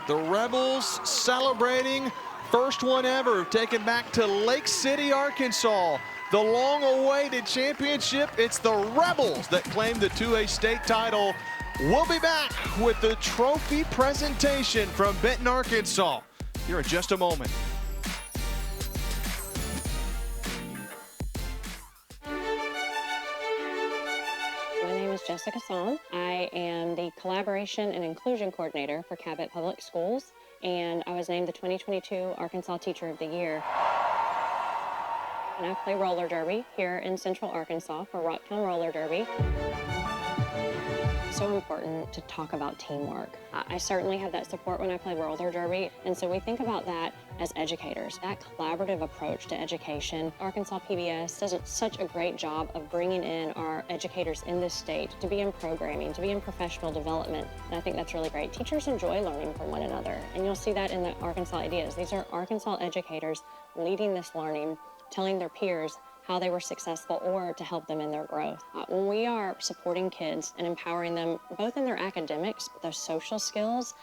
The Rebels celebrating first one ever, taken back to Lake City, Arkansas. The long-awaited championship. It's the Rebels that claim the 2A state title. We'll be back with the trophy presentation from Benton, Arkansas here in just a moment. My name is Jessica Song. I am the Collaboration and Inclusion Coordinator for Cabot Public Schools, and I was named the 2022 Arkansas Teacher of the Year. And I play roller derby here in Central Arkansas for Rocktown Roller Derby. So important to talk about teamwork. I certainly have that support when I play roller derby, and so we think about that as educators. That collaborative approach to education. Arkansas PBS does such a great job of bringing in our educators in this state to be in programming, to be in professional development, and I think that's really great. Teachers enjoy learning from one another, and you'll see that in the Arkansas Ideas. These are Arkansas educators leading this learning, telling their peers how they were successful or to help them in their growth. When we are supporting kids and empowering them both in their academics, but those social skills,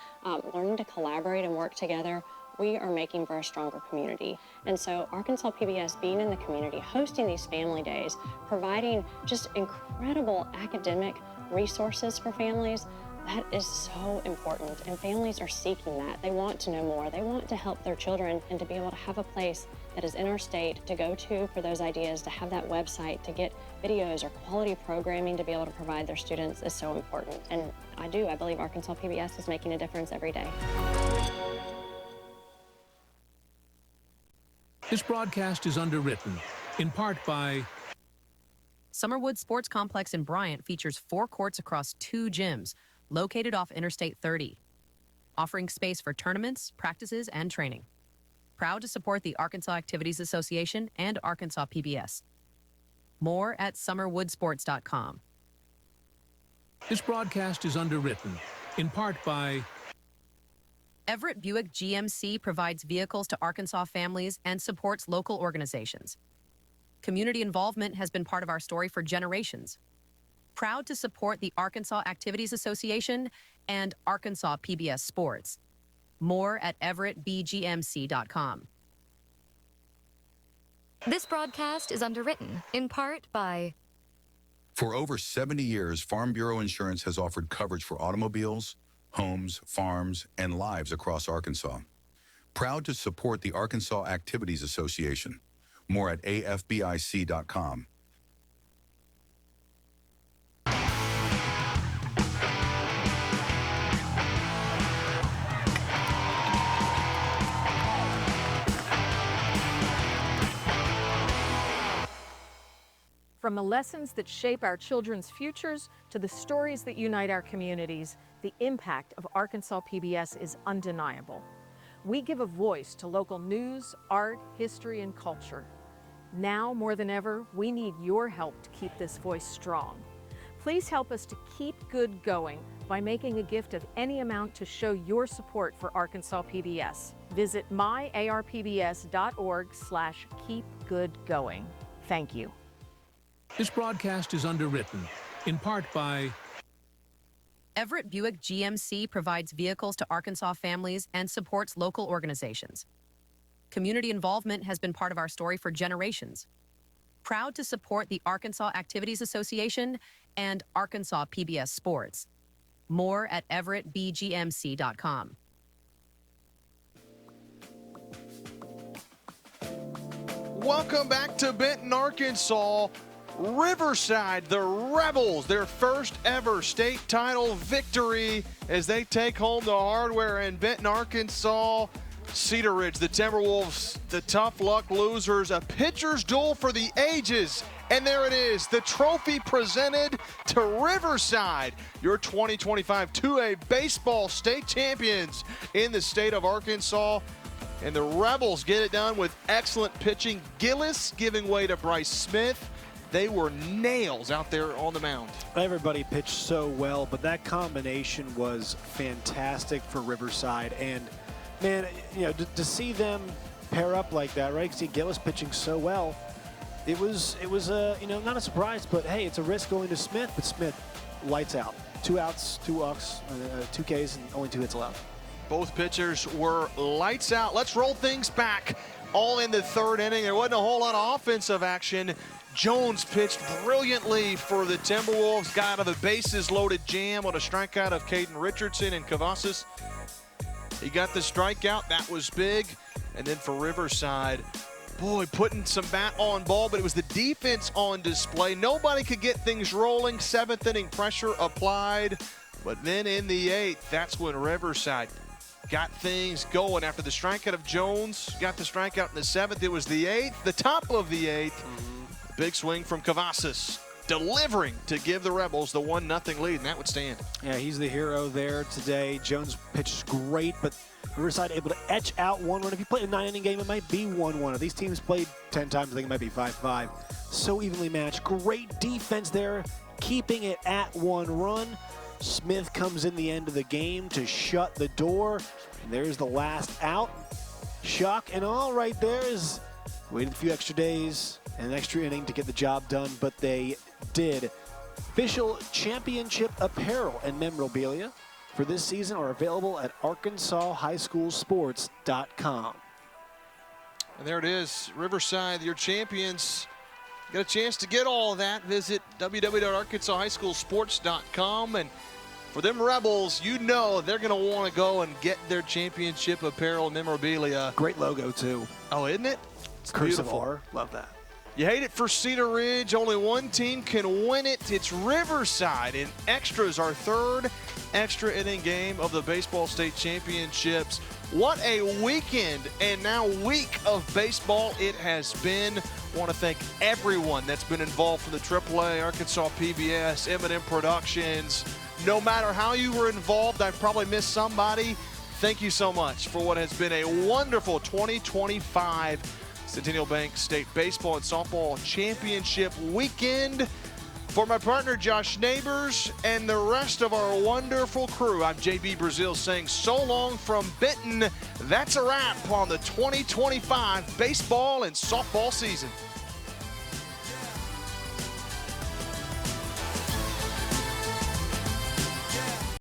learning to collaborate and work together, we are making for a stronger community. And so Arkansas PBS being in the community, hosting these family days, providing just incredible academic resources for families, that is so important, and families are seeking that. They want to know more. They want to help their children, and to be able to have a place that is in our state to go to for those ideas, to have that website, to get videos or quality programming to be able to provide their students is so important. And I believe Arkansas PBS is making a difference every day. This broadcast is underwritten, in part by Summerwood Sports Complex in Bryant features 4 courts across 2 gyms, located off Interstate 30, offering space for tournaments, practices, and training. Proud to support the Arkansas Activities Association and Arkansas PBS. More at summerwoodsports.com. This broadcast is underwritten, in part by Everett Buick GMC provides vehicles to Arkansas families and supports local organizations. Community involvement has been part of our story for generations. Proud to support the Arkansas Activities Association and Arkansas PBS Sports. More at everettbgmc.com. This broadcast is underwritten, in part by... For over 70 years, Farm Bureau Insurance has offered coverage for automobiles, homes, farms, and lives across Arkansas. Proud to support the Arkansas Activities Association. More at afbic.com. From the lessons that shape our children's futures to the stories that unite our communities, the impact of Arkansas PBS is undeniable. We give a voice to local news, art, history, and culture. Now more than ever, we need your help to keep this voice strong. Please help us to keep good going by making a gift of any amount to show your support for Arkansas PBS. Visit myarpbs.org/keepgoodgoing. Thank you. This broadcast is underwritten, in part by Everett Buick GMC provides vehicles to Arkansas families and supports local organizations. Community involvement has been part of our story for generations. Proud to support the Arkansas Activities Association and Arkansas PBS Sports. More at everettbgmc.com. Welcome back to Benton, Arkansas. Riverside, the Rebels, their first ever state title victory as they take home the hardware in Benton, Arkansas. Cedar Ridge, the Timberwolves, the tough luck losers, a pitcher's duel for the ages. And there it is, the trophy presented to Riverside, your 2025 2A baseball state champions in the state of Arkansas. And the Rebels get it done with excellent pitching. Gillis giving way to Bryce Smith. They were nails out there on the mound. Everybody pitched so well, but that combination was fantastic for Riverside. And, man, you know, to see them pair up like that, right? See Gillis pitching so well. It was you know, not a surprise, but hey, it's a risk going to Smith, but Smith lights out. 2 outs, 2 walks, 2 Ks, and only 2 hits allowed. Both pitchers were lights out. Let's roll things back. All in the 3rd inning. There wasn't a whole lot of offensive action. Jones pitched brilliantly for the Timberwolves. Got out of the bases loaded jam on a strikeout of Caden Richardson and Cavazos. He got the strikeout. That was big. And then for Riverside, boy, putting some bat on ball, but it was the defense on display. Nobody could get things rolling. 7th inning pressure applied. But then in the 8th, that's when Riverside got things going after the strikeout of Jones. Got the strikeout in the 7th. It was the 8th, the top of the 8th. Big swing from Cavazos, delivering to give the Rebels the 1-0 lead, and that would stand. Yeah, he's the hero there today. Jones pitched great, but Riverside able to etch out 1 run. If you played a 9-inning game, it might be 1-1. If these teams played 10 times, I think it might be 5-5. So evenly matched. Great defense there, keeping it at 1 run. Smith comes in the end of the game to shut the door. And there's the last out. Shock and all right there is waited a few extra days and an extra inning to get the job done, but they did. Official championship apparel and memorabilia for this season are available at ArkansasHighSchoolSports.com. And there it is, Riverside, your champions. Get a chance to get all of that. Visit www.ArkansasHighSchoolSports.com. And for them Rebels, you know they're going to want to go and get their championship apparel and memorabilia. Great logo, too. Oh, isn't it? It's beautiful. Love that. You hate it for Cedar Ridge. Only one team can win it. It's Riverside. And extras, our 3rd extra inning game of the Baseball State Championships. What a weekend and now week of baseball it has been. I want to thank everyone that's been involved from the AAA, Arkansas PBS, M&M Productions. No matter how you were involved, I've probably missed somebody. Thank you so much for what has been a wonderful 2025 Centennial Bank State Baseball and Softball Championship weekend. For my partner, Josh Neighbors, and the rest of our wonderful crew, I'm JB Brazil saying so long from Benton. That's a wrap on the 2025 baseball and softball season.